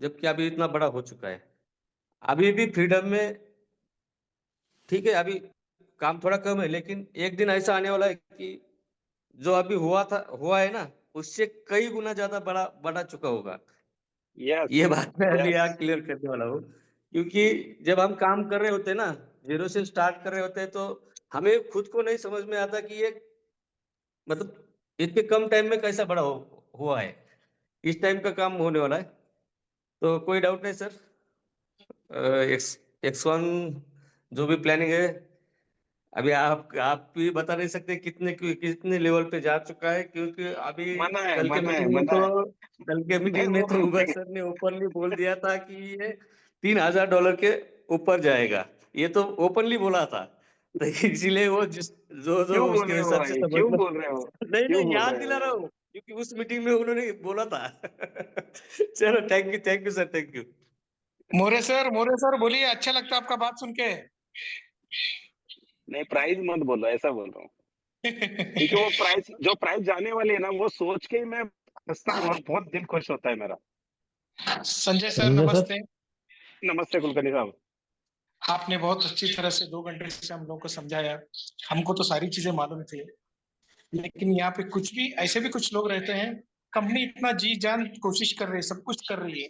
Speaker 9: जबकि अभी इतना बड़ा हो चुका है। अभी भी फ्रीडम में ठीक है, अभी काम थोड़ा कम है, लेकिन एक दिन ऐसा आने वाला है कि जो अभी हुआ है ना, उससे कई गुना ज्यादा बड़ा बढ़ा चुका होगा।
Speaker 1: यस
Speaker 9: ये बात मैं अभी
Speaker 1: यस।
Speaker 9: यहाँ क्लियर करने वाला हूँ, क्योंकि जब हम काम कर रहे होते हैं ना, जीरो से स्टार्ट कर रहे होते हैं, तो हमें खुद को नहीं समझ में आता कि ये मतलब इतने कम टाइम में कैसा बड़ा हुआ है। इस टाइम का काम होने वाला है, तो कोई डाउट नहीं सर। एक्स 1 जो भी प्लानिंग है, अभी आप भी बता नहीं सकते कितने लेवल पे जा चुका है, क्योंकि अभी
Speaker 1: मना है
Speaker 9: कल के
Speaker 1: मना है
Speaker 9: मीटिंग में
Speaker 1: मना है।
Speaker 9: तो कल के
Speaker 1: नहीं
Speaker 9: मीटिंग में
Speaker 1: वो
Speaker 9: तो उमर सर ने ओपनली बोल दिया था कि ये $3,000 के ऊपर जाएगा। ये तो ओपनली बोला था, तो इसीलिए वो जो
Speaker 1: क्यों बोल
Speaker 9: उसके
Speaker 1: रहे हो
Speaker 9: हिसाब से
Speaker 1: भाई,
Speaker 9: समझ
Speaker 1: क्यों
Speaker 9: लो।
Speaker 1: बोल रहे हो?
Speaker 9: नहीं
Speaker 1: क्यों
Speaker 9: नहीं,
Speaker 1: बोल
Speaker 9: याद
Speaker 1: रहे
Speaker 9: दिला रहा
Speaker 1: हो?
Speaker 9: हूँ, क्योंकि उस मीटिंग में उन्होंने बोला था। चलो, thank you sir, thank you.
Speaker 4: More sir बोलिए, अच्छा लगता है आपका बात सुन के।
Speaker 1: नहीं, प्राइस मत बोलो, ऐसा बोल रहा हूँ। क्योंकि वो प्राइस, जो प्राइस जाने वाली है ना, वो सोच के ही मैं हंसता हूँ और बहुत दिल खुश होता है मेरा।
Speaker 4: संजय सर नमस्ते।
Speaker 1: नमस्ते कुलकर्णी साहब।
Speaker 4: आपने बहुत अच्छी तरह से 2 घंटे से हम लोग को समझाया। हमको तो सारी चीजें मालूम थी, लेकिन यहाँ पे कुछ भी ऐसे भी कुछ लोग रहते हैं कंपनी इतना जी जान कोशिश कर रही है, सब कुछ कर रही है,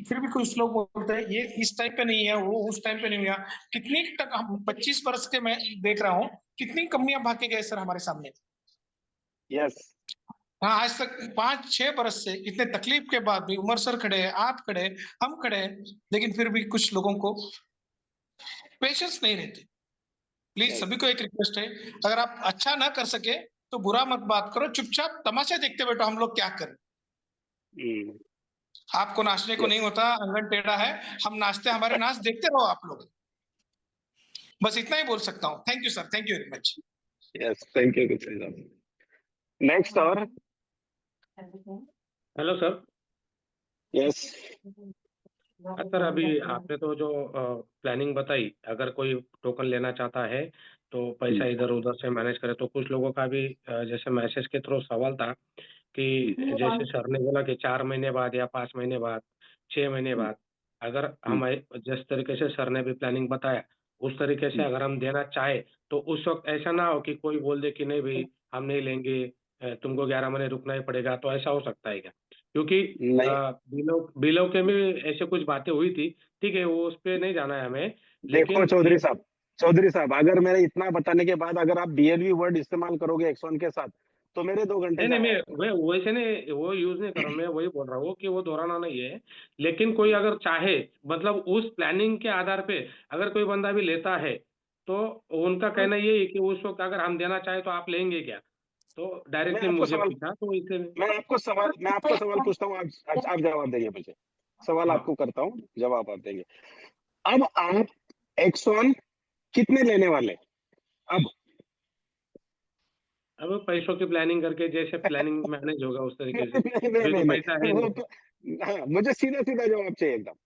Speaker 4: फिर भी कुछ लोग बोलते हैं ये इस टाइम पे नहीं है, वो उस टाइम पे नहीं हुआ। कितनी तक हम 25 वर्ष के मैं देख रहा हूँ, कितनी कंपनियां भाग के गए सर हमारे सामने।
Speaker 1: यस
Speaker 4: हाँ, आज तक 5-6 बरस से इतने तकलीफ के बाद भी उमर सर खड़े हैं, आप खड़े हैं, हम खड़े हैं, लेकिन फिर भी कुछ लोगों को पेशेंस नहीं रहती। Please
Speaker 1: Yes.
Speaker 4: सभी को एक रिक्वेस्ट है, अगर आप अच्छा ना कर सके तो बुरा मत बात करो, चुपचाप तमाशा देखते बैठो हम लोग क्या करें।
Speaker 1: हम्म,
Speaker 4: आपको नाचने को नहीं होता, अंगन टेढ़ा है, हम नाचते, हमारे नाच देखते रहो आप लोग। बस इतना ही बोल सकता हूँ। Thank you sir, thank you very much.
Speaker 1: Yes thank you साहब। नेक्स्ट और
Speaker 10: हेलो सर।
Speaker 1: यस
Speaker 10: सर अभी आपने तो जो प्लानिंग बताई, अगर कोई टोकन लेना चाहता है तो पैसा इधर उधर से मैनेज करे, तो कुछ लोगों का भी जैसे मैसेज के थ्रू सवाल था कि जैसे सर ने बोला कि 4 महीने बाद या 5 महीने बाद, 6 महीने बाद, अगर हम जिस तरीके से सर ने भी प्लानिंग बताया उस तरीके से अगर हम देना चाहे तो उस वक्त ऐसा ना हो कि कोई बोल दे कि नहीं भाई हम नहीं लेंगे, तुमको 11 महीने रुकना ही पड़ेगा, तो ऐसा हो सकता है क्या? क्योंकि
Speaker 1: नहीं
Speaker 10: बिलो के में ऐसे कुछ बातें हुई थी। ठीक है, वो उस पे नहीं जाना है हमें,
Speaker 1: देखो
Speaker 10: लेकिन
Speaker 1: चौधरी साहब अगर मेरे इतना बताने के बाद अगर आप बीएलवी वर्ड इस्तेमाल करोगे एक्सॉन के साथ तो मेरे 2 घंटे
Speaker 10: नहीं,
Speaker 1: जाया
Speaker 10: मैं वैसे नहीं, वो यूज नहीं कर रहा हूँ, मैं वही बोल रहा हूँ कि वो दोहराना नहीं है। लेकिन कोई अगर चाहे, मतलब उस प्लानिंग के आधार पे अगर कोई बंदा भी लेता है तो उनका कहना ये है कि उस वक्त अगर हम देना चाहे तो आप लेंगे क्या? तो
Speaker 1: मैं
Speaker 10: डायरेक्टली
Speaker 1: आपको
Speaker 10: मुझे
Speaker 1: सवाल
Speaker 10: पूछा तो इसलिए
Speaker 1: मैं आपको सवाल पूछता हूँ, आप जवाब देंगे मुझे। सवाल
Speaker 10: हाँ।
Speaker 1: आपको करता हूँ, जवाब आप देंगे। अब आप एक्सॉन कितने लेने वाले अब?
Speaker 10: अब पैसों की प्लानिंग करके जैसे प्लानिंग मैनेज होगा उस तरीके से,
Speaker 1: नहीं नहीं
Speaker 10: अभी तो
Speaker 1: नहीं
Speaker 10: पैसा है
Speaker 1: नहीं वो
Speaker 10: नहीं।
Speaker 1: तो हाँ, मुझे सीधा सीधा जवाब चाहिए एकदम,
Speaker 10: तो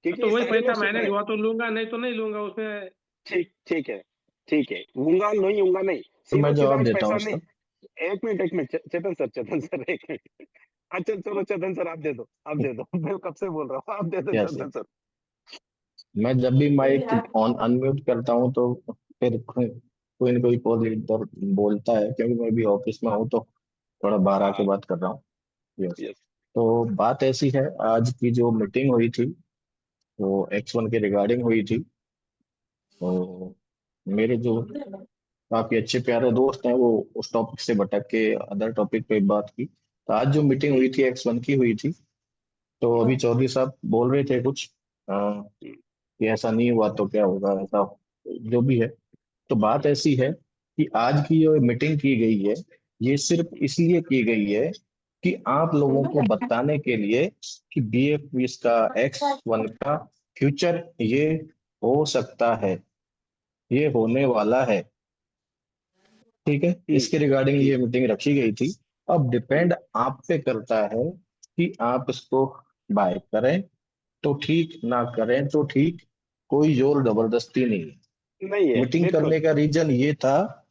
Speaker 1: क्योंकि
Speaker 10: वही
Speaker 1: सारे
Speaker 10: पैसा
Speaker 1: लोग सुन
Speaker 10: मैनेज
Speaker 1: रहे हैं।
Speaker 10: हुआ तो लूंगा, नहीं तो नहीं लूंगा उसमें।
Speaker 1: ठीक है ठीक है, हूंगा नहीं हूंगा नहीं,
Speaker 11: तो
Speaker 1: सीधा
Speaker 11: मैं
Speaker 1: सीधा
Speaker 11: जवाब
Speaker 1: आज
Speaker 11: देता
Speaker 1: पैसा
Speaker 11: हूँ
Speaker 1: नहीं।
Speaker 11: सर।
Speaker 1: एक मिनट चेतन सर एक मिनट। अच्छा चलो चेतन सर आप दे दो मैं कब से बोल रहा हूँ, आप दे दो
Speaker 11: यस,
Speaker 1: चेतन सर।
Speaker 11: मैं जब भी माइक ऑन अनम्यूट करता हूँ तो फिर कोई ना कोई कॉल इधर बोलता है, क्योंकि मैं भी ऑफिस में हूँ तो थोड़ा बाहर आके
Speaker 1: हाँ
Speaker 11: बात कर रहा हूँ। यस।
Speaker 1: यस
Speaker 11: तो बात ऐसी है, आज की जो मीटिंग हुई थी वो X1 के रिगार्डिंग हुई थी। तो मेरे जो काफी अच्छे प्यारे दोस्त हैं वो उस टॉपिक से भटक के अदर टॉपिक पे बात की। तो आज जो मीटिंग हुई थी X1 की हुई थी। तो अभी चौधरी साहब बोल रहे थे कुछ कि ऐसा नहीं हुआ तो क्या होगा, ऐसा जो भी है। तो बात ऐसी है कि आज की जो मीटिंग की गई है ये सिर्फ इसलिए की गई है कि आप लोगों को बताने के लिए कि BF20 का X1 का फ्यूचर ये हो सकता है, ये होने वाला है। ठीक है, इसके रिगार्डिंग ये मीटिंग रखी गई थी। अब डिपेंड आप पे करता है कि आप इसको बाय करें तो ठीक, ना करें तो ठीक, कोई जोर जबरदस्ती नहीं है।
Speaker 1: नहीं है
Speaker 11: मीटिंग
Speaker 1: बिल्कुल।
Speaker 11: करने का रीजन ये था,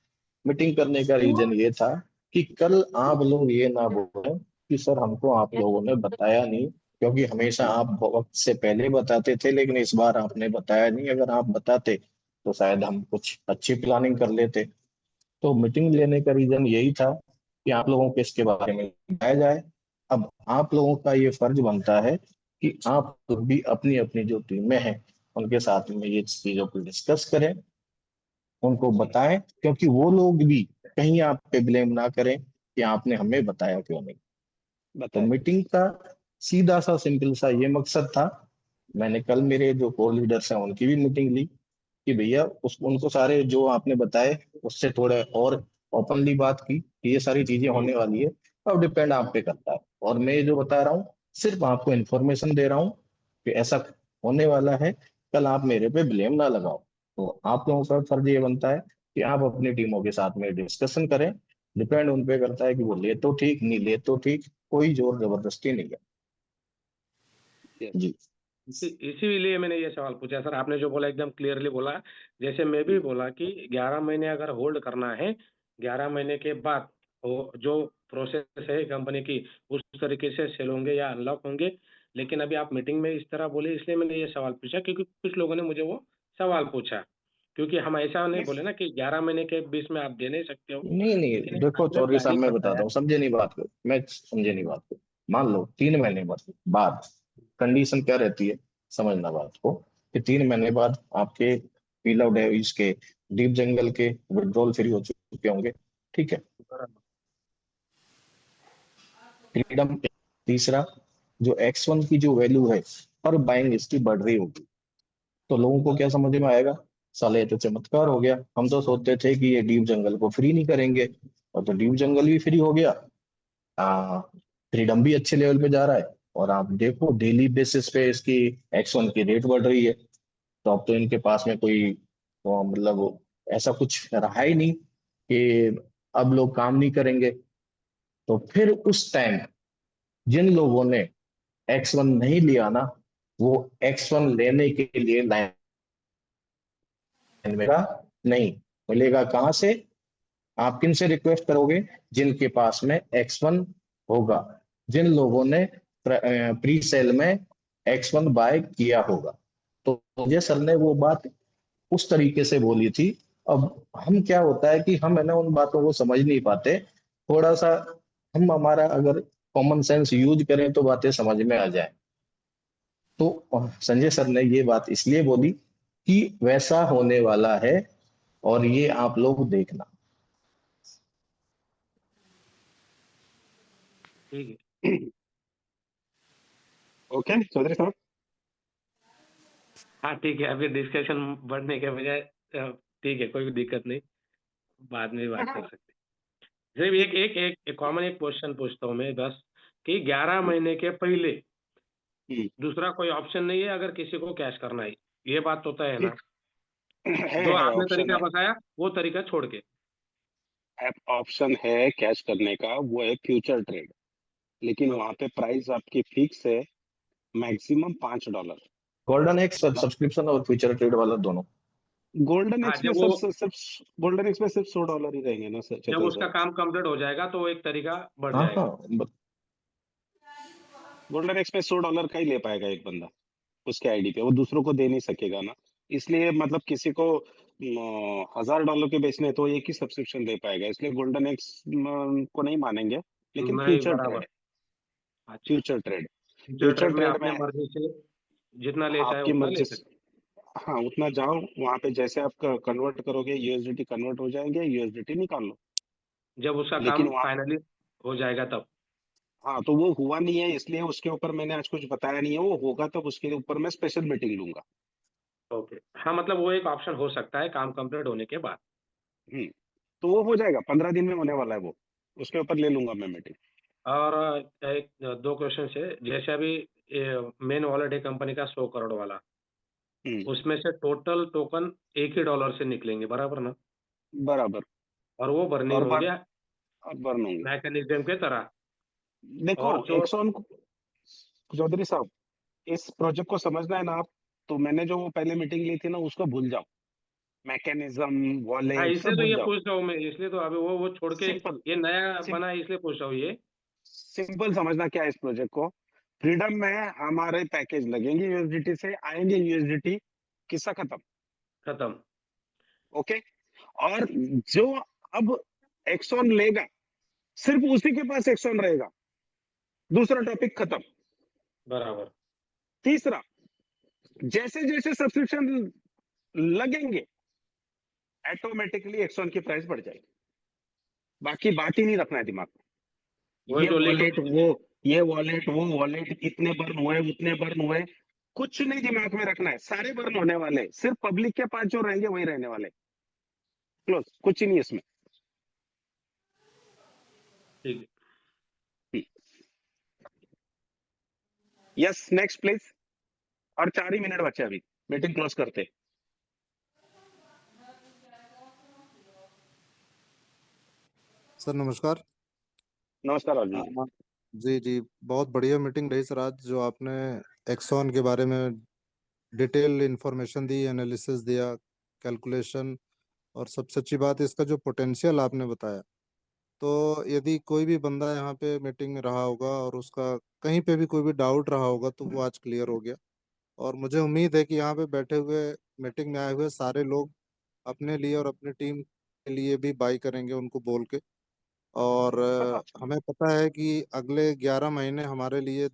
Speaker 11: मीटिंग करने का रीजन ये था कि कल आप लोग ये ना बोलें कि सर हमको आप लोगों ने बताया नहीं, क्योंकि हमेशा आप वक्त से पहले बताते थे, लेकिन इस बार आपने बताया नहीं। अगर आप बताते तो शायद हम कुछ अच्छी प्लानिंग कर लेते। तो मीटिंग लेने का रीजन यही था कि आप लोगों को इसके बारे में बताया जाए। अब आप लोगों का ये फर्ज बनता है कि आप लोग भी अपनी अपनी जो टीमें हैं उनके साथ में ये चीजों को डिस्कस करें, उनको बताएं, क्योंकि वो लोग भी कहीं आप पे ब्लेम ना करें कि आपने हमें बताया क्यों नहीं। तो
Speaker 1: बताए
Speaker 11: मीटिंग का सीधा सा सिंपल सा ये मकसद था। मैंने कल मेरे जो कोर लीडर्स हैं उनकी भी मीटिंग ली कि भैया उस उनको सारे जो आपने बताए उससे थोड़ा और ओपनली बात की कि ये सारी चीजें होने वाली है। अब डिपेंड आप पे करता है, और मैं ये जो बता रहा हूँ सिर्फ आपको इन्फॉर्मेशन दे रहा हूँ कि ऐसा होने वाला है। कल आप मेरे पे ब्लेम ना लगाओ। तो आप लोगों का फर्ज ये बनता है कि आप अपनी टीमों के साथ में डिस्कशन करें। डिपेंड उन पे करता है कि वो ले तो ठीक, नहीं ले तो ठीक, कोई जोर जबरदस्ती नहीं है
Speaker 1: यस
Speaker 11: जी।
Speaker 10: इसीलिए मैंने ये सवाल पूछा सर, आपने जो बोला एकदम क्लियरली बोला। जैसे मैं भी बोला कि 11 महीने अगर होल्ड करना है, 11 महीने के बाद वो जो प्रोसेस है कंपनी की उस तरीके से सेल होंगे या अनलॉक होंगे। लेकिन अभी आप मीटिंग में इस तरह बोले, इसलिए मैंने ये सवाल पूछा क्योंकि कुछ लोगों ने मुझे वो सवाल पूछा। क्योंकि हम ऐसा नहीं
Speaker 1: Yes.
Speaker 10: बोले ना कि 11 महीने के बीच में आप दे नहीं सकते हो,
Speaker 11: नहीं नहीं,
Speaker 10: लेकिन
Speaker 11: देखो
Speaker 10: आपने
Speaker 11: चौधरी साहब,
Speaker 10: प्लानिंग
Speaker 11: मैं बताता
Speaker 10: बताया।
Speaker 11: हूँ, समझे नहीं बात को, मैं समझे नहीं बात को। मान लो 3 महीने बाद कंडीशन क्या रहती है, समझना बात को, कि 3 महीने बाद आपके पीला इसके डीप जंगल के विड्रॉल फ्री हो चुके होंगे, ठीक है। फ्रीडम। तीसरा, जो X1 की जो वैल्यू है पर बाइंग इसकी बढ़ रही होगी, तो लोगों को क्या समझ में आएगा, साले ये तो चमत्कार हो गया, हम तो सोचते थे कि ये डीप जंगल को फ्री नहीं करेंगे, और तो डीप जंगल भी फ्री हो गया, फ्रीडम भी अच्छे लेवल पे जा रहा है, और आप देखो डेली बेसिस पे इसकी X1 की रेट बढ़ रही है। तो अब तो इनके पास में कोई मतलब ऐसा कुछ रहा ही नहीं कि अब लोग काम नहीं करेंगे। तो फिर उस टाइम जिन लोगों ने X1 नहीं लिया ना, वो X1 लेने के लिए लाइन में नहीं मिलेगा। कहाँ से? आप किन से रिक्वेस्ट करोगे? जिनके पास में X1 होगा, जिन लोगों ने प्री सेल में X1 बाय किया होगा। तो मुझे सर ने वो बात उस तरीके से बोली थी। अब हम क्या होता है कि हम है ना उन बातों को समझ नहीं पाते, थोड़ा सा हम हमारा अगर कॉमन सेंस यूज करें तो बातें समझ में आ जाए। तो संजय सर ने ये बात इसलिए बोली कि वैसा होने वाला है, और ये आप लोग देखना।
Speaker 10: ठीक है।
Speaker 1: ओके चौधरी साहब।
Speaker 10: हाँ ठीक है, अभी डिस्कशन बढ़ने के बजाय ठीक है, कोई दिक्कत नहीं, बाद में बात कर सकते हैं। सिर्फ एक कॉमन एक क्वेश्चन पूछता हूँ मैं बस, कि 11 महीने के पहले दूसरा कोई ऑप्शन नहीं है अगर किसी को कैश करना है, ये बात तो तय है ना?
Speaker 1: है
Speaker 10: जो आपने
Speaker 1: ऑप्शन
Speaker 10: तरीका
Speaker 1: है,
Speaker 10: बताया वो तरीका छोड़ के।
Speaker 1: ऑप्शन है कैश करने का, वो है फ्यूचर ट्रेड। लेकिन वहां पे प्राइस आपकी फिक्स है, मैक्सिमम $5।
Speaker 11: गोल्डन एक्स सब्सक्रिप्शन और फ्यूचर ट्रेड वाला दोनों।
Speaker 1: गोल्डन
Speaker 10: हाँ,
Speaker 1: एक्स में सिर्फ गोल्डन एक्स में सिर्फ $100 ही रहेंगे ना सर,
Speaker 10: जब
Speaker 1: चेतन
Speaker 10: उसका
Speaker 1: सर।
Speaker 10: काम कंप्लीट हो जाएगा तो एक तरीका बढ़
Speaker 11: हाँ
Speaker 10: जाएगा।
Speaker 11: हाँ,
Speaker 1: गोल्डन एक्स में $100 का ही ले पाएगा एक बंदा उसके आईडी पे, वो दूसरों को दे नहीं सकेगा ना। इसलिए मतलब किसी को $1000 के बेचने हैं, तो एक ही सब्सक्रिप्शन दे पाएगा, इसलिए गोल्डन एक्स को नहीं मानेंगे। लेकिन
Speaker 10: नहीं,
Speaker 1: फ्यूचर
Speaker 10: बराबर।
Speaker 1: ट्रेड,
Speaker 10: अच्छा,
Speaker 1: future trade,
Speaker 10: future
Speaker 1: future
Speaker 10: trade में
Speaker 1: ट्रेड
Speaker 10: अपने
Speaker 1: में
Speaker 10: मर्जी से जितना ले चाहे
Speaker 1: आपकी
Speaker 10: उतना ले
Speaker 1: मर्जी से,
Speaker 10: सकते।
Speaker 1: हाँ उतना जाओ वहां पे, जैसे आप कन्वर्ट करोगे यूएसडीटी कन्वर्ट हो जाएंगे, यूएसडीटी निकाल लो।
Speaker 10: जब उसका
Speaker 1: लेकिन
Speaker 10: काम
Speaker 1: वहां,
Speaker 10: फाइनली हो जाएगा तब।
Speaker 1: हाँ तो वो हुआ नहीं है, इसलिए उसके ऊपर मैंने आज कुछ बताया नहीं है, वो होगा तब उसके ऊपर मैं स्पेशल मीटिंग लूंगा।
Speaker 10: ओके, हाँ मतलब वो एक ऑप्शन हो सकता है काम कंप्लीट होने के बाद।
Speaker 1: हम्म, तो वो हो जाएगा, 15 दिन में होने वाला है वो, उसके ऊपर ले लूंगा मैं मीटिंग।
Speaker 10: और एक दो क्वेश्चन है, जैसे अभी मेन वॉलेट है कंपनी का 100 करोड़ वाला, उसमें से टोटल टोकन $1 से निकलेंगे, बराबर ना?
Speaker 1: बराबर।
Speaker 10: और वो बर्निंग
Speaker 1: और
Speaker 10: होंगे
Speaker 1: बर्न होंगे।
Speaker 10: मैकेनिज्म के तरह।
Speaker 1: देखो
Speaker 10: और जो
Speaker 1: एक्सॉन चौधरी साहब, इस प्रोजेक्ट को समझना है ना आप, तो मैंने जो वो पहले मीटिंग ली थी ना, उसको भूल जाओ, मैकेनिज्म
Speaker 10: हाँ,
Speaker 1: वॉलेट
Speaker 10: इसलिए
Speaker 1: सब
Speaker 10: तो
Speaker 1: भूल
Speaker 10: ये
Speaker 1: जाओ।
Speaker 10: पूछ रहा हूँ मैं, इसलिए तो अभी वो छोड़ के
Speaker 1: सिंपल,
Speaker 10: ये नया बना है, इसलिए पूछ रहा हूँ ये।
Speaker 1: सिंपल समझना क्या है इस प्रोजेक्ट को। फ्रीडम में हमारे पैकेज लगेंगे यूएसडीटी से, आएंगे यूएसडीटी, किस्सा खत्म।
Speaker 10: खत्म।
Speaker 1: ओके। और जो अब एक्सॉन लेगा, सिर्फ उसी के पास एक्सॉन रहेगा, दूसरा टॉपिक खत्म।
Speaker 10: बराबर।
Speaker 1: तीसरा, जैसे जैसे सब्सक्रिप्शन लगेंगे, ऑटोमेटिकली एक्सॉन की प्राइस बढ़ जाएगी। बाकी बात ही नहीं रखना है दिमाग में,
Speaker 10: वही
Speaker 1: ये
Speaker 10: तो
Speaker 1: वॉलेट
Speaker 10: लीकेज।
Speaker 1: वो, ये वॉलेट वो वॉलेट, इतने बर्न हुए उतने बर्न हुए, कुछ नहीं दिमाग में रखना है, सारे बर्न होने वाले हैं, सिर्फ पब्लिक के पास जो रहेंगे वही रहने वाले। क्लोज, कुछ ही नहीं इसमें।
Speaker 10: ठीक है।
Speaker 1: Yes next please. और 4 ही मिनट बचे, अभी मीटिंग क्लोज करते।
Speaker 12: सर नमस्कार।
Speaker 1: नमस्कार अर्जुन जी।
Speaker 12: जी जी, बहुत बढ़िया मीटिंग रही सर आज, जो आपने एक्सॉन के बारे में डिटेल इंफॉर्मेशन दी, एनालिसिस दिया, कैलकुलेशन, और सबसे अच्छी बात इसका जो पोटेंशियल आपने बताया। तो यदि कोई भी बंदा यहाँ पे मीटिंग में रहा होगा और उसका कहीं पे भी कोई भी डाउट रहा होगा तो वो आज क्लियर हो गया। और मुझे उम्मीद है कि यहाँ पे बैठे हुए मीटिंग में आए हुए सारे लोग अपने लिए और अपनी टीम के लिए भी बाई करेंगे उनको बोल के। और हमें पता है कि अगले 11 महीने हमारे लिए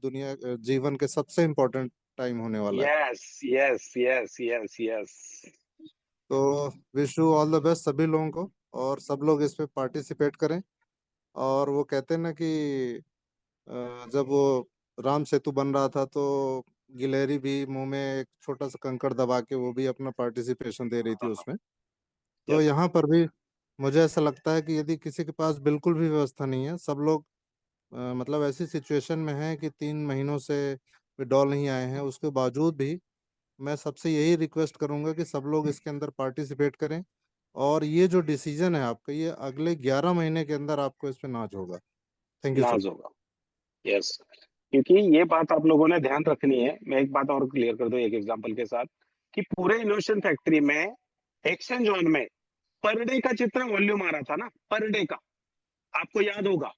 Speaker 12: जीवन के सबसे इम्पोर्टेंट टाइम होने वाला है।
Speaker 1: Yes yes yes yes yes.
Speaker 12: तो wish you all the best सभी लोगों को, और सब लोग इस पे पार्टिसिपेट करें। और वो कहते हैं ना कि जब वो राम सेतु बन रहा था तो गिलहरी भी मुंह में एक छोटा सा कंकड़ दबा के वो भी अपना पार्टिसिपेशन दे रही थी उसमें। तो
Speaker 1: यस
Speaker 12: यहाँ पर भी मुझे ऐसा लगता है कि यदि किसी के पास बिल्कुल भी व्यवस्था नहीं है, सब लोग मतलब ऐसी सिचुएशन में है कि 3 महीनों से विड्रॉल नहीं आए हैं, उसके बावजूद भी मैं सबसे यही रिक्वेस्ट करूंगा कि सब लोग इसके अंदर पार्टिसिपेट करें। और ये जो डिसीजन है आपका, ये अगले 11 महीने के अंदर आपको इस पे नाज होगा। Thank you sir.
Speaker 1: नाज होगा। यस, क्योंकि ये बात आप लोगों ने ध्यान रखनी है। मैं एक बात और क्लियर कर दूं एक एग्जांपल के साथ, कि पूरे इनोवेशन फैक्ट्री में एक्सचेंज वन में पर डे का जितना वॉल्यूम आ रहा था ना, पर डे का, आपको याद होगा,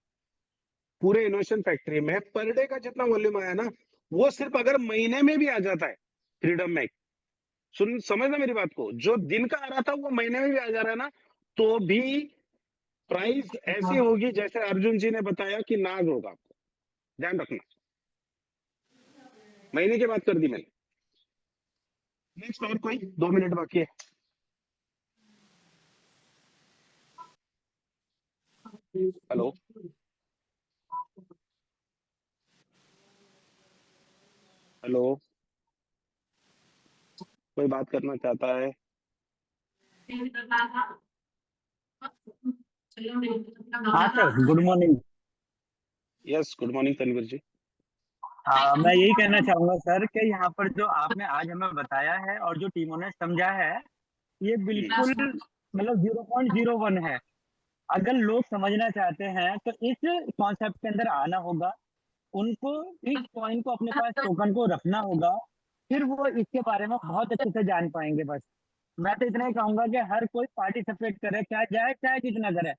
Speaker 1: पूरे इनोवेशन फैक्ट्री में पर डे का जितना वॉल्यूम आया ना, वो सिर्फ अगर महीने में भी आ जाता है फ्रीडम में, समझना मेरी बात को, जो दिन का आ रहा था वो महीने में भी आ जा रहा है ना, तो भी प्राइस ऐसी होगी जैसे अर्जुन जी ने बताया कि नाज होगा। आपको ध्यान रखना, महीने की बात कर दी मैंने। नेक्स्ट, और कोई? 2 मिनट बाकी है। हेलो हेलो, कोई बात करना चाहता है?
Speaker 13: हाँ sir, good morning.
Speaker 1: Yes, good morning Tanveer ji.
Speaker 13: मैं यही कहना चाहूंगा सर कि यहाँ पर जो आपने आज हमें बताया है और जो टीमों ने समझा है, ये बिल्कुल मतलब 0.01 है। अगर लोग समझना चाहते हैं तो इस कॉन्सेप्ट के अंदर आना होगा, उनको इस कॉइन को अपने पास टोकन को रखना होगा, फिर वो इसके बारे में बहुत अच्छे से जान पाएंगे। बस मैं तो इतना ही कहूंगा कि हर कोई पार्टिसिपेट करे, चाहे जाए चाहे जितना करे।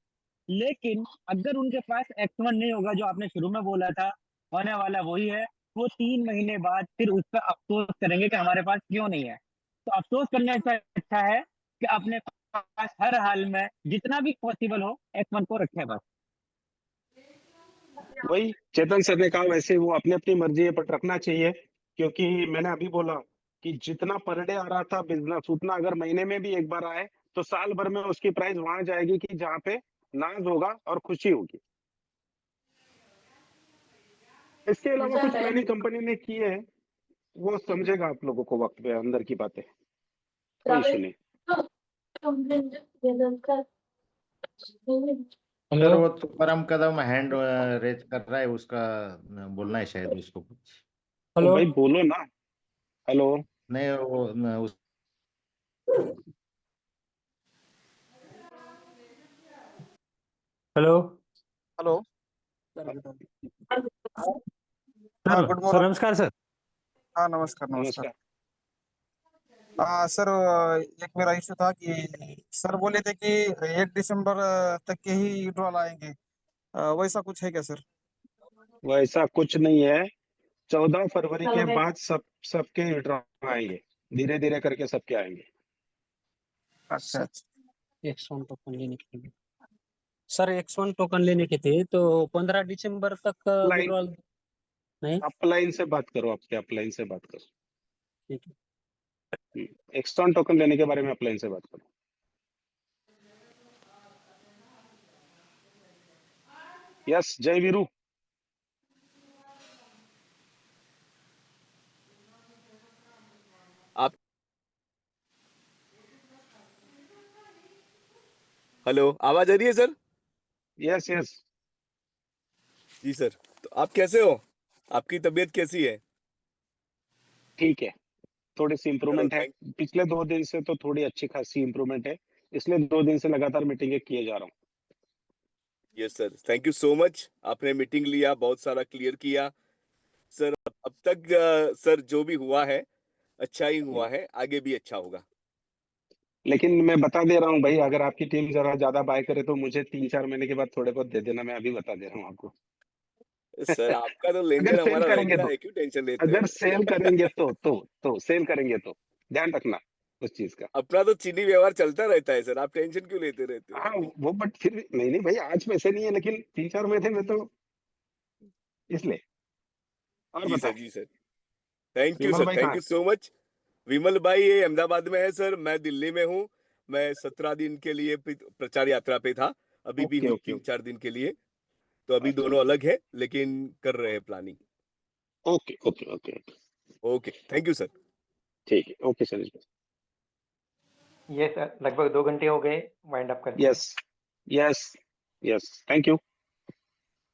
Speaker 13: लेकिन अगर उनके पास एक्स1 नहीं होगा, जो आपने शुरू में बोला था, होने वाला वही है, वो 3 महीने बाद फिर उस पर अफसोस करेंगे कि हमारे पास क्यों नहीं है। तो अफसोस करने से अच्छा है कि अपने पास हर हाल में जितना भी पॉसिबल हो एक्स1 को रखें बस।
Speaker 1: वही चेतन सर ने कहा, वैसे वो अपनी अपनी मर्जी पर रखना चाहिए, क्योंकि मैंने अभी बोला कि जितना पर डे आ रहा था बिजनेस, उतना अगर महीने में भी एक बार आए तो साल भर में उसकी प्राइस वहां जाएगी कि जहाँ पे नाज होगा और खुशी होगी। इसके अलावा कुछ प्लानिंग कंपनी ने की है, वो समझेगा आप लोगों को वक्त पे अंदर की बातें, कोई इशू नहीं।
Speaker 2: सर वो तुकाराम कदम हैंड रेज कर रहा है, उसका बोलना है शायद उसको कुछ।
Speaker 1: तो भाई बोलो ना। हेलो,
Speaker 2: नहीं वो उस
Speaker 14: हेलो
Speaker 15: हेलो
Speaker 14: सर।
Speaker 15: हाँ, गुड
Speaker 14: सर
Speaker 15: मॉर्निंग।
Speaker 14: नमस्कार सर।
Speaker 15: हाँ, नमस्कार नमस्कार। सर, एक मेरा इशू था कि सर बोले थे कि 1 दिसंबर तक के ही विड्रॉल आएंगे, वैसा कुछ है क्या सर?
Speaker 1: वैसा कुछ नहीं है। 14 फरवरी के बाद सबके विड्रॉ आएंगे, धीरे धीरे करके सबके आएंगे।
Speaker 15: अच्छा अच्छा।
Speaker 6: एक्स1 टोकन लेने के लिए सर, एक्स1 टोकन लेने के थे तो 15 दिसंबर तक विड्रॉल नहीं।
Speaker 1: अपलाइन से बात करो, आपके अपलाइन से बात करो।
Speaker 6: ठीक है,
Speaker 1: एक्सटर्न टोकन लेने के बारे में अपलाइन से बात करो। यस, जय वीरू।
Speaker 16: आप हेलो, आवाज आ रही है सर?
Speaker 1: यस यस
Speaker 16: जी सर। तो आप कैसे हो? आपकी तबीयत कैसी है?
Speaker 1: ठीक है, थोड़ी सी इम्प्रूवमेंट है।
Speaker 16: थैंक
Speaker 1: पिछले 2 दिन से तो थोड़ी अच्छी खासी इम्प्रूवमेंट है, इसलिए 2 दिन से लगातार मीटिंगें किए जा रहा हूँ।
Speaker 16: Yes sir, thank you so much. आपने मीटिंग लिया, बहुत सारा क्लियर किया सर। अब तक सर जो भी हुआ है अच्छा ही हुआ है, आगे भी अच्छा होगा।
Speaker 1: लेकिन मैं बता दे रहा हूँ भाई, अगर आपकी टीम जरा ज्यादा बाय करे तो मुझे 3-4 महीने के बाद थोड़े बहुत दे देना, मैं अभी बता दे रहा हूँ आपको।
Speaker 16: सर आपका तो लेन
Speaker 1: अगर
Speaker 16: देन
Speaker 1: सेल
Speaker 16: हमारा
Speaker 1: करेंगे
Speaker 16: रहता
Speaker 1: तो,
Speaker 16: है, क्यों टेंशन लेते
Speaker 1: अगर
Speaker 16: हो?
Speaker 1: सेल करेंगे तो सेल करेंगे तो ध्यान रखना, उस चीज का।
Speaker 16: अपना तो चीनी व्यवहार चलता रहता है सर, आप टेंशन क्यों लेते रहते हो?
Speaker 1: हाँ वो बट फिर भी नहीं भाई, आज पैसे नहीं है, लेकिन 3-4 में थे मैं तो, इसलिए। और
Speaker 16: जी
Speaker 1: बता
Speaker 16: सर, जी sir. Thank you
Speaker 1: Vimal
Speaker 16: sir,
Speaker 1: भाई
Speaker 16: थैंक
Speaker 1: कहाँ
Speaker 16: यू
Speaker 1: है?
Speaker 16: So much. विमल भाई ये अहमदाबाद में है सर, मैं दिल्ली में हूँ। मैं 17 दिन के लिए प्रचार यात्रा पे था, अभी भी
Speaker 1: ओके
Speaker 16: हूँ
Speaker 1: ओके
Speaker 16: 3-4 दिन के लिए। तो अभी
Speaker 1: अच्छा
Speaker 16: दोनों अलग है, लेकिन कर रहे हैं planning.
Speaker 1: Okay okay okay
Speaker 16: okay, thank you sir.
Speaker 1: ठीक है, ओके सर।
Speaker 14: ये सर लगभग 2 घंटे हो गए, वाइंड अप करते हैं।
Speaker 1: Yes yes yes, thank you.